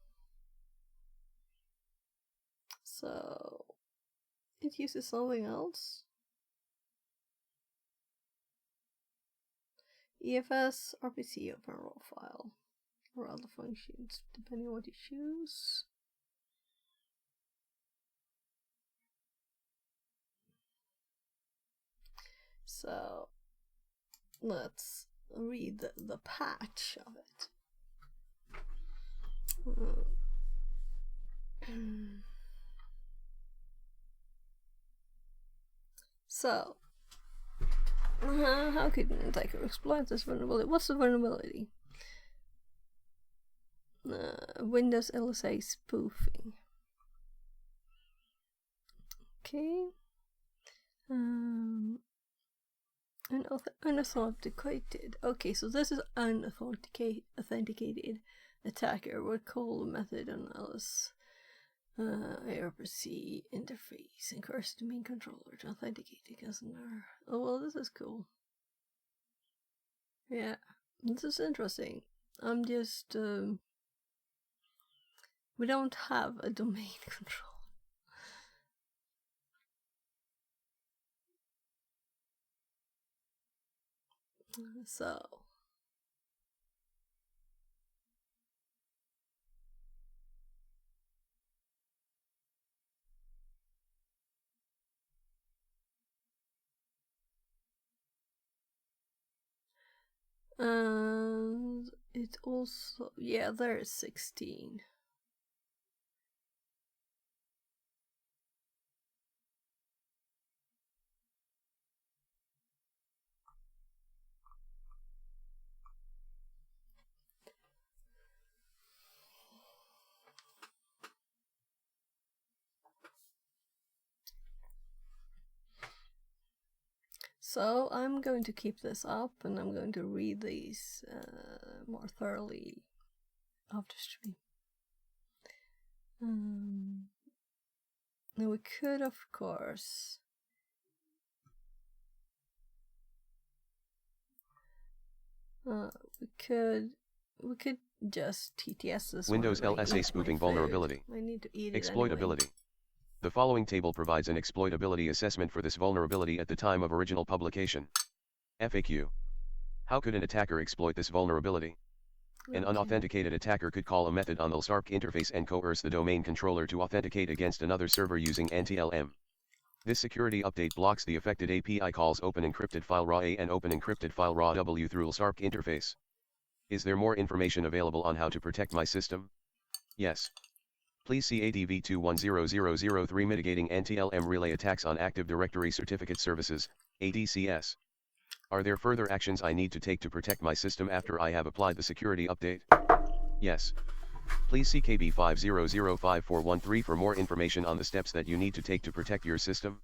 So it uses something else. EFS, RPC, open raw file, or other functions, depending on what you choose. So let's read the patch of it. So, how could an attacker exploit this vulnerability? What's the vulnerability? Windows LSA spoofing. Okay. Unauthenticated. Okay, so this is unauthenticated attacker would call the method on ls ARPC interface and curse the main controller to authenticate the customer. Oh well, this is cool. Yeah, this is interesting. I'm just we don't have a domain control. So and it also, yeah, there is 16. So I'm going to keep this up and I'm going to read these more thoroughly after stream. Now we could, of course, we could just TTS this Windows one. LSA spoofing vulnerability. I need to eat it Exploitability. anyway. The following table provides an exploitability assessment for this vulnerability at the time of original publication. FAQ. How could an attacker exploit this vulnerability? An unauthenticated attacker could call a method on the LSARP interface and coerce the domain controller to authenticate against another server using anti-LM. This security update blocks the affected API calls Open Encrypted File RAW A and Open Encrypted File RAW W through LSARP interface. Is there more information available on how to protect my system? Yes. Please see ADV 210003 Mitigating Anti-LM Relay Attacks on Active Directory Certificate Services, ADCS. Are there further actions I need to take to protect my system after I have applied the security update? Yes. Please see KB 5005413 for more information on the steps that you need to take to protect your system.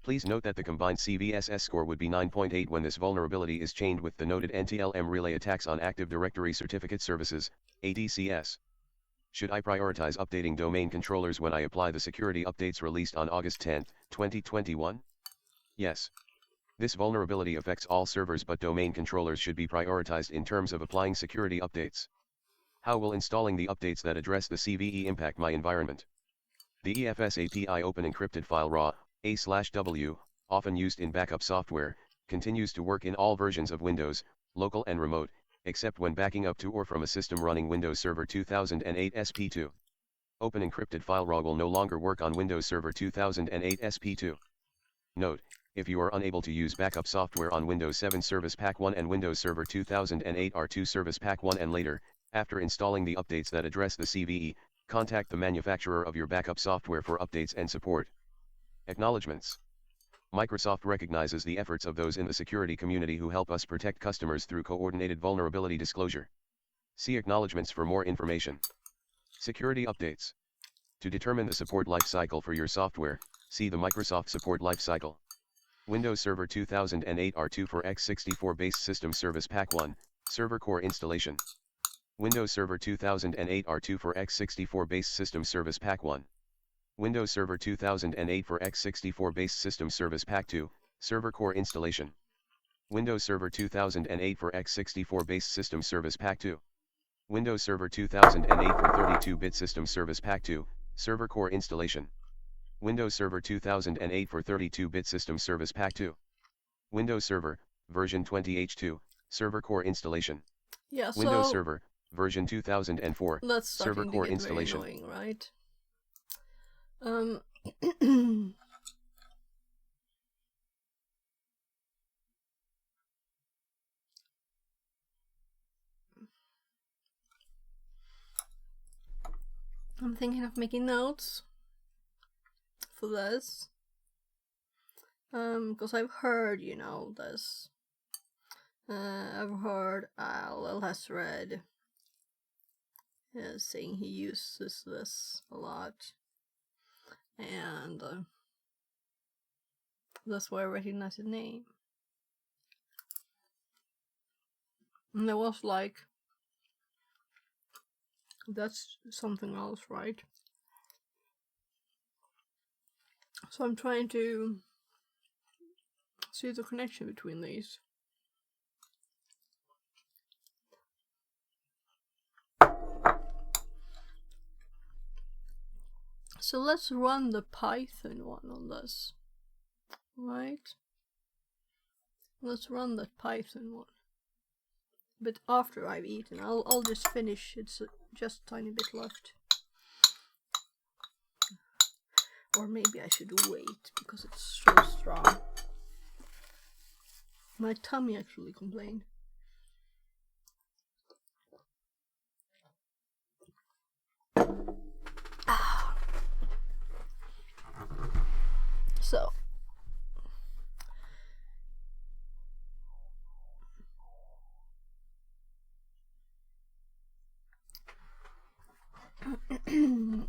Please note that the combined CVSS score would be 9.8 when this vulnerability is chained with the noted anti-LM relay attacks on Active Directory Certificate Services, ADCS. Should I prioritize updating domain controllers when I apply the security updates released on August 10, 2021? Yes. This vulnerability affects all servers, but domain controllers should be prioritized in terms of applying security updates. How will installing the updates that address the CVE impact my environment? The EFS API Open Encrypted File RAW, A/W, often used in backup software, continues to work in all versions of Windows, local and remote, except when backing up to or from a system running Windows Server 2008 SP2. Open Encrypted File RAW will no longer work on Windows Server 2008 SP2. Note, if you are unable to use backup software on Windows 7 Service Pack 1 and Windows Server 2008 R2 Service Pack 1 and later, after installing the updates that address the CVE, contact the manufacturer of your backup software for updates and support. Acknowledgements. Microsoft recognizes the efforts of those in the security community who help us protect customers through coordinated vulnerability disclosure. See acknowledgements for more information. Security updates. To determine the support lifecycle for your software, see the Microsoft Support Lifecycle. Windows Server 2008 R2 for x64 Base System Service Pack 1, Server Core Installation. Windows Server 2008 R2 for x64 Base System Service Pack 1. Windows Server 2008 for x64 Base System Service Pack 2, Server Core Installation. Windows Server 2008 for x64 Base System Service Pack 2. Windows Server 2008 for 32-bit System Service Pack 2, Server Core Installation. Windows Server 2008 for 32-bit System Service Pack 2. Windows Server, version 20H2, Server Core Installation. Yeah, so Windows Server, version 2004, that's Server starting Core to get very Installation. annoying, right? I'm thinking of making notes for this. Because I've heard, you know, this. I've heard Al has read saying he uses this a lot. And that's why I recognize the name. And I was like, that's something else, right? So I'm trying to see the connection between these. So let's run the Python one on this, right? Let's run that Python one. But after I've eaten, I'll just finish. It's just a tiny bit left. Or maybe I should wait because it's so strong. My tummy actually complained. So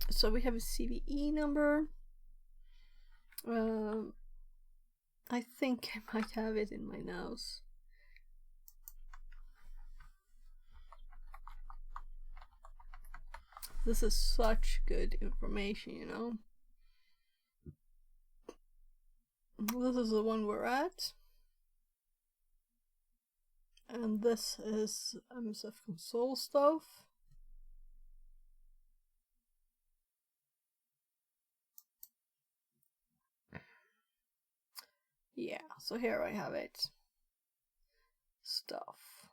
so we have a CVE number. I think I might have it in my nose. This is such good information, you know. This is the one we're at. And this is MSF console stuff. Yeah, so here I have it. Stuff.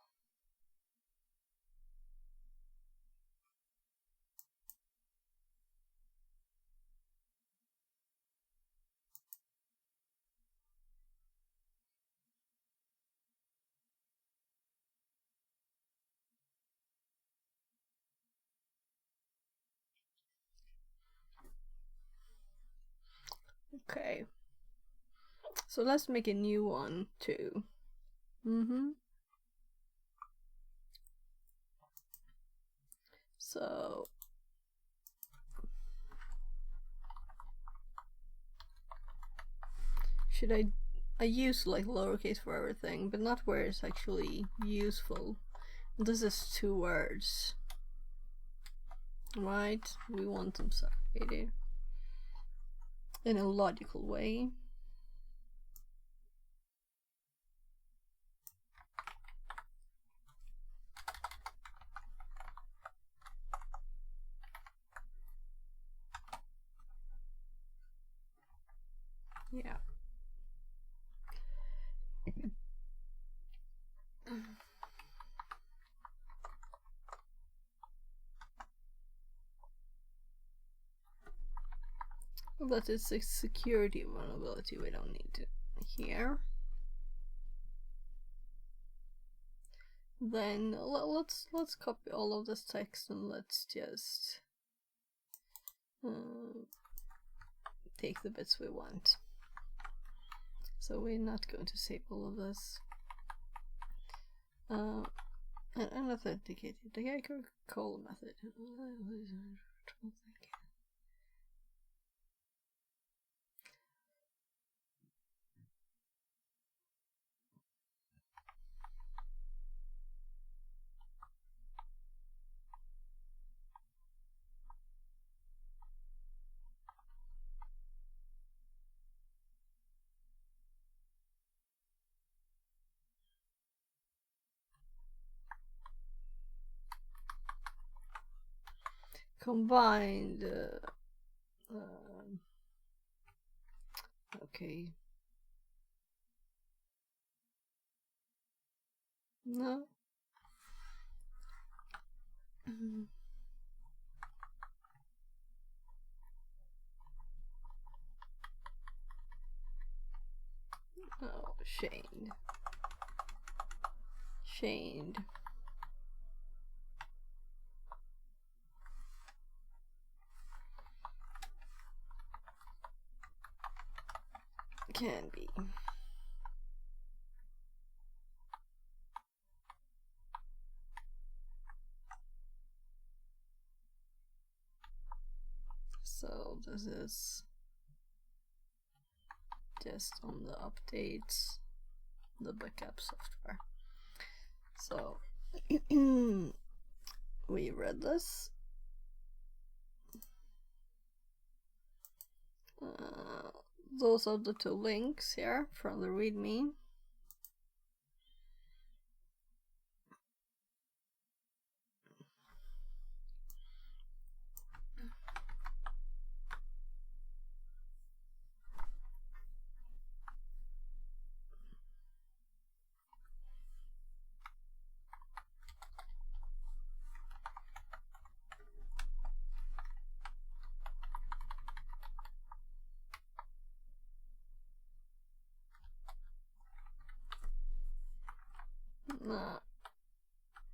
Okay. So let's make a new one too. So should I use like lowercase for everything, but not where it's actually useful. This is 2 words. Right? We want them separated in a logical way. Yeah. That is a security vulnerability we don't need to here. Then let's copy all of this text and let's just take the bits we want. So we're not going to save all of this. An authenticated hacker call method. Combined. Okay. No. Oh, shamed. can be. So this is just on the updates, the backup software. So we read this. Those are the two links here from the README.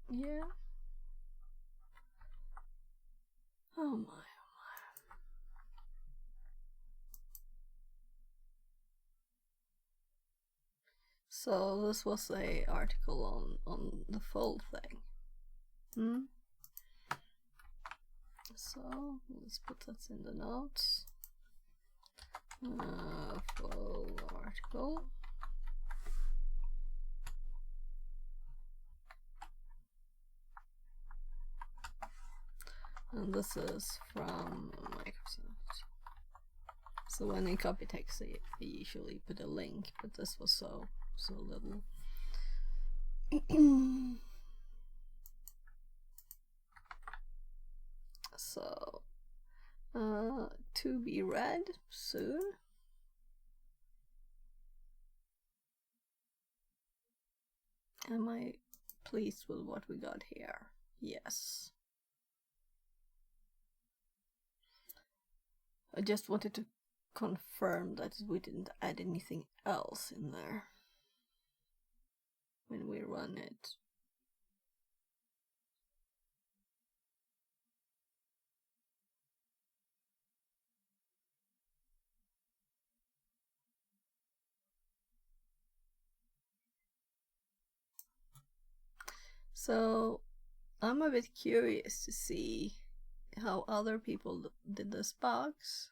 Yeah. Oh my. So this was a article on the full thing. So let's put that in the notes. Full article. And this is from Microsoft. So when I copy text, I usually put a link, but this was so little. So, to be read soon. Am I pleased with what we got here? Yes. I just wanted to confirm that we didn't add anything else in there when we run it. So I'm a bit curious to see how other people did this box.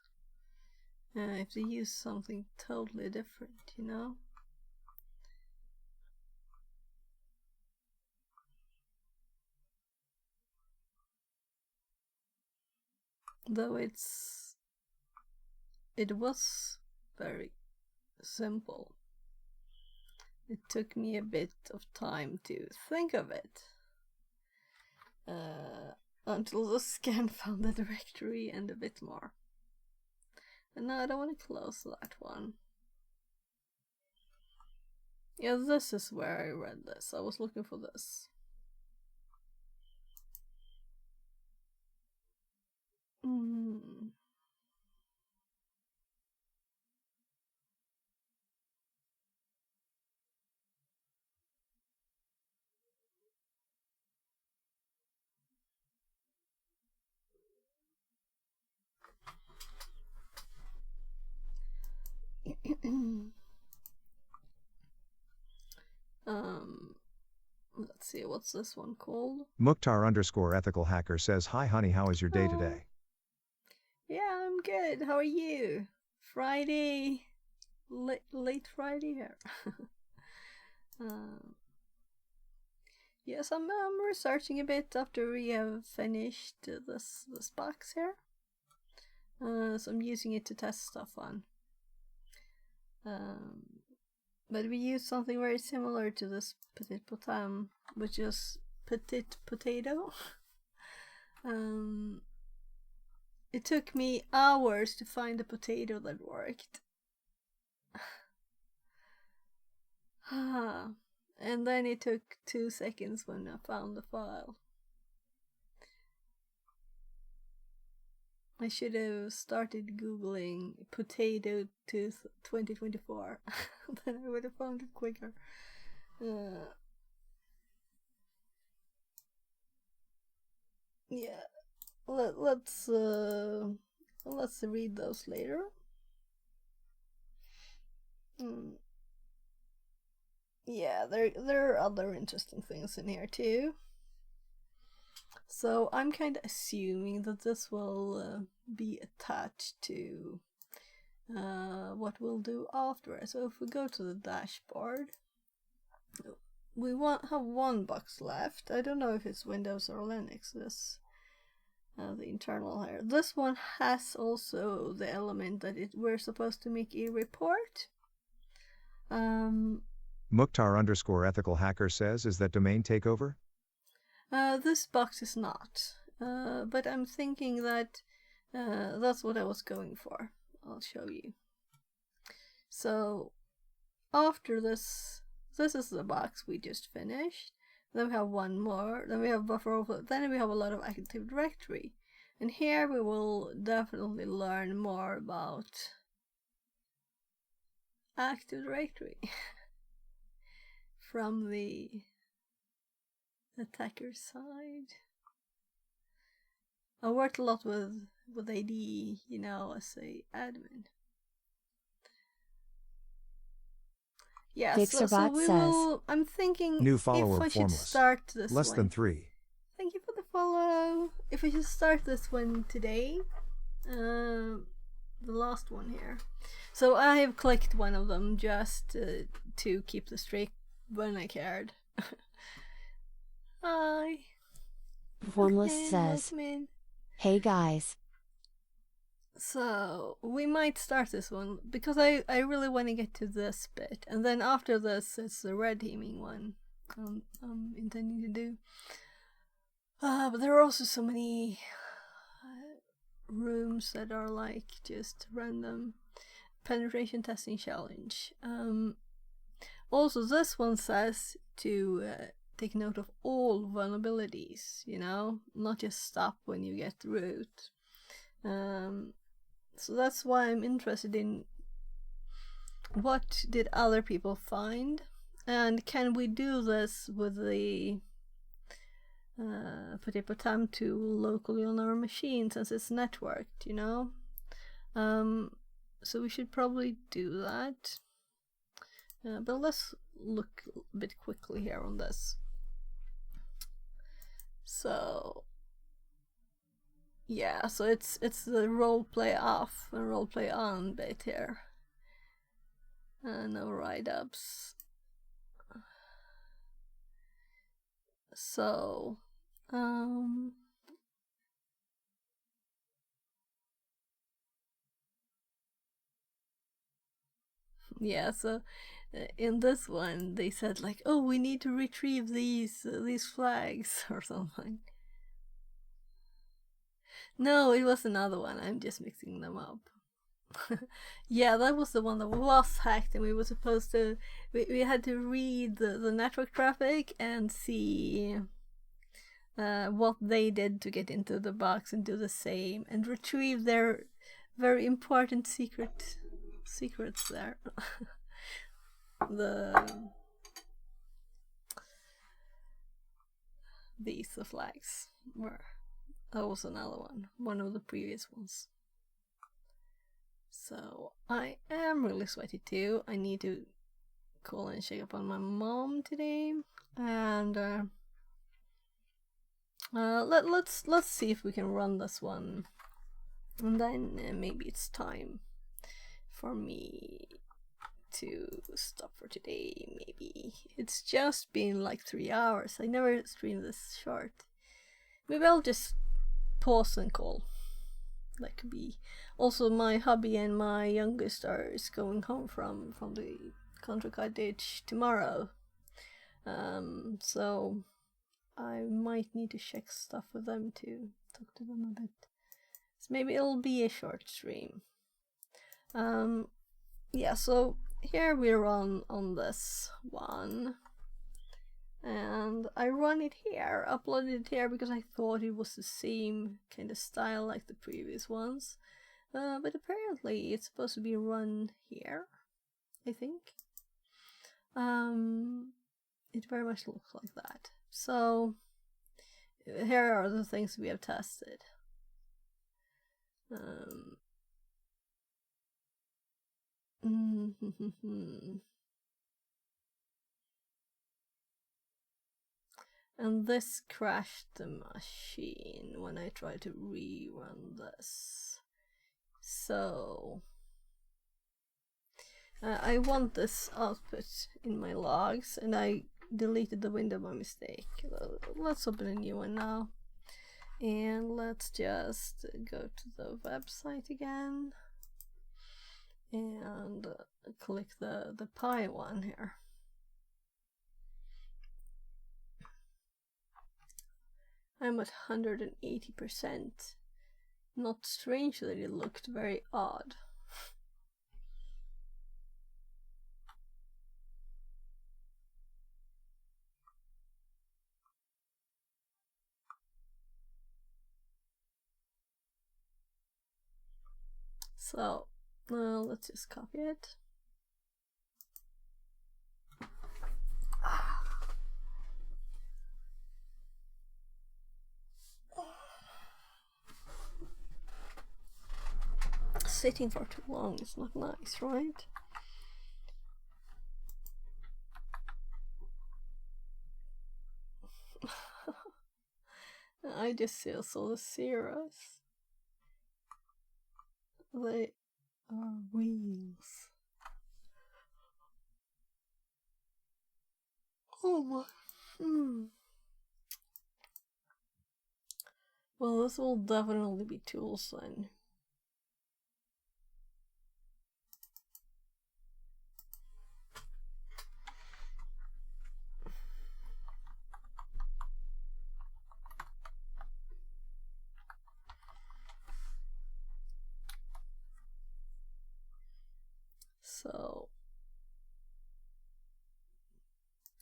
If they use something totally different, you know? Though it was very simple. It took me a bit of time to think of it. Until the scan found the directory and a bit more. And now I don't want to close that one. Yeah, this is where I read this. I was looking for this. Let's see, what's this one called? Mukhtar_ethical hacker says, "Hi honey, how is your day today?" Yeah, I'm good. How are you? Friday, late Friday here. Yes, I'm researching a bit after we have finished this box here. So I'm using it to test stuff on. But we use something very similar to this petit potam, which is petit potato. It took me hours to find a potato that worked. And then it took 2 seconds when I found the file. I should have started googling potato tooth 2024. Then I would have found it quicker. Yeah, let's read those later. Yeah, there are other interesting things in here too. So I'm kind of assuming that this will be attached to what we'll do after. So if we go to the dashboard, we have one box left. I don't know if it's Windows or Linux. This the internal here. This one has also the element that we're supposed to make a report. Mukhtar_ethical hacker says, is that domain takeover? This box is not, but I'm thinking that that's what I was going for. I'll show you. So after this is the box we just finished. Then we have one more, then we have buffer overflow, then we have a lot of Active Directory. And here we will definitely learn more about Active Directory from the attacker side. I worked a lot with AD, you know, as a admin. Yeah, so we will. I'm thinking new follower if I should formless. start this Less one. than 3. Thank you for the follow. If I should start this one today, the last one here. So I have clicked one of them just to keep the streak when I cared. Hi. Formless says, hey guys. So we might start this one because I really want to get to this bit, and then after this it's the red teaming one I'm intending to do. But there are also so many rooms that are like just random penetration testing challenge. Also, this one says to take note of all vulnerabilities, you know, not just stop when you get root. So that's why I'm interested in what did other people find, and can we do this with the Potato tool locally on our machine since it's networked, you know? So we should probably do that. But let's look a bit quickly here on this. So yeah, so it's the roleplay off and roleplay on bit here. No write-ups. So yeah, so in this one they said like, oh, we need to retrieve these flags or something. No, it was another one. I'm just mixing them up. Yeah, that was the one that was hacked, and we were supposed to. We had to read the network traffic and see what they did to get into the box and do the same and retrieve their very important secrets there. The flags were. That was another one of the previous ones. So I am really sweaty too. I need to call and check up on my mom today, and let's see if we can run this one, and then maybe it's time for me to stop for today. Maybe it's just been like 3 hours. I never streamed this short. Maybe I'll just pause and call. That could be. Also, my hubby and my youngest are going home from the country cottage tomorrow, so I might need to check stuff with them to talk to them a bit. So maybe it'll be a short stream. Yeah, so here we're on this one, and I run it here, uploaded it here because I thought it was the same kind of style like the previous ones, but apparently it's supposed to be run here, I think. It very much looks like that. So here are the things we have tested. And this crashed the machine when I tried to rerun this. So I want this output in my logs, and I deleted the window by mistake. Let's open a new one now. And let's just go to the website again and click the Pi one here. I'm at 180%. Not strange that it looked very odd. So let's just copy it. Sitting for too long is not nice, right? I just saw the zeros. They are wheels. Oh my. Well, this will definitely be tools then. So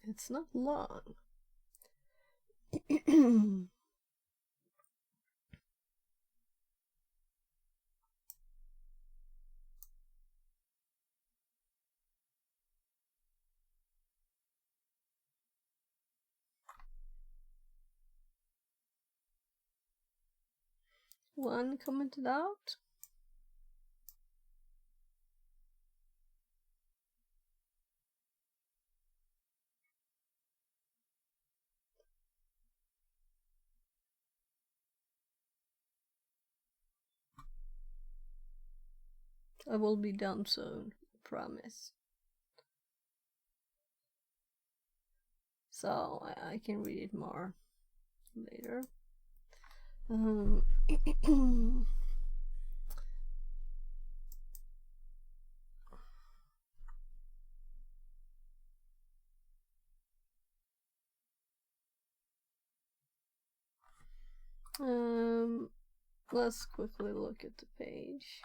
it's not long. One commented out. I will be done soon, promise. So I can read it more later. Let's quickly look at the page.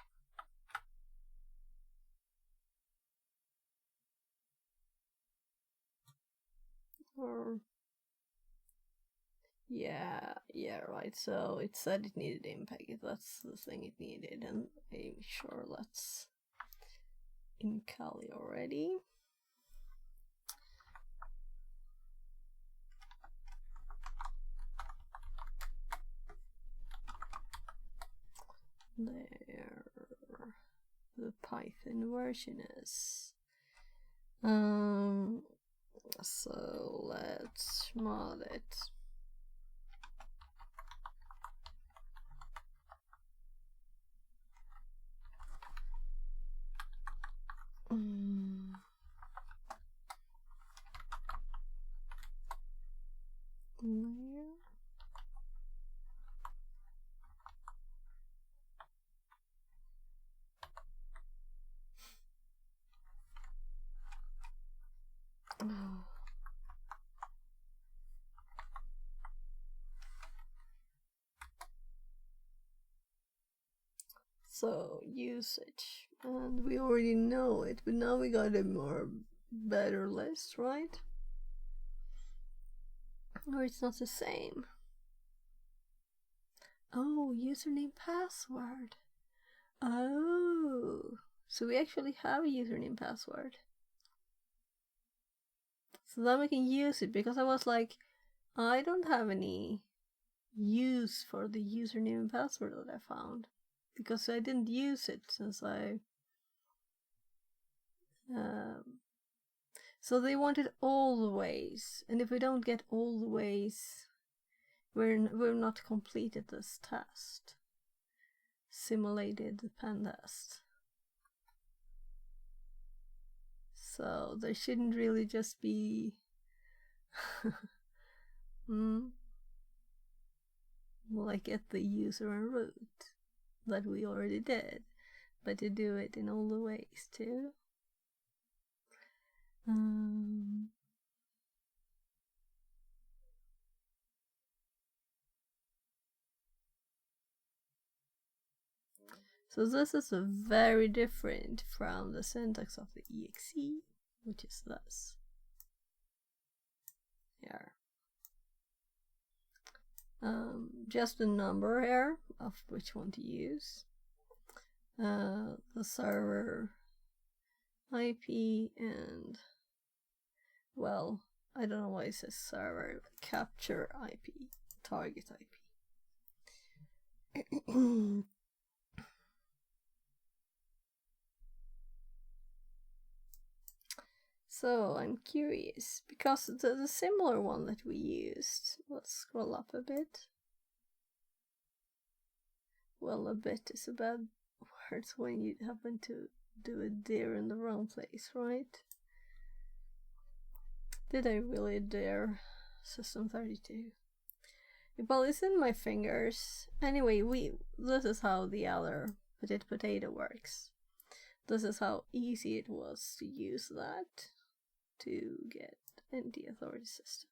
Or yeah, right. So it said it needed impact. That's the thing it needed, and I'm sure that's in Kali already. There, the Python version is. So let's mod it. Where? So usage, and we already know it, but now we got a more better list, right? Or it's not the same. Oh, username password. Oh, so we actually have a username password. So then we can use it, because I was like, I don't have any use for the username and password that I found, because I didn't use it since I So they wanted all the ways, and if we don't get all the ways, we're not completed this test. Simulated pen test. So there shouldn't really just be like at the user and root that we already did, but to do it in all the ways too. So this is very different from the syntax of the exe, which is this. Here. Just a number here of which one to use. The server IP and, well, I don't know why it says server, capture IP, target IP. So I'm curious, because the similar one that we used, let's scroll up a bit. Well, a bit is a bad word when you happen to do a dare in the wrong place, right? Did I really dare System 32? Well, it's in my fingers. Anyway, this is how the other potato works. This is how easy it was to use that to get in the authority system.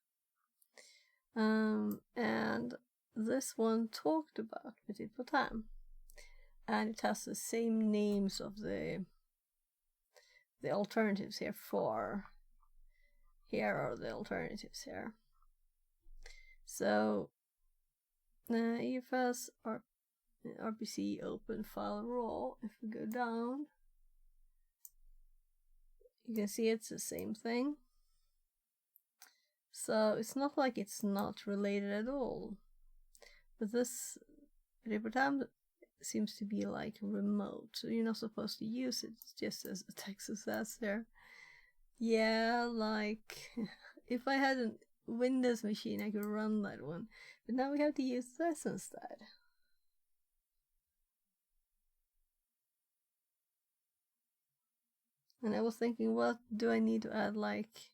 And this one talked about petit potam, and it has the same names of the alternatives here. Here are the alternatives here. So EFS RPC open file raw. If we go down, you can see it's the same thing. So it's not like it's not related at all. But this reportam seems to be like remote, so you're not supposed to use it, just as the text says there. Yeah, like if I had a Windows machine, I could run that one. But now we have to use this instead. And I was thinking, what do I need to add, like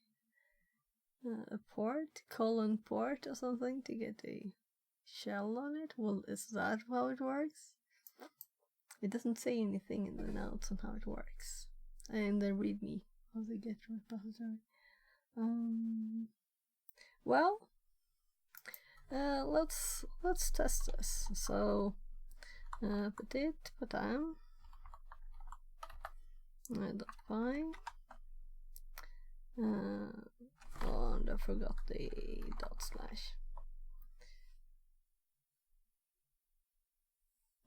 a port, port or something to get a shell on it? Well, is that how it works? It doesn't say anything in the notes on how it works. And the readme of the Git repository. Well, let's test this. So petit potam .py. Oh, and I forgot the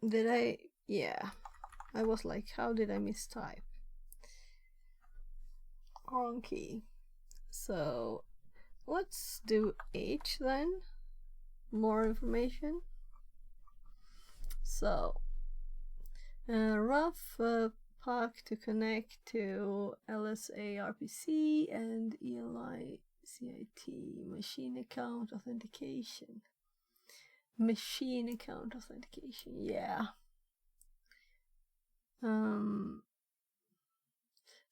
/. Did I? Yeah. I was like, how did I mistype? Wrong key. So let's do H then. More information. So rough pack to connect to LSA RPC and ELI CIT machine account authentication. Machine account authentication, yeah.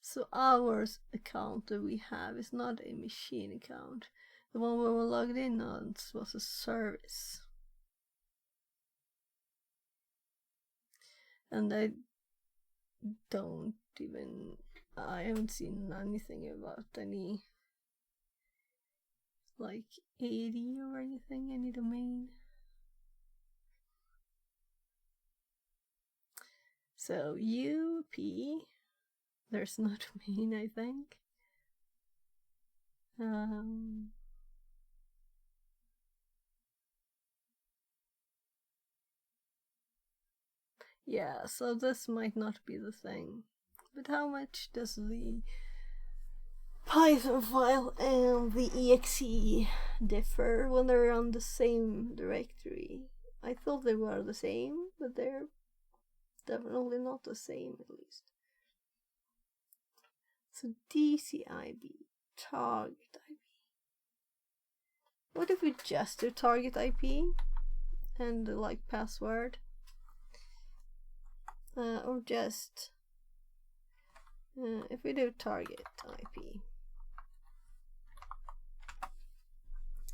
So our account that we have is not a machine account. The one we were logged in on was a service. And I haven't seen anything about any like 80 or anything, any domain. So UP, there's no domain, I think. Yeah, so this might not be the thing. But how much does the Python file and the exe differ when they're on the same directory? I thought they were the same, but they're definitely not the same, at least. So DCIB, target IP. What if we just do target IP and like password? Or just if we do target IP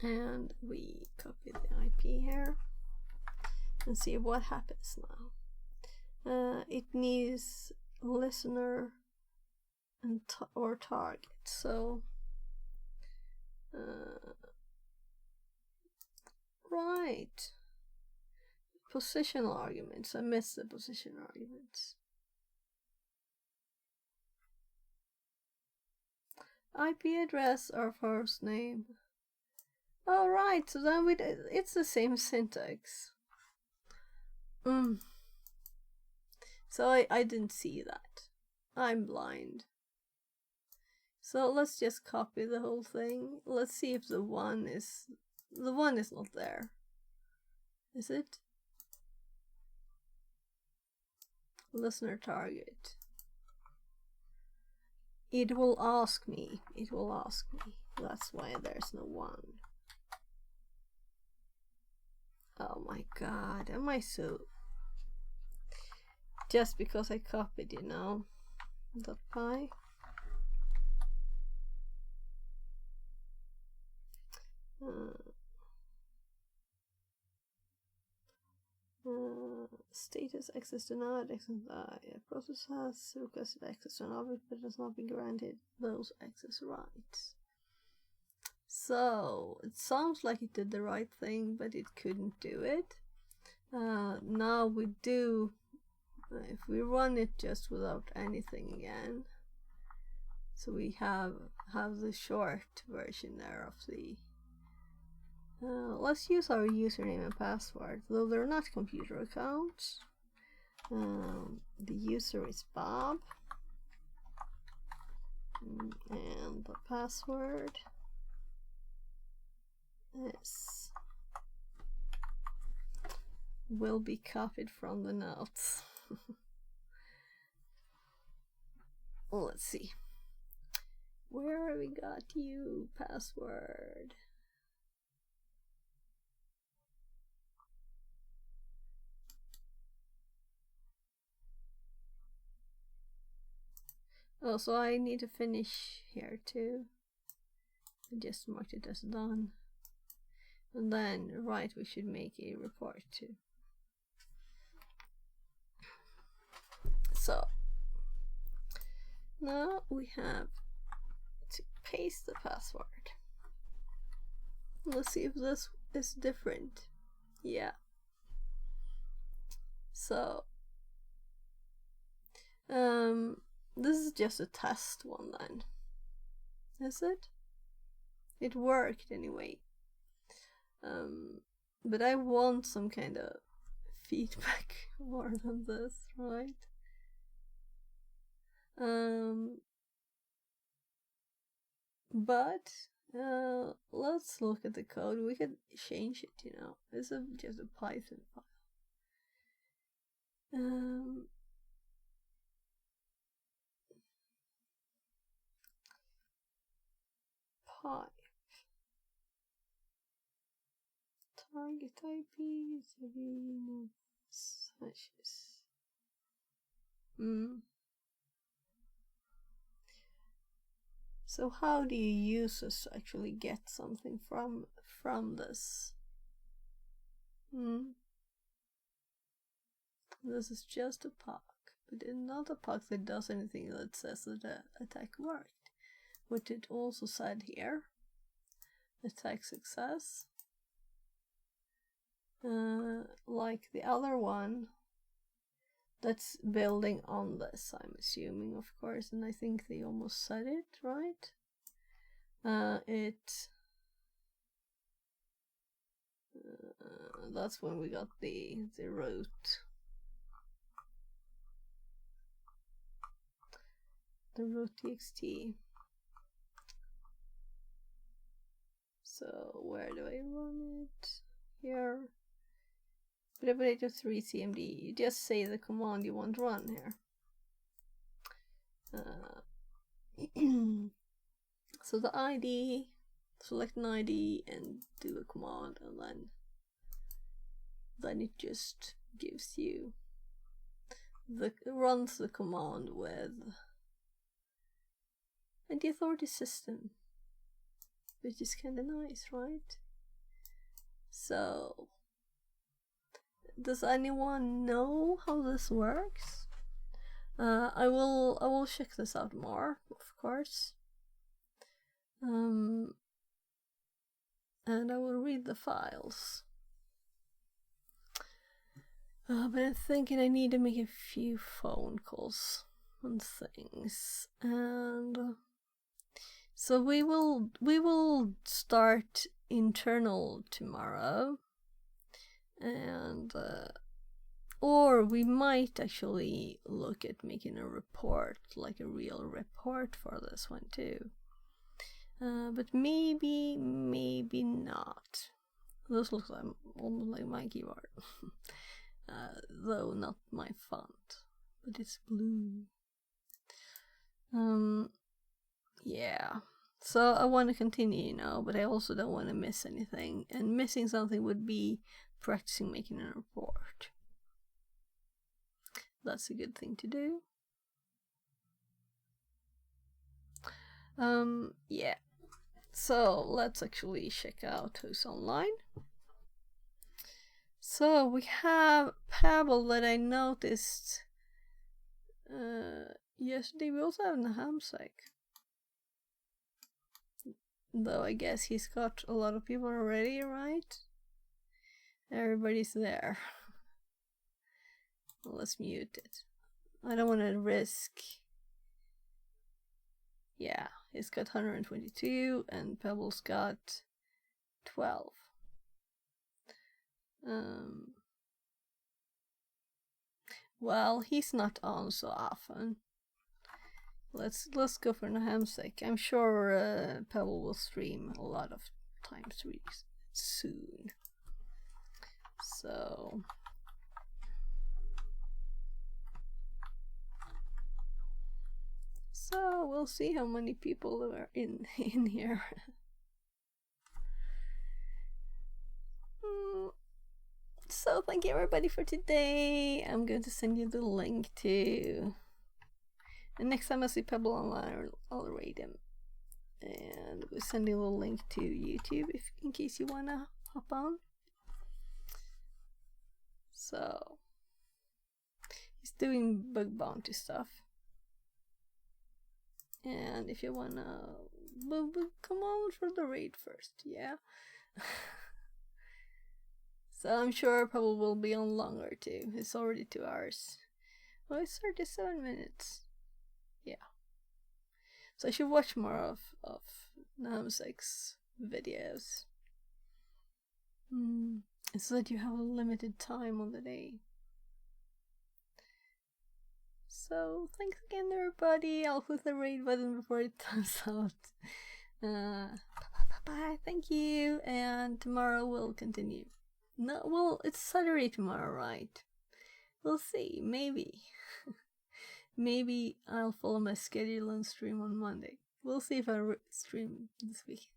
and we copy the IP here and see what happens now. It needs listener and or target. So right, positional arguments. I missed the position arguments. IP address or first name. All right, so then it's the same syntax. So I didn't see that. I'm blind. So let's just copy the whole thing. Let's see if the one is not there. Is it? Listener target. It will ask me. It will ask me. That's why there's no one. Oh my god, am I so... Just because I copied, you know, .py. Status access denied. Process has requested access to an object but has not been granted those access rights. So it sounds like it did the right thing, but it couldn't do it. Now we do. If we run it just without anything again, so we have the short version there of the. Let's use our username and password, though they're not computer accounts. The user is Bob, and the password is will be copied from the notes. Let's see. Where we got you password? Oh, so I need to finish here too. I just marked it as done. And then, right, we should make a report too. So, now we have to paste the password. Let's see if this is different. Yeah. So, this is just a test one then. Is it? It worked anyway. But I want some kind of feedback more than this, right? But let's look at the code. We could change it, you know. This is just a Python file. Pipe target IP slashes. So how do you users actually get something from this? This is just a POC, but it's not a POC that does anything that says that the attack worked. What it also said here, attack success, like the other one that's building on this, I'm assuming, of course, and I think they almost said it, right? That's when we got the root. The root txt. So where do I run it? Here. Preparator 3 cmd. You just say the command you want to run here. So the ID, select an ID and do a command, and then it just gives you runs the command with the authority system, which is kind of nice, right? So, does anyone know how this works? I will check this out more, of course. And I will read the files. But I'm thinking I need to make a few phone calls and things, and so we will start internal tomorrow, and or we might actually look at making a report, like a real report for this one too. But maybe not. This looks like almost like my keyboard. Though not my font, but it's blue. Yeah. So I want to continue, but I also don't want to miss anything. And missing something would be practicing making a report. That's a good thing to do. Yeah. So let's actually check out who's online. So we have Pebble that I noticed yesterday. We also have Nahamsek. Though I guess he's got a lot of people already, right? Everybody's there. Well, let's mute it. I don't want to risk. Yeah, he's got 122 and Pebble's got 12. Well, he's not on so often. Let's go for Nahamsek. I'm sure Pebble will stream a lot of times really soon. So we'll see how many people are in here. So thank you everybody for today. I'm going to send you the link to. And next time I see Pebble online, I'll rate him. And we'll send you a little link to YouTube in case you wanna hop on. So he's doing bug bounty stuff. And if you wanna come on for the raid first, yeah. So I'm sure Pebble will be on longer too. It's already 2 hours. Well, it's 37 minutes. Yeah. So I should watch more of Nahamsek's videos. So that you have a limited time on the day. So thanks again everybody. I'll click the raid button before it times out. Bye. Thank you. And tomorrow we'll continue. No, well, it's Saturday tomorrow, right? We'll see. Maybe. Maybe I'll follow my schedule and stream on Monday. We'll see if I stream this week.